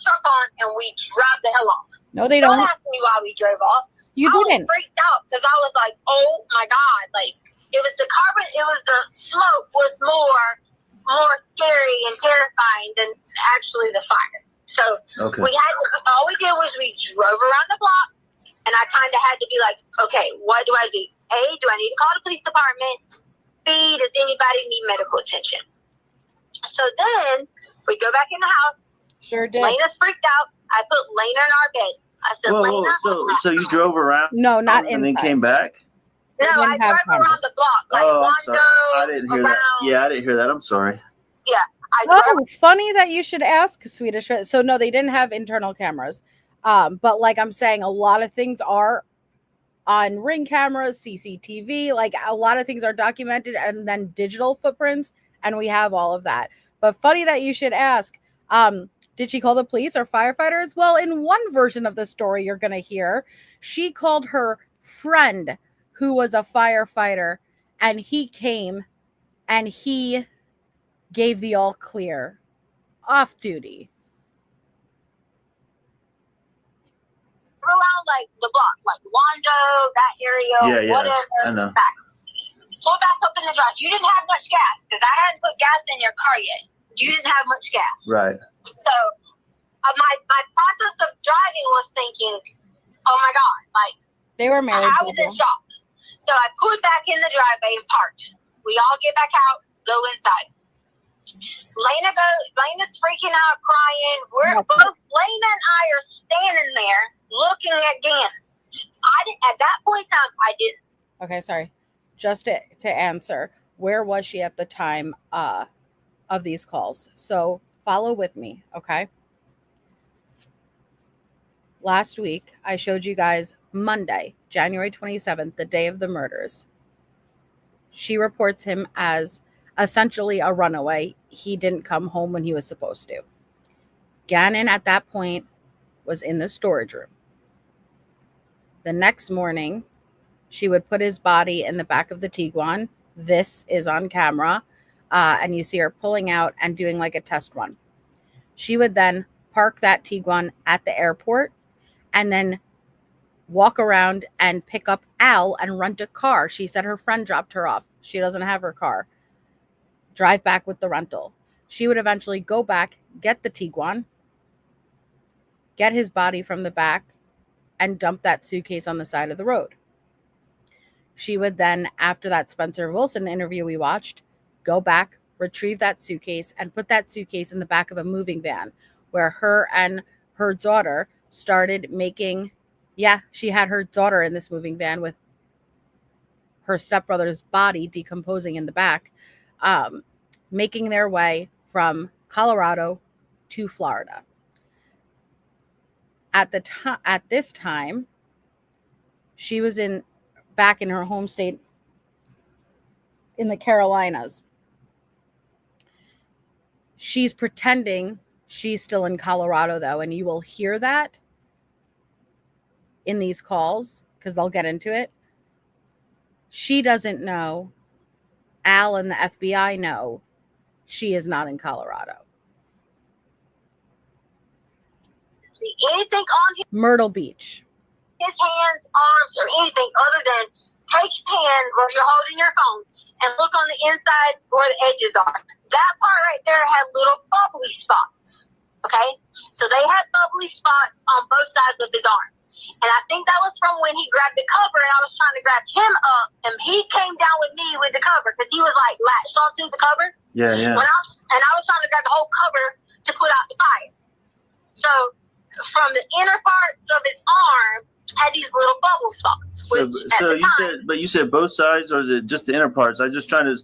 truck on, and we drive the hell off. No, they don't. Don't ask me why we drove off. You I was didn't. freaked out because I was like, oh my God. Like, it was the carbon, it was the smoke was more scary and terrifying than actually the fire. So all we did was we drove around the block, and I kind of had to be like, okay, what do I do? A, do I need to call the police department? B, does anybody need medical attention? So then we go back in the house. Sure did. Lena's freaked out. I put Lena in our bed. I said, Lena. So you drove around? No, not and inside. then came back? No, didn't I have drove cameras. around the block. Like, Oh, I'm Wando, sorry. I didn't hear that. around. Yeah, I didn't hear that. I'm sorry. Yeah. I drove. Oh, funny that you should ask, Swedish. So no, they didn't have internal cameras. But like I'm saying, a lot of things are on Ring cameras, CCTV, like a lot of things are documented, and then digital footprints, and we have all of that. But funny that you should ask. Did she call the police or firefighters? Well, in one version of the story you're going to hear, she called her friend who was a firefighter, and he came and he gave the all clear off duty. Around like the block, like Wando, that area, whatever. I know. Back. Pull back up in the drive. You didn't have much gas because I hadn't put gas in your car yet. You didn't have much gas. Right. So my process of driving was thinking, oh my God, like They were married. I was in shock. So I pulled back in the driveway and parked. We all get back out, go inside. Lena's freaking out, crying. Both Lena and I are standing there looking at Gannon. At that point in time, I didn't. Okay, sorry. Just to answer, where was she at the time of these calls? So follow with me, okay? Last week, I showed you guys Monday, January 27th, the day of the murders. She reports him as essentially a runaway. He didn't come home when he was supposed to. Gannon at that point was in the storage room. The next morning, she would put his body in the back of the Tiguan. This is on camera. And you see her pulling out and doing like a test run. She would then park that Tiguan at the airport and then walk around and pick up Al and rent a car. She said her friend dropped her off. She doesn't have her car. Drive back with the rental. She would eventually go back, get the Tiguan, get his body from the back, and dump that suitcase on the side of the road. She would then, after that Spencer Wilson interview we watched, go back, retrieve that suitcase, and put that suitcase in the back of a moving van where her and her daughter started making, she had her daughter in this moving van with her stepbrother's body decomposing in the back, making their way from Colorado to Florida. At this time, she was back in her home state in the Carolinas. She's pretending she's still in Colorado, though, and you will hear that in these calls because I'll get into it. She doesn't know. Al and the FBI know she is not in Colorado. See anything on Myrtle Beach. his hands, arms, or anything other than take your hand where you're holding your phone and look on the insides where the edges are. That part right there had little bubbly spots. Okay? So they had bubbly spots on both sides of his arm. And I think that was from when he grabbed the cover and I was trying to grab him up and he came down with me with the cover because he was like latched onto the cover. Yeah. I was trying to grab the whole cover to put out the fire. So from the inner parts of his arm had these little bubble spots. You said both sides, or is it just the inner parts? I'm just trying to,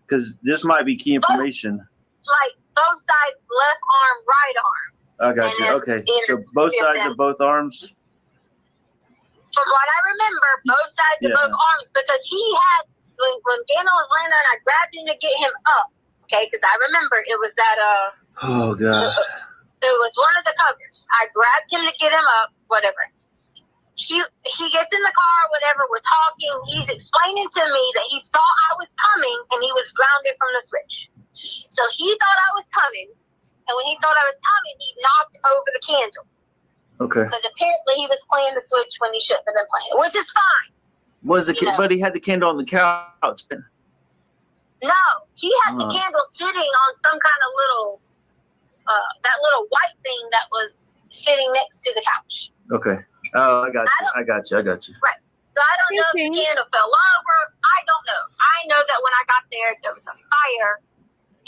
because this might be key information. Like both sides, left arm, right arm. I got you. Okay, so both sides of both arms. From what I remember, both sides of both arms, because he had when Ganon was laying there and I grabbed him to get him up. Okay, because I remember it was that Oh God. It was one of the covers. I grabbed him to get him up, whatever. He gets in the car, whatever, we're talking. He's explaining to me that he thought I was coming and he was grounded from the switch. So he thought I was coming, and when he thought I was coming, he knocked over the candle. Okay. Because apparently he was playing the switch when he shouldn't have been playing, which is fine. But he had the candle on the couch. No, he had the candle sitting on some kind of little, that little white thing that was sitting next to the couch. Okay. Oh, I got you. Right. So So I don't know if the candle fell over. I don't know. I know that when I got there was a fire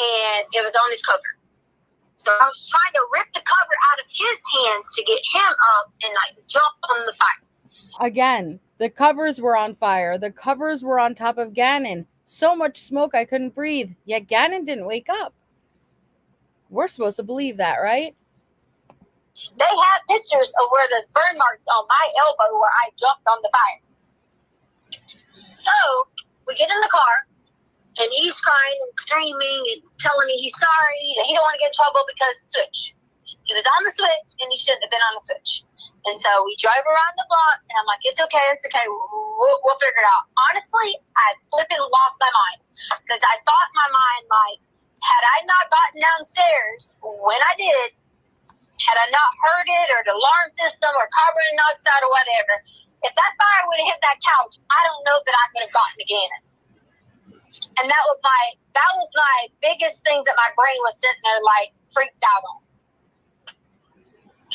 and it was on his cover. So I was trying to rip the cover out of his hands to get him up and like jump on the fire. Again, the covers were on fire. The covers were on top of Ganon. So much smoke I couldn't breathe. Yet Ganon didn't wake up. We're supposed to believe that, right? They have pictures of where there's burn marks on my elbow where I jumped on the fire. So we get in the car, and he's crying and screaming and telling me he's sorry, that he don't want to get in trouble because of the switch. He was on the switch, and he shouldn't have been on the switch. And so we drive around the block, and I'm like, it's okay. We'll figure it out. Honestly, I flipping lost my mind because I thought in my mind, like, had I not gotten downstairs when I did, had I not heard it or the alarm system or carbon monoxide or whatever, if that fire would have hit that couch, I don't know that I could have gotten again. And that was my biggest thing that my brain was sitting there like freaked out on.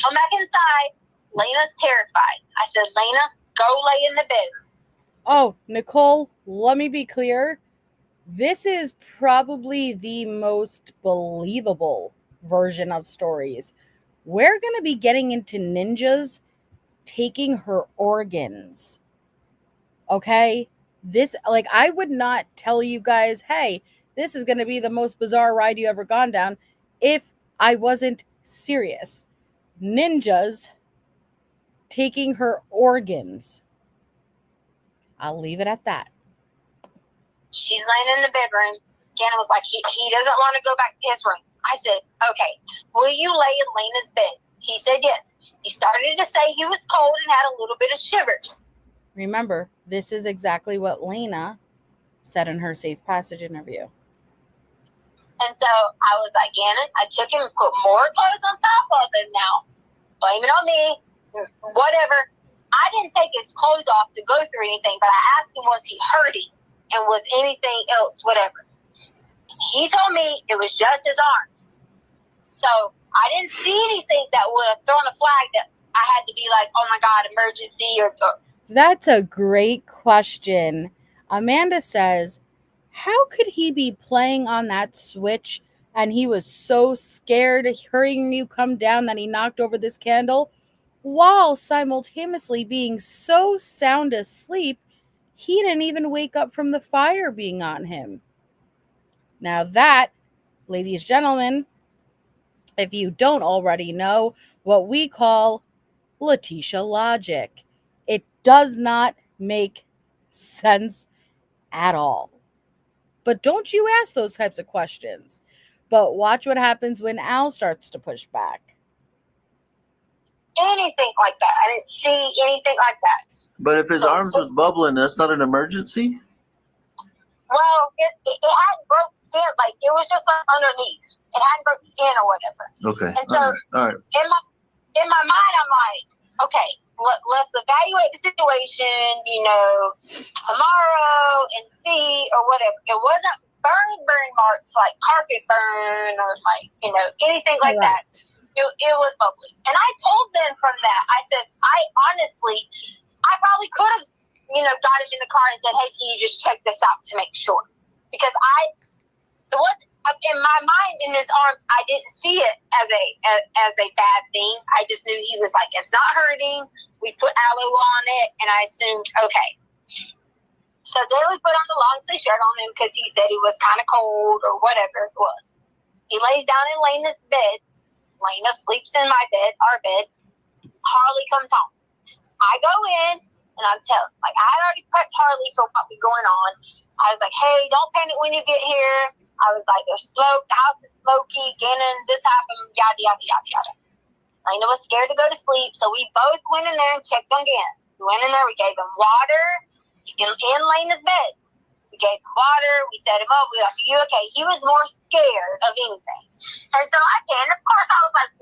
Come back inside. Lena's terrified. I said, Lena, go lay in the bed. Oh, Nicole, let me be clear. This is probably the most believable version of stories. We're going to be getting into ninjas taking her organs. Okay? This, like, I would not tell you guys, hey, this is going to be the most bizarre ride you ever gone down if I wasn't serious. Ninjas taking her organs. I'll leave it at that. She's laying in the bedroom. Gannon was like, he doesn't want to go back to his room. I said, okay, will you lay in Lena's bed? He said yes. He started to say he was cold and had a little bit of shivers. Remember, this is exactly what Lena said in her safe passage interview. And so I was like, Gannon, I took him and put more clothes on top of him now. Blame it on me. Whatever. I didn't take his clothes off to go through anything, but I asked him, was he hurting? And was anything else, whatever. He told me it was just his arms. So I didn't see anything that would have thrown a flag that I had to be like, oh my God, emergency or That's a great question. Amanda says, how could he be playing on that switch and he was so scared hearing you come down that he knocked over this candle while simultaneously being so sound asleep he didn't even wake up from the fire being on him? Now that, ladies and gentlemen, if you don't already know, what we call Letecia logic. It does not make sense at all. But don't you ask those types of questions. But watch what happens when Al starts to push back. anything like that. I didn't see anything like that. But if his arms was bubbling, that's not an emergency? Well, it hadn't broke skin. Like, it was just like underneath. It hadn't broke skin or whatever. Okay. And so, all right. In my mind, I'm like, okay, let's evaluate the situation, tomorrow and see or whatever. It wasn't burn marks like carpet burn or like, anything like that. It was bubbly. And I told them from that, I said, I probably could have, got him in the car and said, hey, can you just check this out to make sure? Because it was in my mind, in his arms, I didn't see it as a bad thing. I just knew he was like, it's not hurting. We put aloe on it, and I assumed, okay. So then we put on the long sleeve shirt on him because he said he was kind of cold or whatever it was. He lays down in Lena's bed. Lena sleeps in my bed, our bed. Harley comes home. I go in, and I'm telling, I had already prepped Harley for what was going on. I was like, hey, don't panic when you get here. I was like, there's smoke, the house is smoky, Gannon, this happened, yada, yada, yada, yada. Lena was scared to go to sleep, so we both went in there and checked on Gannon. We went in there, we gave him water in Lena's bed. We gave him water, we set him up, we were like, are you okay? He was more scared of anything. And so of course, I was like,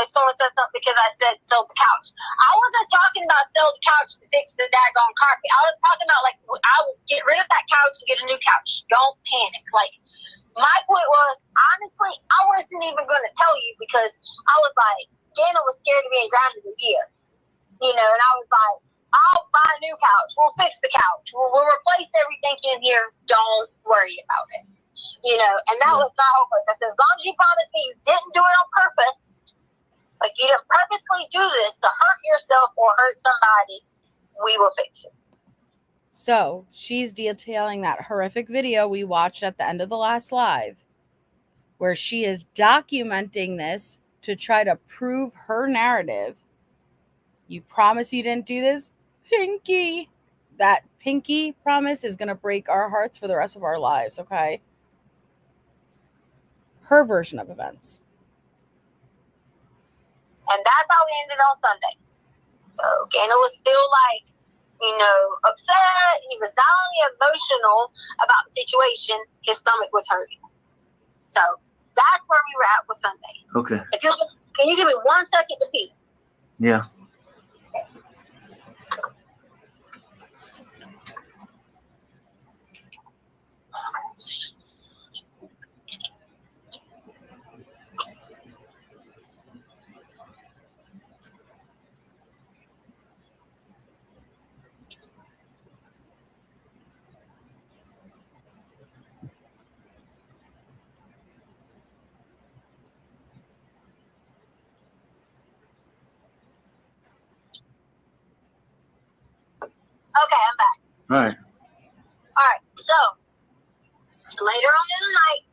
someone said something because I said sell the couch. I wasn't talking about sell the couch to fix the daggone carpet. I was talking about, I would get rid of that couch and get a new couch. Don't panic. My point was, honestly, I wasn't even going to tell you because I was like, Gannon was scared of being grounded a year. And I was like, I'll buy a new couch. We'll fix the couch. We'll replace everything in here. Don't worry about it. You know, and that was my whole purpose. As long as you promise me you didn't do it on purpose, like you didn't purposely do this to hurt yourself or hurt somebody, we will fix it. So she's detailing that horrific video we watched at the end of the last live, where she is documenting this to try to prove her narrative. You promise you didn't do this? Pinky. That pinky promise is going to break our hearts for the rest of our lives, okay? Her version of events. And that's how we ended on Sunday. So Ganon was still like, you know, upset. He was not only emotional about the situation, his stomach was hurting. So that's where we were at with Sunday. Okay. Can you give me 1 second to pee? Yeah. Okay, I'm back. All right. Alright, so later on in the night,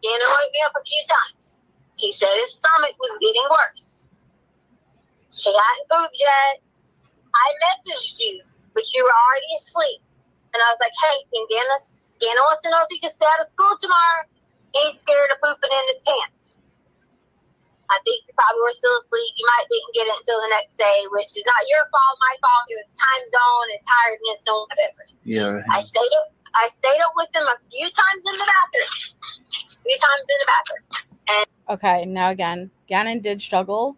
Ganon woke me up a few times. He said his stomach was getting worse. He hadn't pooped yet. I messaged you, but you were already asleep. And I was like, hey, Ganon wants to know if he can stay out of school tomorrow. He's scared of pooping in his pants. I think you probably were still asleep. You might didn't get it until the next day, which is not your fault, my fault. It was time zone and tiredness and whatever. Yeah. Right. I stayed up with him a few times in the bathroom. And Okay, now again, Ganon did struggle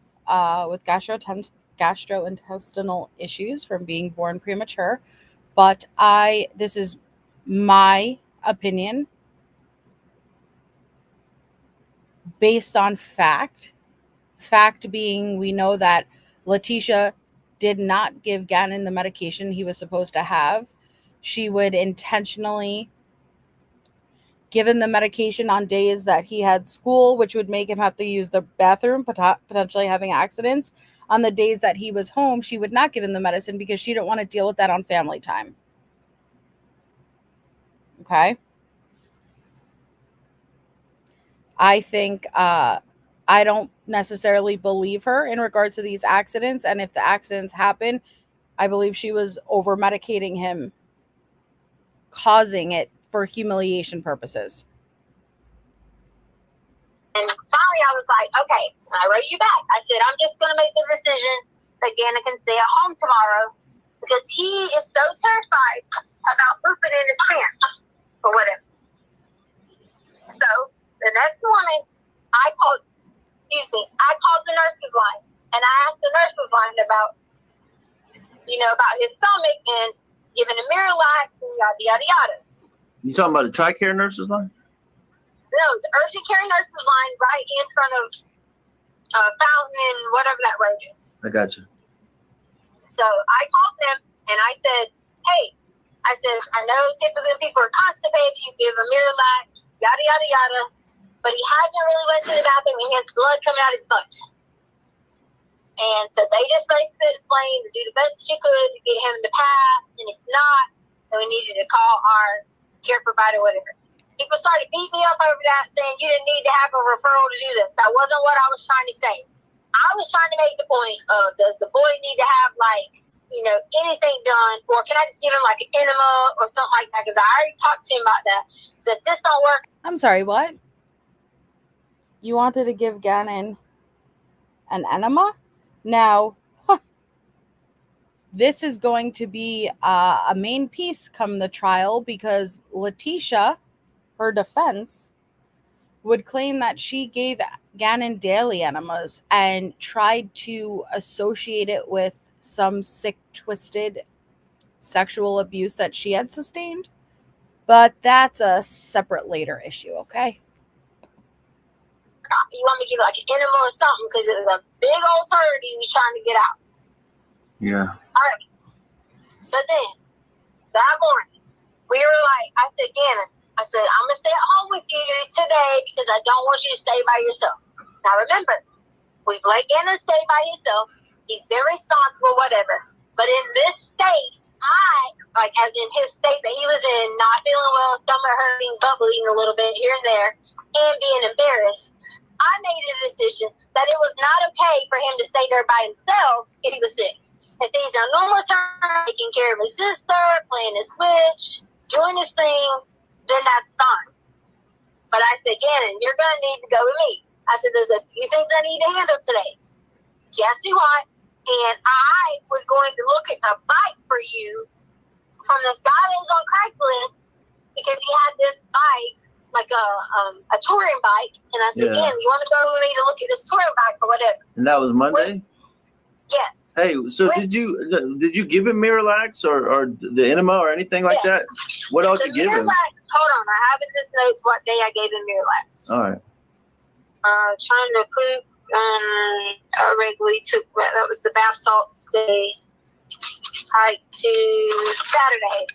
with gastrointestinal issues from being born premature, but this is my opinion based on fact. Fact being, we know that Letecia did not give Ganon the medication he was supposed to have. She would intentionally give him the medication on days that he had school, which would make him have to use the bathroom, potentially having accidents. On the days that he was home, she would not give him the medicine because she didn't want to deal with that on family time. Okay? I think I don't necessarily believe her in regards to these accidents. And if the accidents happen, I believe she was over medicating him, causing it for humiliation purposes. finally I was like, okay, I wrote you back. I said, I'm just going to make the decision that Ganon can stay at home tomorrow because he is so terrified about pooping in his pants or whatever. So the next morning, I called the nurse's line and I asked the nurse's line about his stomach and giving him Miralax and yada yada yada. You talking about the TRICARE nurse's line? No, the urgent care nurse's line right in front of Fountain and whatever that road is. I got you. So I called them and I said, hey, I know typically people are constipated, you give a Miralax, yada yada yada, but he hasn't really went to the bathroom and he has blood coming out his butt. And so they just basically explained to do the best that you could to get him to pass, and if not, then we needed to call our care provider, whatever. People started beating me up over that, saying you didn't need to have a referral to do this. That wasn't what I was trying to say. I was trying to make the point of, does the boy need to have, anything done, or can I just give him, an enema or something like that? Because I already talked to him about that. So if this don't work... I'm sorry, what? You wanted to give Ganon an enema? Now, this is going to be a main piece come the trial because Letecia, her defense, would claim that she gave Ganon daily enemas and tried to associate it with some sick, twisted sexual abuse that she had sustained. But that's a separate later issue, okay? You want me to give an enema or something because it was a big old turd he was trying to get out. Yeah. All right. So then, that morning, we were like, I said, Gannon, I said, I'm going to stay at home with you today because I don't want you to stay by yourself. Now remember, we've let Gannon stay by himself. He's been responsible, whatever. But in this state, as in his state that he was in, not feeling well, stomach hurting, bubbling a little bit here and there, and being embarrassed, I made a decision that it was not okay for him to stay there by himself if he was sick. If he's on normal time, taking care of his sister, playing his Switch, doing his thing, then that's fine. But I said, Gannon, you're going to need to go with me. I said, there's a few things I need to handle today. Guess what? And I was going to look at a bike for you from this guy that was on Craigslist because he had this bike, like a touring bike. And I said, Gannon, you want to go with me to look at this touring bike or whatever? And that was Monday? Yes. Hey, so did you give him Miralax or the enema or anything like that? What else you give him? Hold on, I have in this notes what day I gave him Miralax. All right. Trying to poop, I regularly took, that was the bath salts day, to Saturday.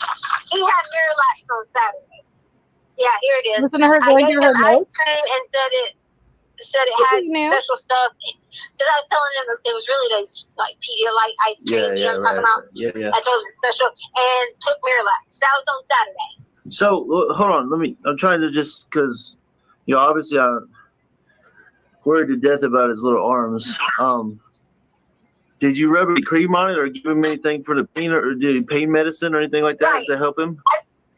He had Miralax on Saturday. Yeah, here it is. Listen to her going through her notes. Ice cream and said it had special stuff. Because I was telling him it was really those like Pedialyte ice cream. You know what I'm talking about? Yeah. I told him special and took Miralax. That was on Saturday. So hold on, I'm trying to just because obviously I'm worried to death about his little arms. Did you rub any cream on it or give him anything for the pain or did he pain medicine or anything like that to help him?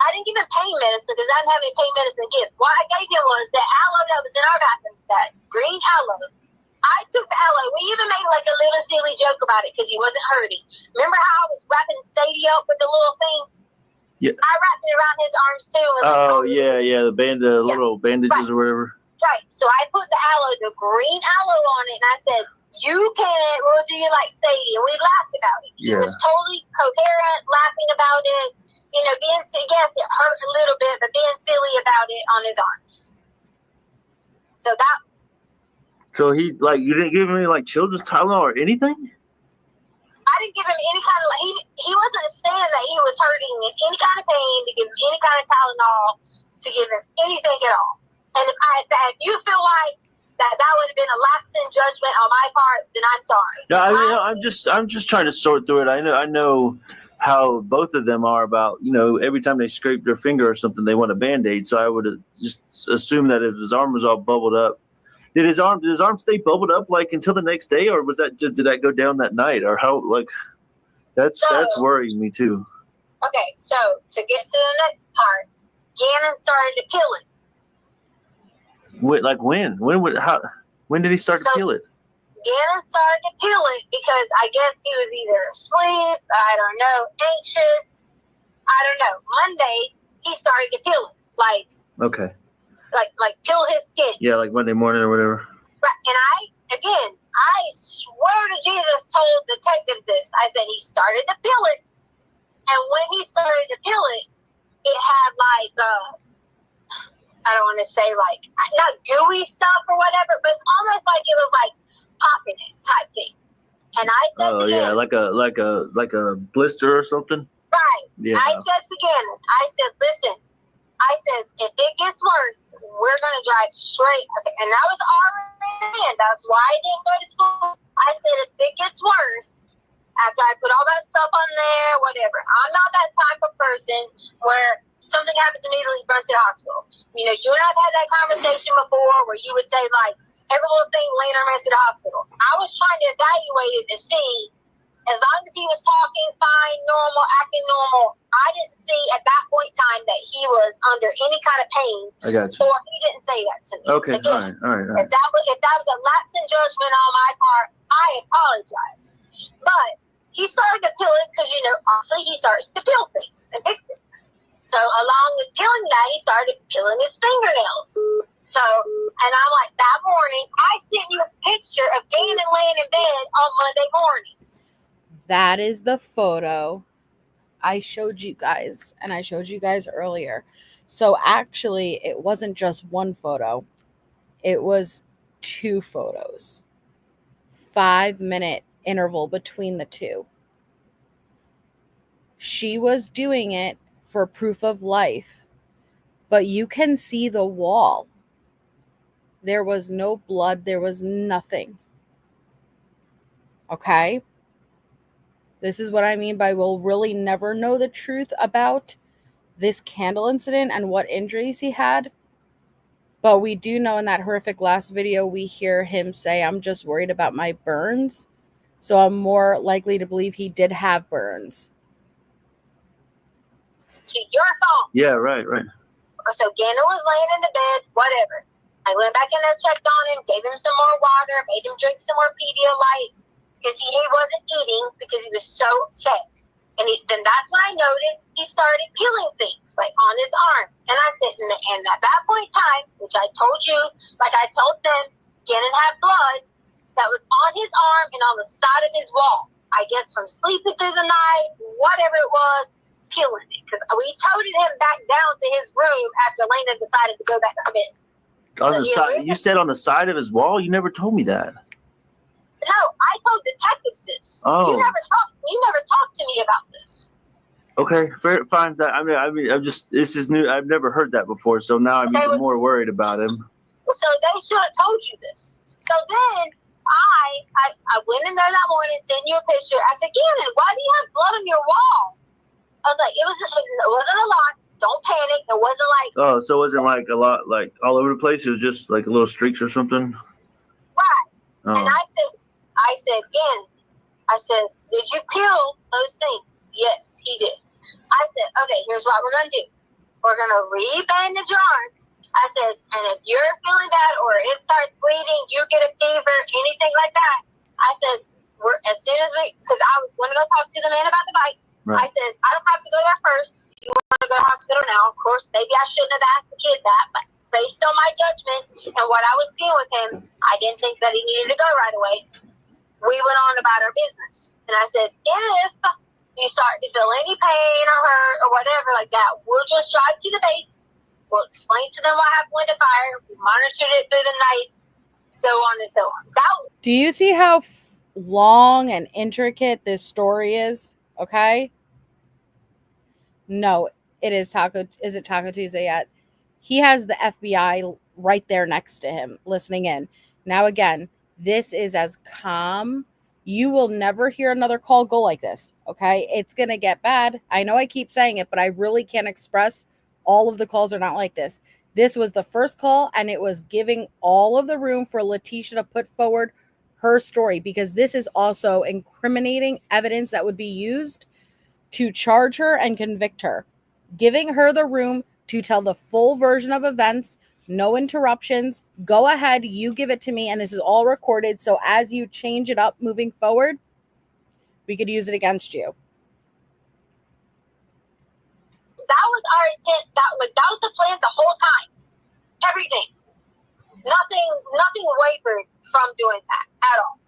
I didn't give him pain medicine because I didn't have any pain medicine to give. What I gave him was the aloe that was in our bathroom, that green aloe. I took the aloe. We even made like a little silly joke about it because he wasn't hurting. Remember how I was wrapping Sadie up with the little thing? Yeah. I wrapped it around his arms too. And the little bandages or whatever. Right. So I put the green aloe on it, and I said, we'll do you like Sadie. And we laughed about it. He was totally coherent, laughing about it. Yes, it hurt a little bit, but being silly about it on his arms. So he, you didn't give him any, children's Tylenol or anything? I didn't give him any kind of, he wasn't saying that he was hurting in any kind of pain to give him any kind of Tylenol, to give him anything at all. And if you feel like that would have been a lapse in judgment on my part, then I'm sorry. No, I'm just trying to sort through it. I know how both of them are about, every time they scrape their finger or something, they want a Band-Aid. So I would just assume that if his arm was all bubbled up, did his arm stay bubbled up until the next day, or did that go down that night, or how that's worrying me too. Okay, so to get to the next part, Gannon started to kill it. When did he start to kill it? Gannon started to kill it because I guess he was either asleep, I don't know, anxious, I don't know. Monday, he started to kill it. Okay. Like kill his skin. Yeah, like Monday morning or whatever. Right. And I swear to Jesus told detectives this. I said he started to peel it. And when he started to peel it, it had I don't want to say not gooey stuff or whatever, but almost like it was popping it type thing. And I said to Gannon, like a blister or something? Right. Yeah. I said to Gannon, listen, if it gets worse, we're going to drive straight. Okay. And that was already in. That's why I didn't go to school. I said, if it gets worse, after I put all that stuff on there, whatever, I'm not that type of person where something happens immediately, run to the hospital. You and I have had that conversation before where you would say, every little thing, Lena ran to the hospital. I was trying to evaluate it to see, as long as he was talking fine, normal, acting normal, I didn't see at that point in time that he was under any kind of pain. I got you. Or he didn't say that to me. Okay, again, all right. If that was a lapse in judgment on my part, I apologize. But he started to peel it because, obviously he starts to peel things and pick things. So along with peeling that, he started peeling his fingernails. So, and I'm like, that morning, I sent you a picture of Gannon laying in bed on Monday morning. That is the photo I showed you guys, and I showed you guys earlier. So actually, it wasn't just one photo. It was 2 photos. 5-minute interval between the 2. She was doing it for proof of life, but you can see the wall. There was no blood. There was nothing. Okay? This is what I mean by we'll really never know the truth about this candle incident and what injuries he had. But we do know in that horrific last video, we hear him say, I'm just worried about my burns. So I'm more likely to believe he did have burns. To your phone. Yeah, right. So Gannon was laying in the bed, whatever. I went back in there, checked on him, gave him some more water, made him drink some more Pedialyte because he wasn't eating because he was so upset. And then that's when I noticed he started peeling things like on his arm. And I said, and at that point in time, which I told you, like I told them, Gannon had blood that was on his arm and on the side of his wall. I guess from sleeping through the night, whatever it was, peeling it. Because we toted him back down to his room after Lena decided to go back to her bed. On the side, you said on the side of his wall? You never told me that. No, I told detectives this. Oh. You never talked to me about this. Okay, fair, fine. I'm just, this is new. I've never heard that before, so now I'm even more worried about him. So they should have told you this. So then I went in there that morning, sent you a picture. I said, Gannon, why do you have blood on your wall? I was like, it wasn't a lot. Don't panic. It wasn't like. Oh, so it wasn't like a lot, like all over the place. It was just like a little streaks or something. Right. Oh. And I said, Gannon, I said, did you peel those things? Yes, he did. I said, okay, here's what we're gonna do. We're gonna re-bandage your arm. I said, and if you're feeling bad or it starts bleeding, you get a fever, anything like that. I said, as soon as because I was going to go talk to the man about the bike. Right. I said, I don't have to go there first. You want to go to the hospital now? Of course, maybe I shouldn't have asked the kid that, but based on my judgment and what I was seeing with him, I didn't think that he needed to go right away. We went on about our business. And I said, if you start to feel any pain or hurt or whatever like that, we'll just drive to the base. We'll explain to them what happened with the fire. We monitored it through the night, so on and so on. Do you see how long and intricate this story is? Okay. No, it is Taco. Is it Taco Tuesday yet? He has the FBI right there next to him listening in. Now, again, this is as calm. You will never hear another call go like this. Okay. It's going to get bad. I know I keep saying it, but I really can't express all of the calls are not like this. This was the first call, and it was giving all of the room for Letecia to put forward her story, because this is also incriminating evidence that would be used to charge her and convict her, giving her the room to tell the full version of events, no interruptions. Go ahead, you give it to me, and this is all recorded, so as you change it up moving forward, we could use it against you. That was our intent. That was the plan the whole time. Everything. Nothing wavered from doing that at all.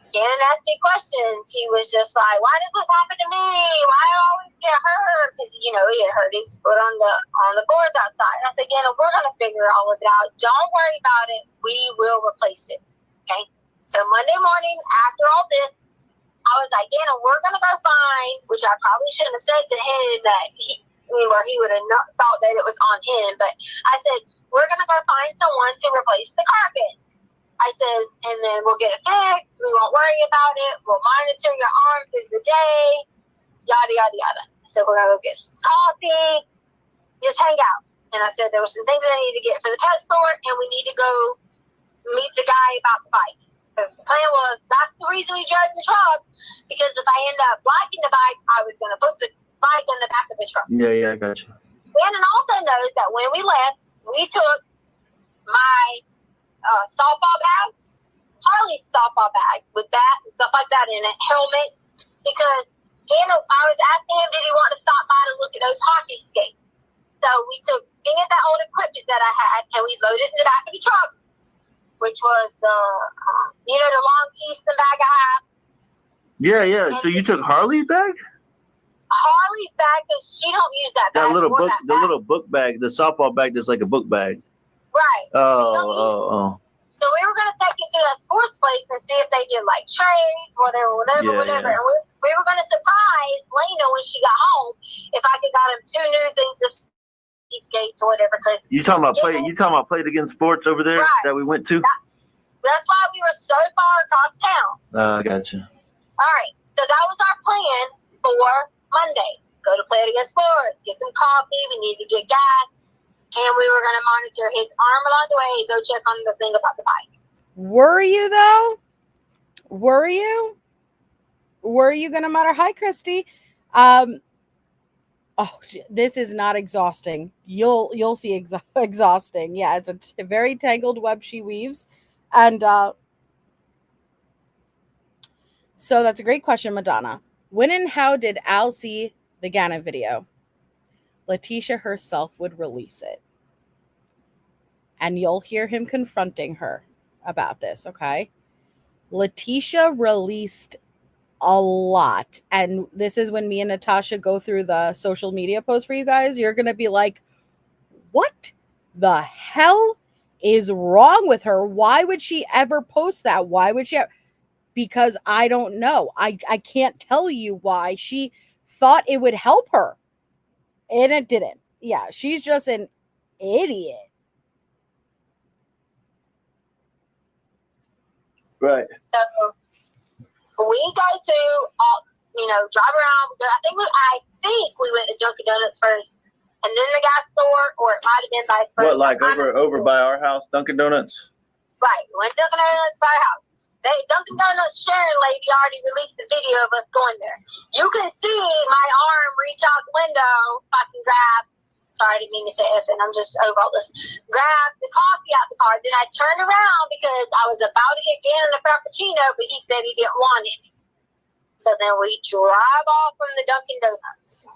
Gannon asked me questions. He was just like, why does this happen to me? Why do I always get hurt? Because, he had hurt his foot on the boards outside. And I said, Gannon, we're going to figure all of it out. Don't worry about it. We will replace it. Okay? So Monday morning, after all this, I was like, Gannon, we're going to go find, which I probably shouldn't have said to him that he would have not thought that it was on him. But I said, we're going to go find someone to replace the carpet. I says, and then we'll get it fixed. We won't worry about it. We'll monitor your arm through the day, yada, yada, yada. So we're going to go get some coffee, just hang out. And I said, there were some things I need to get for the pet store, and we need to go meet the guy about the bike. Because the plan was, that's the reason we drove the truck, because if I end up liking the bike, I was going to put the bike in the back of the truck. Yeah, I got you. Gannon also knows that when we left, we took my softball bag, Harley's softball bag with bat and stuff like that in it, helmet, because Gannon, I was asking him, did he want to stop by to look at those hockey skates? So we took any of that old equipment that I had, and we loaded it in the back of the truck, which was the long Easton bag I have. Yeah. So you took Harley's bag? Harley's bag, because she don't use that bag. The little book bag, the softball bag that's like a book bag. Right. Oh. So we were going to take it to that sports place and see if they did like trades, whatever. Yeah. And we were going to surprise Lena when she got home if I could got him 2 new things to these gates or whatever. Because You talking about Play It Again Sports over there that we went to? That's why we were so far across town. I gotcha. All right, so that was our plan for Monday. Go to Play It Again Sports, get some coffee. We need to get gas, and we were going to monitor his arm along the way. Go check on the thing about the bike. Were you though? Were you? Were you going to monitor? Hi, Christy. Oh, this is not exhausting. You'll see exhausting. Yeah, it's a very tangled web she weaves. And so that's a great question, Madonna. When and how did Al see the Gannon video? Leticia herself would release it. And you'll hear him confronting her about this, okay? Leticia released a lot. And this is when me and Natasha go through the social media posts for you guys. You're going to be like, what the hell is wrong with her? Why would she ever post that? Why would she? Because I don't know. I can't tell you why. She thought it would help her. And it didn't. Yeah, she's just an idiot. Right. So we go to, drive around. I think we went to Dunkin' Donuts first, and then the gas store, or it might have been vice versa. What, like over by our house, Dunkin' Donuts? Right. We went to Dunkin' Donuts by our house. Dunkin' Donuts sharing lady already released the video of us going there. You can see my arm reach out the window if I can grab. Sorry, I didn't mean to say effing. I'm just over all this. Grab the coffee out the car. Then I turned around because I was about to get Gannon a frappuccino, but he said he didn't want it. So then we drive off from the Dunkin' Donuts.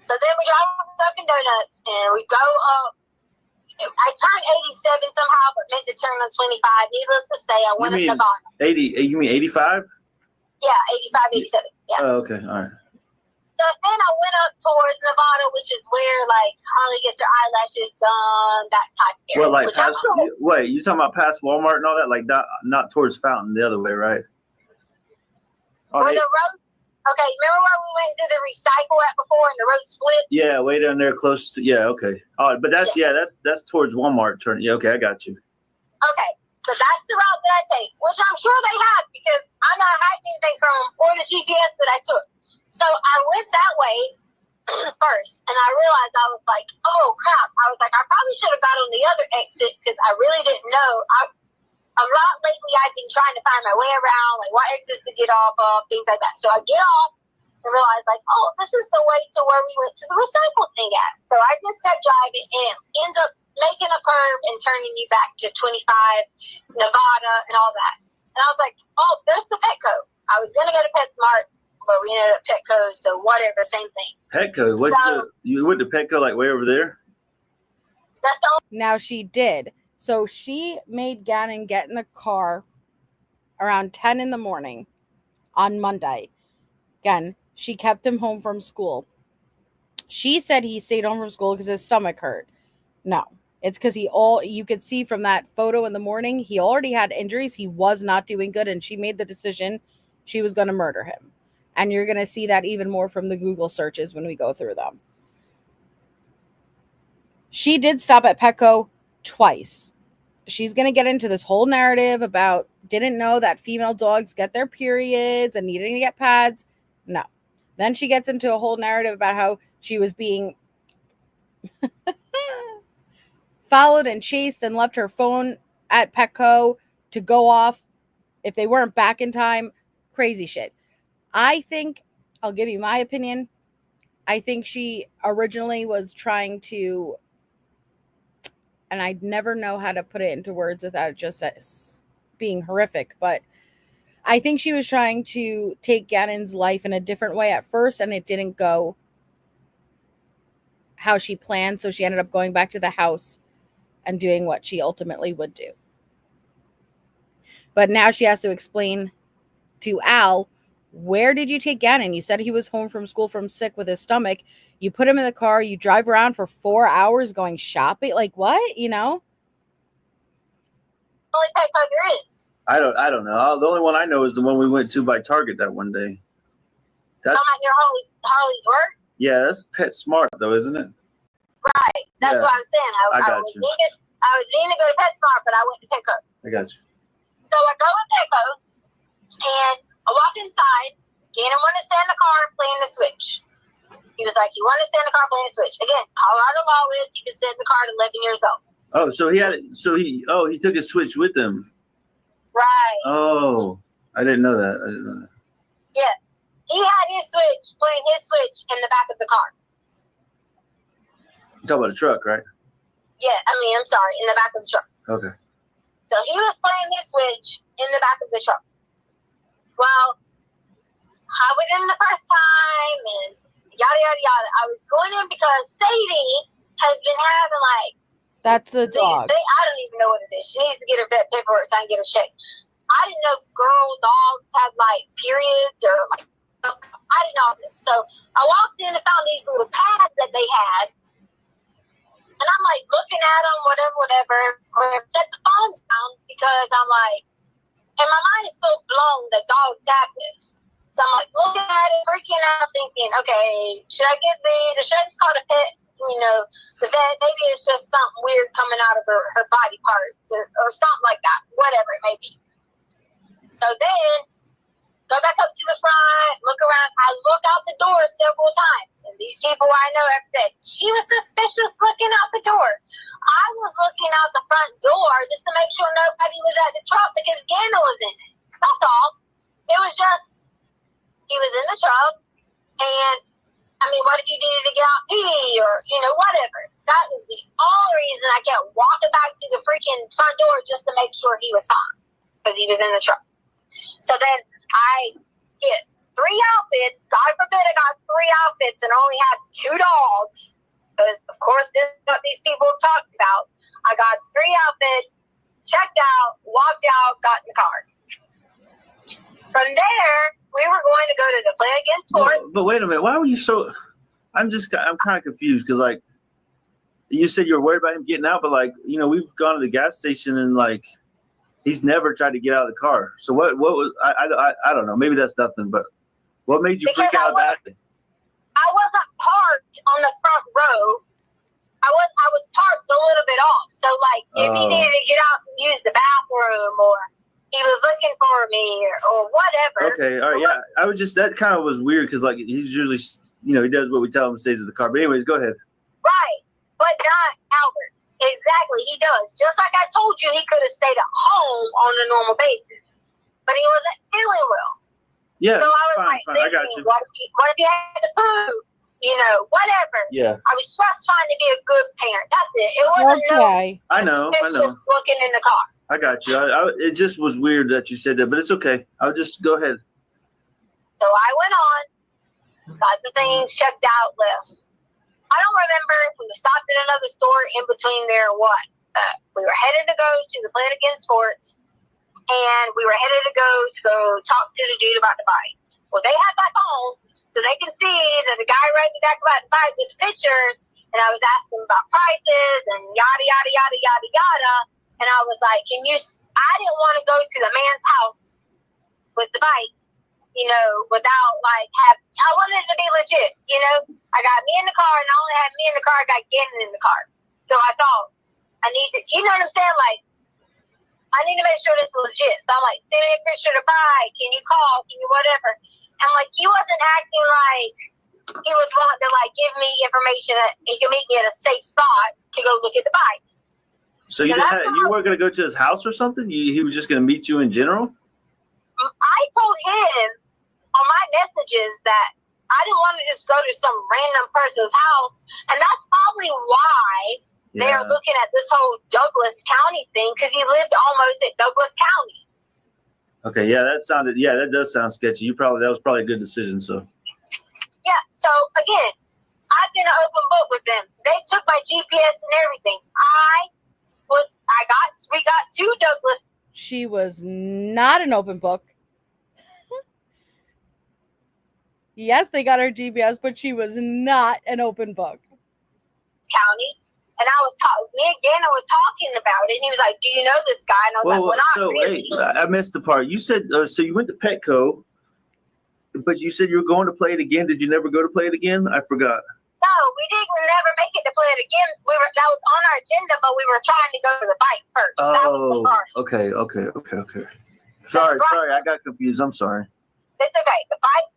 So then we drive off from Dunkin' Donuts and we go up. I turned 87 somehow, but meant to turn on 25. Needless to say, I went up Nevada. 80? You mean 85? Yeah, 85, 87. Yeah. Oh, okay. All right. So then I went up towards Nevada, which is where, like, Harley gets her eyelashes done, that type of area. Well, like, wait, you talking about past Walmart and all that? Like, not towards Fountain, the other way, right? Where the roads, okay, remember where we went to the recycle at before and the road split? Yeah, way down there close to, okay. Oh, but that's towards Walmart. Yeah, okay, I got you. Okay, so that's the route that I take, which I'm sure they have because I'm not hiding anything from them or the GPS that I took. So I went that way first, and I realized I was like, oh, crap. I was like, I probably should have got on the other exit because I really didn't know. A lot lately, I've been trying to find my way around, like what exits to get off of, things like that. So I get off and realize, like, oh, this is the way to where we went to the recycle thing at. So I just kept driving and end up making a curve and turning you back to 25, Nevada, and all that. And I was like, oh, there's the Petco. I was going to go to PetSmart, but we ended up Petco, so whatever, same thing. Petco? You went to Petco like way over there? That's the only. Now she did. So she made Gannon get in the car around 10 in the morning on Monday. Again, she kept him home from school. She said he stayed home from school because his stomach hurt. No, it's because you could see from that photo in the morning, he already had injuries. He was not doing good, and she made the decision she was going to murder him. And you're going to see that even more from the Google searches when we go through them. She did stop at Petco twice. She's going to get into this whole narrative about didn't know that female dogs get their periods and needing to get pads. No. Then she gets into a whole narrative about how she was being followed and chased and left her phone at Petco to go off if they weren't back in time. Crazy shit. I think, I'll give you my opinion. I think she originally was trying to, and I'd never know how to put it into words without it just being horrific, but I think she was trying to take Gannon's life in a different way at first, and it didn't go how she planned, so she ended up going back to the house and doing what she ultimately would do. But now she has to explain to Al, where did you take Gannon? You said he was home from school from sick with his stomach. You put him in the car. You drive around for 4 hours going shopping. Like what? You know? only Petco there is. I don't know. The only one I know is the one we went to by Target that one day. That's Talking about your Harley's work? yeah, that's PetSmart though, isn't it? Right. That's Yeah. what I was saying. I got was you. I was meaning to go to PetSmart, but I went to Petco. I got you. So I go to Petco, and I walk inside. Gannon wanted to stay in the car playing the Switch. He was like, "You want to stay in the car playing the Switch?" Again, Colorado law is he can sit in the car at 11 years old. Oh, so he took his Switch with him. Right. Oh, I didn't know that. Yes. He had his Switch, playing his Switch in the back of the car. You talking about a truck, right? Yeah, I'm sorry, in the back of the truck. Okay. So he was playing his Switch in the back of the truck. Well, I went in the first time and yada, yada, yada. I was going in because Sadie has been having That's the dog. I don't even know what it is. She needs to get her vet paperwork so I can get her checked. I didn't know girl dogs had periods or I didn't know this. So I walked in and found these little pads that they had. And I'm looking at them, whatever. Set the phone down because I'm and my mind is so blown that dogs have this. So I'm looking at it, freaking out, thinking, okay, should I get these or should I just call the pet, the vet? Maybe it's just something weird coming out of her body parts or something like that, whatever it may be. So then, go back up to the front, look around. I look out the door several times. And these people I know have said, she was suspicious looking out the door. I was looking out the front door just to make sure nobody was at the truck because Ganon was in it. That's all. It was just, he was in the truck. And, what if he needed to get out pee or, whatever. That was the only reason I kept walking back to the freaking front door just to make sure he was fine. Because he was in the truck. So then I get 3 outfits. God forbid I got 3 outfits and only had 2 dogs. Because, of course, this is what these people talked about. I got 3 outfits, checked out, walked out, got in the car. From there, we were going to go to the play against sports. But wait a minute. Why were you so... I'm kind of confused because, you said you were worried about him getting out, but, we've gone to the gas station and, he's never tried to get out of the car. So what was I don't know. Maybe that's nothing. But what made you freak out that day? I wasn't parked on the front row. I was parked a little bit off. So if he needed to get out and use the bathroom or he was looking for me or whatever. Okay, all right, yeah. I was just that kind of was weird because he's usually he does what we tell him, stays in the car. But anyways, go ahead. Right, but not Albert. Exactly, he does. Just like I told you, he could have stayed at home on a normal basis, but he wasn't feeling well. Yeah, so I was fine, thinking, I got you. What if you had to poo? Whatever. Yeah. I was just trying to be a good parent. That's it. It wasn't okay. I know. Just looking in the car. I got you. It just was weird that you said that, but it's okay. I'll just go ahead. So I went on, got the things checked out, left. I don't remember if we stopped at another store in between there or what. We were headed to go to the Play Against Sports, and we were headed to go talk to the dude about the bike. Well, they had my phone, so they can see that the guy wrote me back about the bike with the pictures, and I was asking about prices and yada, yada, yada, yada, yada. And I was like, I didn't want to go to the man's house with the bike, without I wanted it to be legit, I got me in the car, and not only had me in the car, I got Gannon in the car. So I thought, I need to, you know what I'm saying? I need to make sure this is legit. So I'm send me a picture of the bike. Can you call? Can you whatever? And he wasn't acting like he was wanting to give me information that he could meet me at a safe spot to go look at the bike. So you weren't going to go to his house or something? He was just going to meet you in general? I told him on my messages that I didn't want to just go to some random person's house, and that's probably why they're looking at this whole Douglas County thing, because he lived almost at Douglas County. Okay, that does sound sketchy. That was probably a good decision. So yeah. So again, I've been an open book with them. They took my GPS and everything. We got 2 Douglas. She was not an open book. Yes, they got her GPS, but she was not an open book. County. And me and Gannon were talking about it. And he was like, "Do you know this guy?" And I was like, "Well, not really." Wait, I missed the part. You said so. You went to Petco, but you said you were going to play it again. Did you never go to play it again? I forgot. No, we didn't never make it to play it again. That was on our agenda, but we were trying to go to the bike first. Oh, okay. Sorry, I got confused. I'm sorry. It's okay. The bike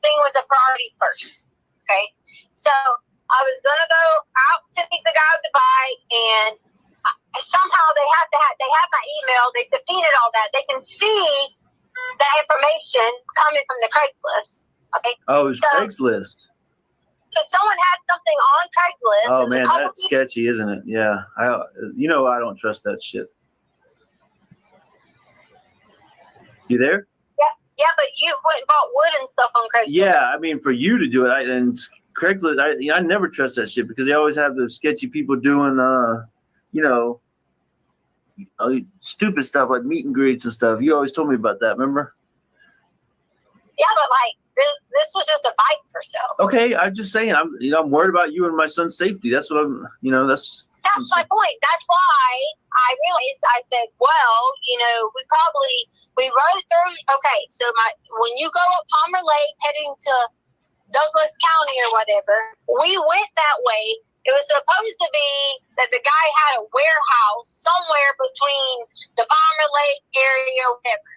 thing was a priority first. Okay, so I was gonna go out to meet the guy with the bike, and somehow they have my email. They subpoenaed all that. They can see that information coming from the Craigslist. Okay. Oh, it was Craigslist. So someone had something on Craigslist. Oh man, that's sketchy, isn't it? Yeah, I don't trust that shit. You there? Yeah, but you went and bought wood and stuff on Craigslist. Yeah, I mean, for you to do it, and Craigslist, I never trust that shit because they always have the sketchy people doing, stupid stuff like meet and greets and stuff. You always told me about that, remember? Yeah, but like this was just a bike for sale. Okay, I'm just saying, I'm worried about you and my son's safety. That's what that's my point. That's why I realized. I said, well, we rode through. Okay, so when you go up Palmer Lake heading to Douglas County or whatever, we went that way. It was supposed to be that the guy had a warehouse somewhere between the Palmer Lake area or whatever.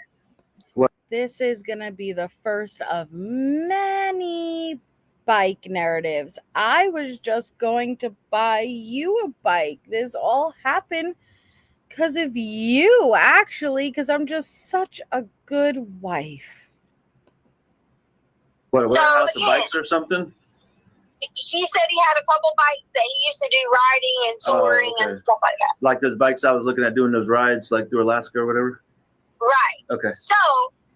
This is going to be the first of many bike narratives. I was just going to buy you a bike. This all happened because of you, actually, because I'm just such a good wife. What, a warehouse of bikes or something? He said he had a couple bikes that he used to do riding and touring and stuff like that. Like those bikes I was looking at doing those rides, like through Alaska or whatever? Right. Okay. So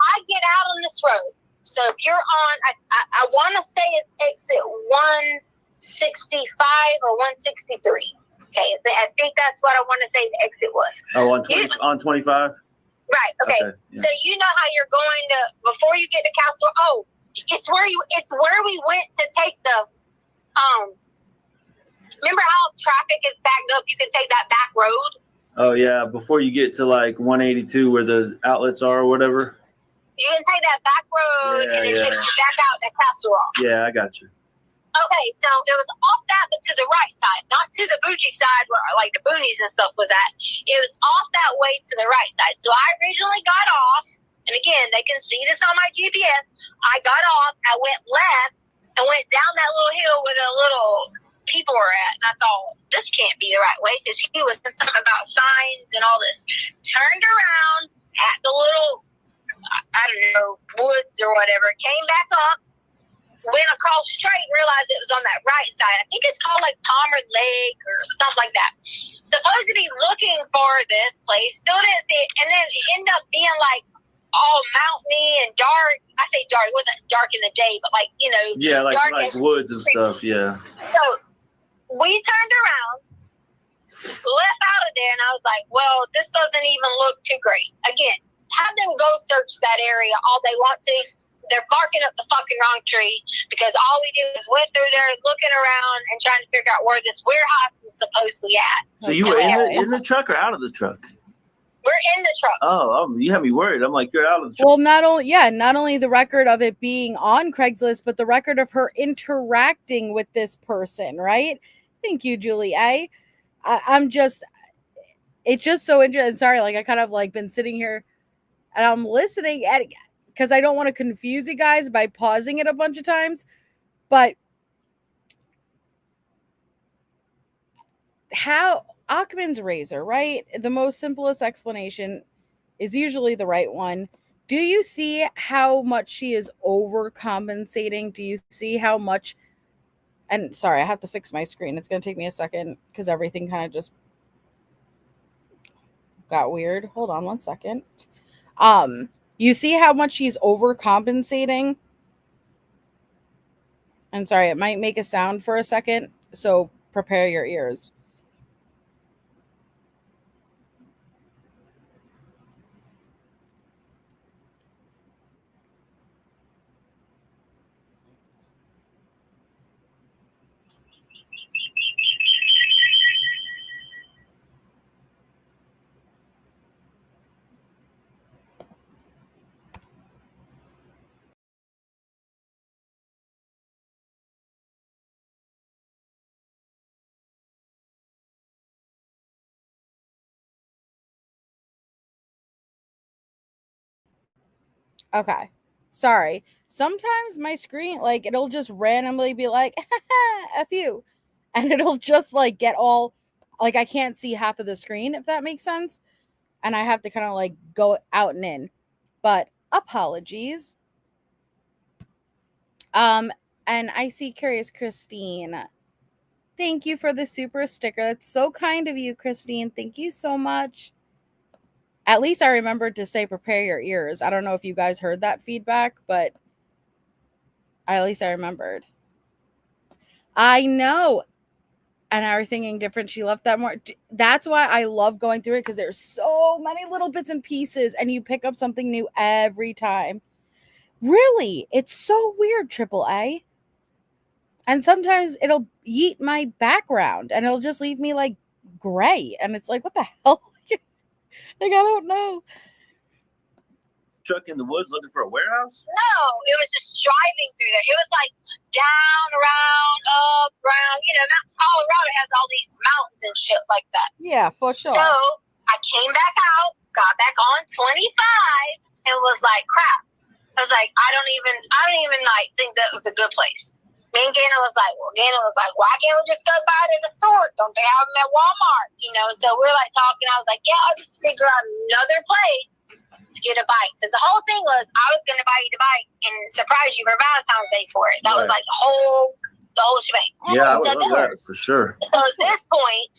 I get out on this road. So if you're on, I want to say it's exit 165 or 163. Okay, I think that's what I want to say the exit was. Oh, on 25? Right. Okay. Yeah. So you know how you're going to before you get to Castle. Oh, it's where we went to take the. Remember how traffic is backed up? You can take that back road. Oh yeah, before you get to like 182 where the outlets are or whatever. You can take that back road and it takes you back out to Castle Rock. Yeah, I got you. Okay, so it was off that, but to the right side, not to the bougie side where like the boonies and stuff was at. It was off that way to the right side. So I originally got off, and again, they can see this on my GPS. I got off, I went left, and went down that little hill where the little people were at, and I thought, this can't be the right way, because he was saying something about signs and all this. Turned around at the little, I don't know, woods or whatever, came back up, went across straight and realized it was on that right side. I think it's called like Palmer Lake or something like that. Supposed to be looking for this place, still didn't see it, and then it ended up being like all mountainy and dark. I say dark, it wasn't dark in the day, but like, yeah, like dark woods and stuff, yeah. So we turned around, left out of there, and I was like, well, this doesn't even look too great. Again, have them go search that area all they want to. They're barking up the fucking wrong tree because all we did was went through there looking around and trying to figure out where this warehouse was supposedly at. So you were in the truck or out of the truck? We're in the truck. Oh, you had me worried. I'm like, you're out of the truck. Well, not only the record of it being on Craigslist, but the record of her interacting with this person, right? Thank you, Julie A. It's just so interesting. Sorry, like I kind of like been sitting here and I'm listening at it because I don't want to confuse you guys by pausing it a bunch of times. But how Achman's razor, right? The most simplest explanation is usually the right one. Do you see how much she is overcompensating? Do you see how much? And sorry, I have to fix my screen. It's going to take me a second because everything kind of just got weird. Hold on one second. You see how much she's overcompensating? And sorry, it might make a sound for a second, so prepare your ears. Okay. Sorry. Sometimes my screen, like, it'll just randomly be like, F you. And it'll just, like, get all, like, I can't see half of the screen, if that makes sense. And I have to kind of, like, go out and in. But apologies. And I see Curious Christine. Thank you for the super sticker. That's so kind of you, Christine. Thank you so much. At least I remembered to say prepare your ears. I don't know if you guys heard that feedback, but at least I remembered. I know. And I was thinking different. She left that more. That's why I love going through it, because there's so many little bits and pieces and you pick up something new every time. Really? It's so weird, AAA. And sometimes it'll yeet my background and it'll just leave me like gray. And it's like, what the hell? Like, I don't know. Truck in the woods looking for a warehouse? No, it was just driving through there. It was like down, around, up, around. You know, Colorado has all these mountains and shit like that. Yeah, for sure. So I came back out, got back on 25, and was like, crap. I was like, I don't even like think that was a good place. Me and Gannon was like, why can't we just go buy it in the store? Don't they have them at Walmart? You know, so we're like talking. I was like, yeah, I'll just figure out another place to get a bike. Because the whole thing was, I was going to buy you the bike and surprise you for Valentine's Day for it. That was like the whole shebang. Yeah, I would love that for sure. So at this point,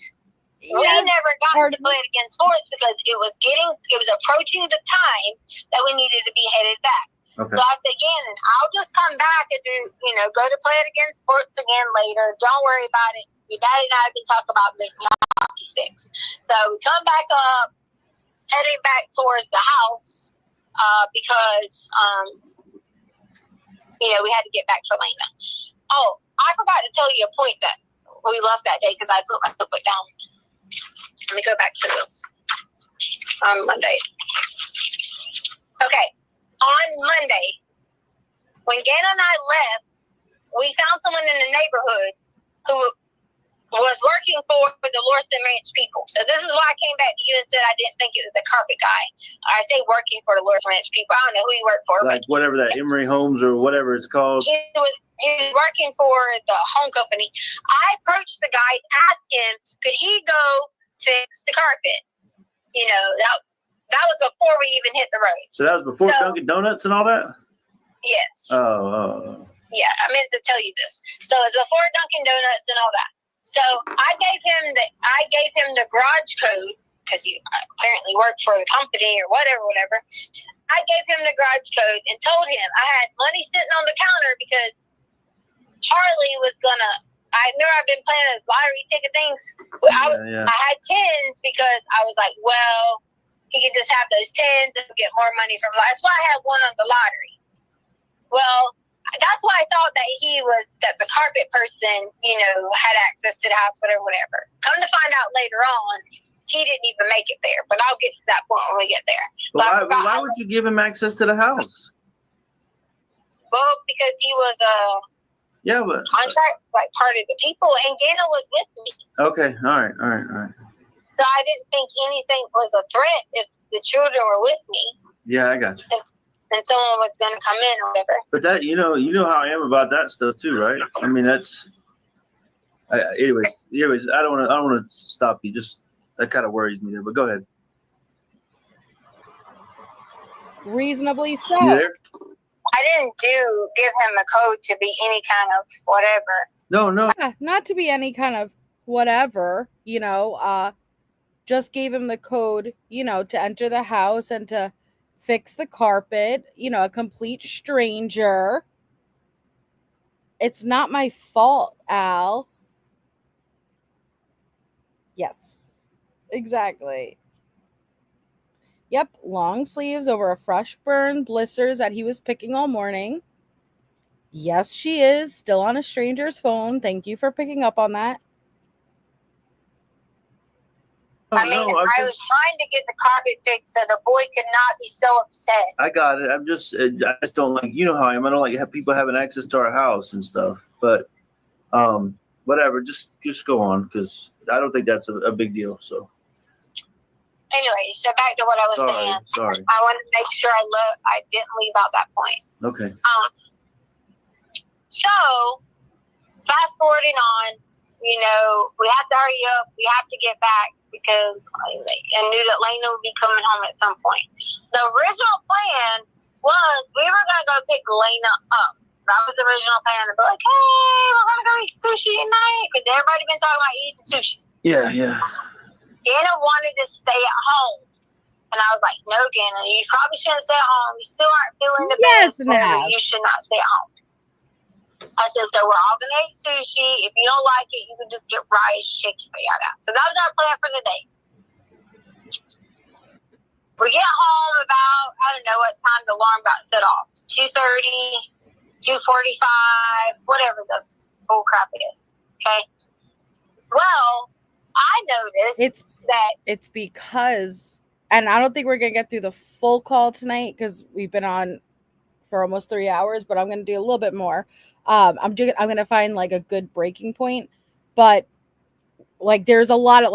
we never got to play it against sports because it was approaching the time that we needed to be headed back. Okay. So I said, Gannon, I'll just come back and go to play it against sports again later. Don't worry about it. Your daddy and I have been talking about the hockey sticks. So we come back up, heading back towards the house because, we had to get back for Lena. Oh, I forgot to tell you a point that we left that day because I put my foot down. Let me go back to this on Monday. Okay. On Monday, when Gannon and I left, we found someone in the neighborhood who was working for the Lorson Ranch people. So this is why I came back to you and said I didn't think it was the carpet guy. I say working for the Lorson Ranch people. I don't know who he worked for. Like whatever that Emory Homes or whatever it's called. He was working for the home company. I approached the guy, asked him, could he go fix the carpet? You know, that was before we even hit the road. So that was before Dunkin' Donuts and all that? Yes. Oh. Yeah, I meant to tell you this. So it was before Dunkin' Donuts and all that. So I gave him the garage code because he apparently worked for the company or whatever. I gave him the garage code and told him I had money sitting on the counter because Harley was gonna. I remember I've been playing those lottery ticket things. I had tens because I was like, well, he could just have those tens and get more money from. That's why I had one on the lottery. Well, that's why I thought that the carpet person, had access to the house, whatever. Come to find out later on, he didn't even make it there. But I'll get to that point when we get there. Well, why would you give him access to the house? Well, because he was contract, like part of the people, and Gannon was with me. Okay, all right. So I didn't think anything was a threat if the children were with me. Yeah, I got you. And someone was going to come in or whatever. But that, you know how I am about that stuff too, right? I mean, anyways, I don't want to stop you. Just that kind of worries me there. But go ahead. Reasonably so. You there? I didn't give him a code to be any kind of whatever. No. Yeah, not to be any kind of whatever, just gave him the code, to enter the house and to fix the carpet, a complete stranger. It's not my fault, Al. Yes, exactly. Yep, long sleeves over a fresh burn, blisters that he was picking all morning. Yes, she is still on a stranger's phone. Thank you for picking up on that. I was trying to get the carpet fixed so the boy could not be so upset. I got it. I just don't like, how I am. I don't like have people having access to our house and stuff. But whatever, just go on because I don't think that's a big deal. So. Anyway, so back to what I was saying. Sorry. I wanted to make sure I didn't leave out that point. Okay. So fast forwarding on, we have to hurry up. We have to get back because I knew that Lena would be coming home at some point. The original plan was we were going to go pick Lena up. That was the original plan. To be like, hey, we're going to go eat sushi tonight because everybody been talking about eating sushi. Yeah. Anna wanted to stay at home. And I was like, no, Gannon, you probably shouldn't stay at home. You still aren't feeling the best. You should not stay at home. I said, so we're all going to eat sushi. If you don't like it, you can just get rice, chicken, yada. So that was our plan for the day. We get home about, I don't know what time the alarm got set off. 2:30, 2:45, whatever the bull crap it is. Okay? Well, I noticed it's because, and I don't think we're gonna get through the full call tonight because we've been on for almost 3 hours, but I'm gonna do a little bit more. I'm gonna find like a good breaking point, but like there's a lot of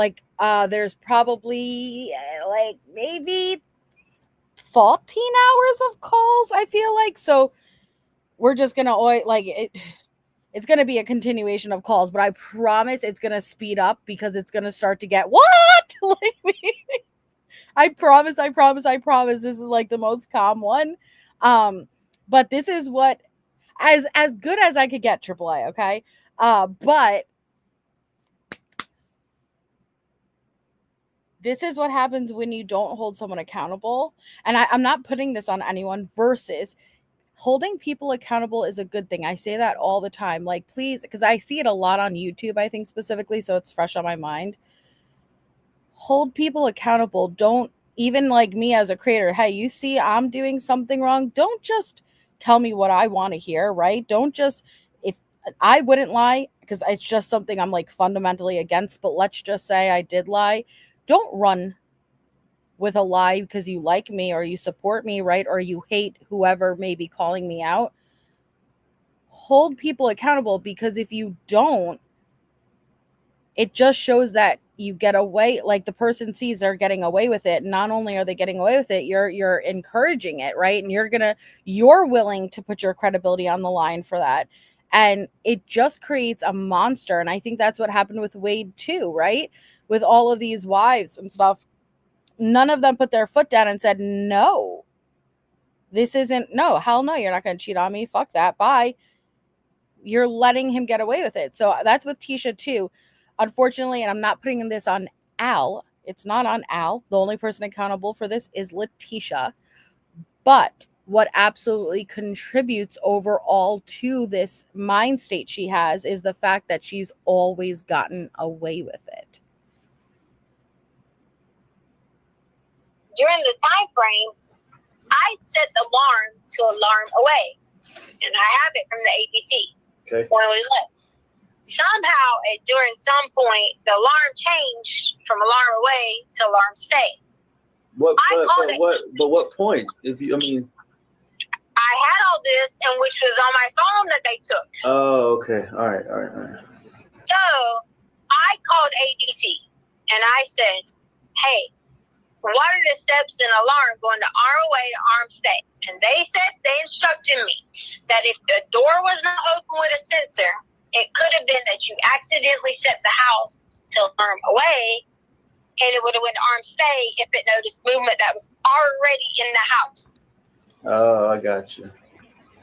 there's probably like maybe 14 hours of calls, I feel like. So we're just gonna it's going to be a continuation of calls, but I promise it's going to speed up because it's going to start to get what? Like me. I promise. This is like the most calm one. But this is what, as good as I could get, AAA, okay? But this is what happens when you don't hold someone accountable. And I'm not putting this on anyone versus holding people accountable is a good thing. I say that all the time. Like, please, because I see it a lot on YouTube, I think specifically, so it's fresh on my mind. Hold people accountable. Don't, even like me as a creator, hey, you see I'm doing something wrong. Don't just tell me what I want to hear, right? Don't just, if I wouldn't lie, because it's just something I'm like fundamentally against, but let's just say I did lie. Don't run with a lie because you like me or you support me, right? Or you hate whoever may be calling me out. Hold people accountable, because if you don't, it just shows that you get away, like the person sees they're getting away with it. Not only are they getting away with it, you're encouraging it, right? And you're willing to put your credibility on the line for that. And it just creates a monster. And I think that's what happened with Wade too, right? With all of these wives and stuff. None of them put their foot down and said, no, hell no, you're not going to cheat on me. Fuck that. Bye. You're letting him get away with it. So that's with Tisha too. Unfortunately, and I'm not putting this on Al. It's not on Al. The only person accountable for this is Letecia. But what absolutely contributes overall to this mind state she has is the fact that she's always gotten away with it. During the time frame, I set the alarm to alarm away, and I have it from the APT. Okay. When we left, somehow during some point, the alarm changed from alarm away to alarm stay. What point? I had all this, and which was on my phone that they took. Oh, okay. All right. So I called ADT, and I said, hey, what are the steps in alarm going to arm away to arm stay? And they instructed me that if the door was not open with a sensor, it could have been that you accidentally set the house to arm away, and it would have went to arm stay if it noticed movement that was already in the house. Oh, I got you.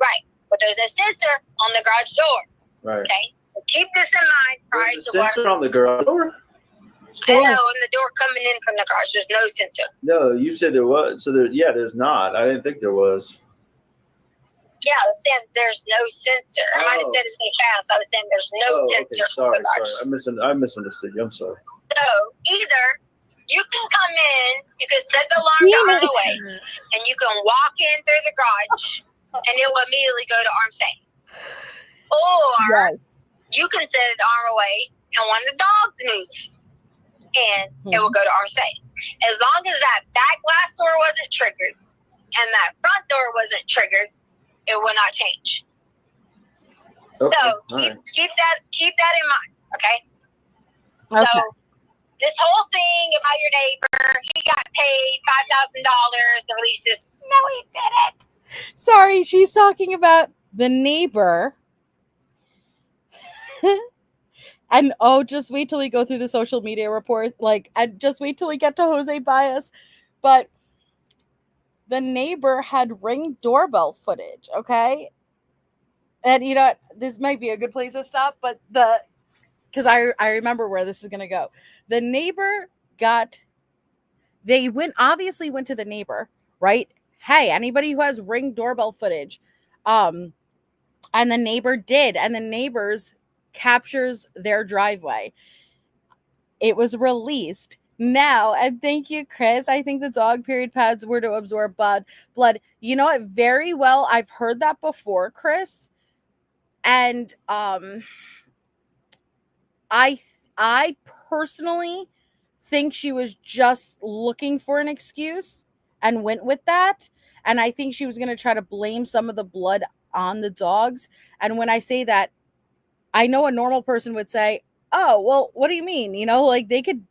Right. But there's a sensor on the garage door. Right. Okay. So keep this in mind. There's a sensor on the garage door? I know, on the door coming in from the garage, there's no sensor. No, you said there was. So there's not. I didn't think there was. Yeah, I was saying there's no sensor. I might have said it so fast. I was saying there's no sensor. Okay. Sorry. I misunderstood you. I'm sorry. So either you can come in, you can set the alarm to arm away, and you can walk in through the garage, and it will immediately go to arm stay. Or you can set it to arm away, and when the dogs move, and it will go to arm stay. As long as that back glass door wasn't triggered and that front door wasn't triggered, it will not change. Okay. So keep that in mind, okay? So this whole thing about your neighbor, he got paid $5,000 to release this. No, he didn't. Sorry, she's talking about the neighbor. And just wait till we go through the social media report. And just wait till we get to Jose Baez. But the neighbor had Ring doorbell footage, okay? And you know what? This might be a good place to stop, but because I remember where this is gonna go. The neighbor obviously went to the neighbor, right? Hey, anybody who has Ring doorbell footage, and the neighbor did, and the neighbors captures their driveway. It was released now, and thank you, Chris. I think the dog period pads were to absorb blood. You know what? Very well. I've heard that before, Chris. And I personally think she was just looking for an excuse and went with that. And I think she was going to try to blame some of the blood on the dogs. And when I say that, I know a normal person would say, oh, well, what do you mean? You know, like they could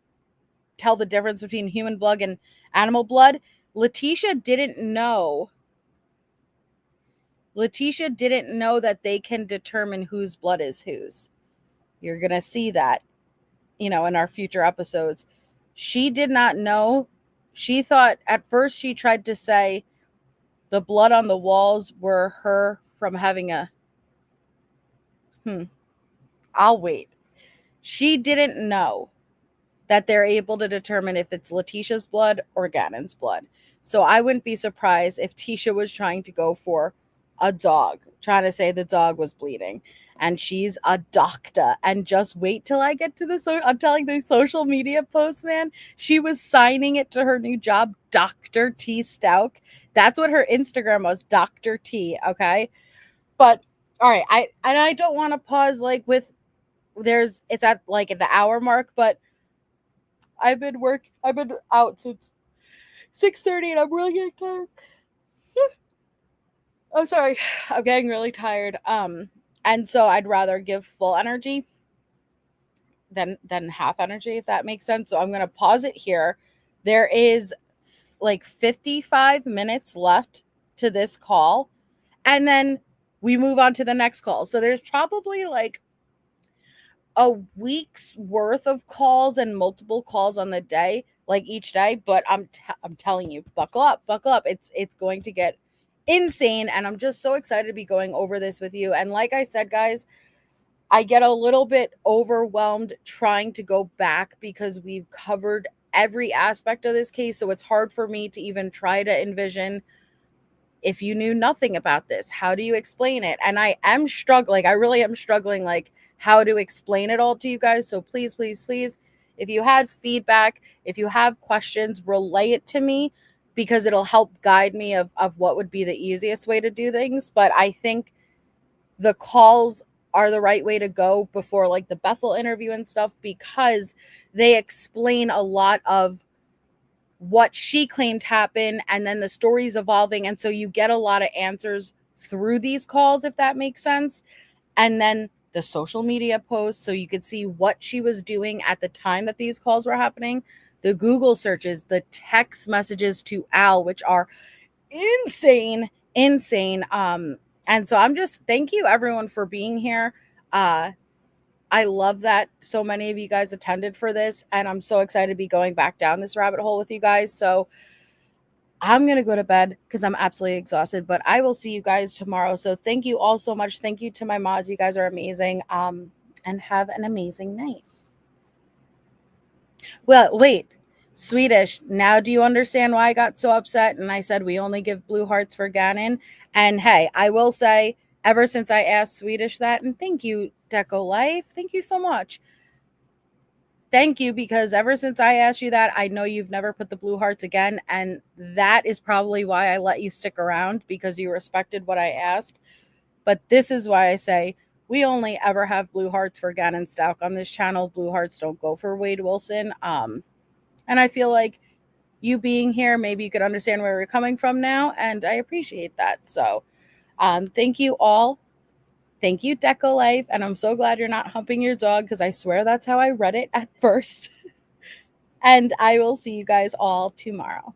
tell the difference between human blood and animal blood. Letecia didn't know that they can determine whose blood is whose. You're going to see that, in our future episodes. She did not know. She thought at first she tried to say the blood on the walls were her from having I'll wait. She didn't know that they're able to determine if it's Leticia's blood or Gannon's blood. So I wouldn't be surprised if Tisha was trying to go for a dog, trying to say the dog was bleeding. And she's a doctor. And just wait till I get to I'm telling the social media post, man. She was signing it to her new job, Dr. T Stauch. That's what her Instagram was, Dr. T, okay? But, all right, I don't want to pause it's at the hour mark, but I've been out since 6:30 and I'm really getting tired. Oh, sorry. I'm getting really tired. And so I'd rather give full energy than half energy, if that makes sense. So I'm going to pause it here. There is 55 minutes left to this call, and then we move on to the next call. So there's probably a week's worth of calls and multiple calls on the day, each day. But I'm telling you, buckle up. It's going to get insane. And I'm just so excited to be going over this with you. And like I said, guys, I get a little bit overwhelmed trying to go back because we've covered every aspect of this case. So it's hard for me to even try to envision, if you knew nothing about this, how do you explain it? And I am struggling. I really am struggling, how to explain it all to you guys. So please, please, please, if you had feedback, if you have questions, relay it to me, because it'll help guide me of what would be the easiest way to do things. But I think the calls are the right way to go before the Bethel interview and stuff, because they explain a lot of what she claimed happened, and then the story's evolving. And so you get a lot of answers through these calls, if that makes sense. And then the social media posts, so you could see what she was doing at the time that these calls were happening, the Google searches, the text messages to Al, which are insane. And so thank you everyone for being here. I love that so many of you guys attended for this, and I'm so excited to be going back down this rabbit hole with you guys. So I'm going to go to bed because I'm absolutely exhausted, but I will see you guys tomorrow. So thank you all so much. Thank you to my mods. You guys are amazing. And have an amazing night. Well, wait, Swedish. Now do you understand why I got so upset and I said we only give blue hearts for Ganon? And hey, I will say, ever since I asked Swedish that, and thank you, Deco Life. Thank you so much. Thank you, because ever since I asked you that, I know you've never put the blue hearts again. And that is probably why I let you stick around, because you respected what I asked. But this is why I say we only ever have blue hearts for Gannon Stauch on this channel. Blue hearts don't go for Wade Wilson. And I feel like you being here, maybe you could understand where we're coming from now. And I appreciate that. So thank you all. Thank you, Deco Life. And I'm so glad you're not humping your dog, because I swear that's how I read it at first. And I will see you guys all tomorrow.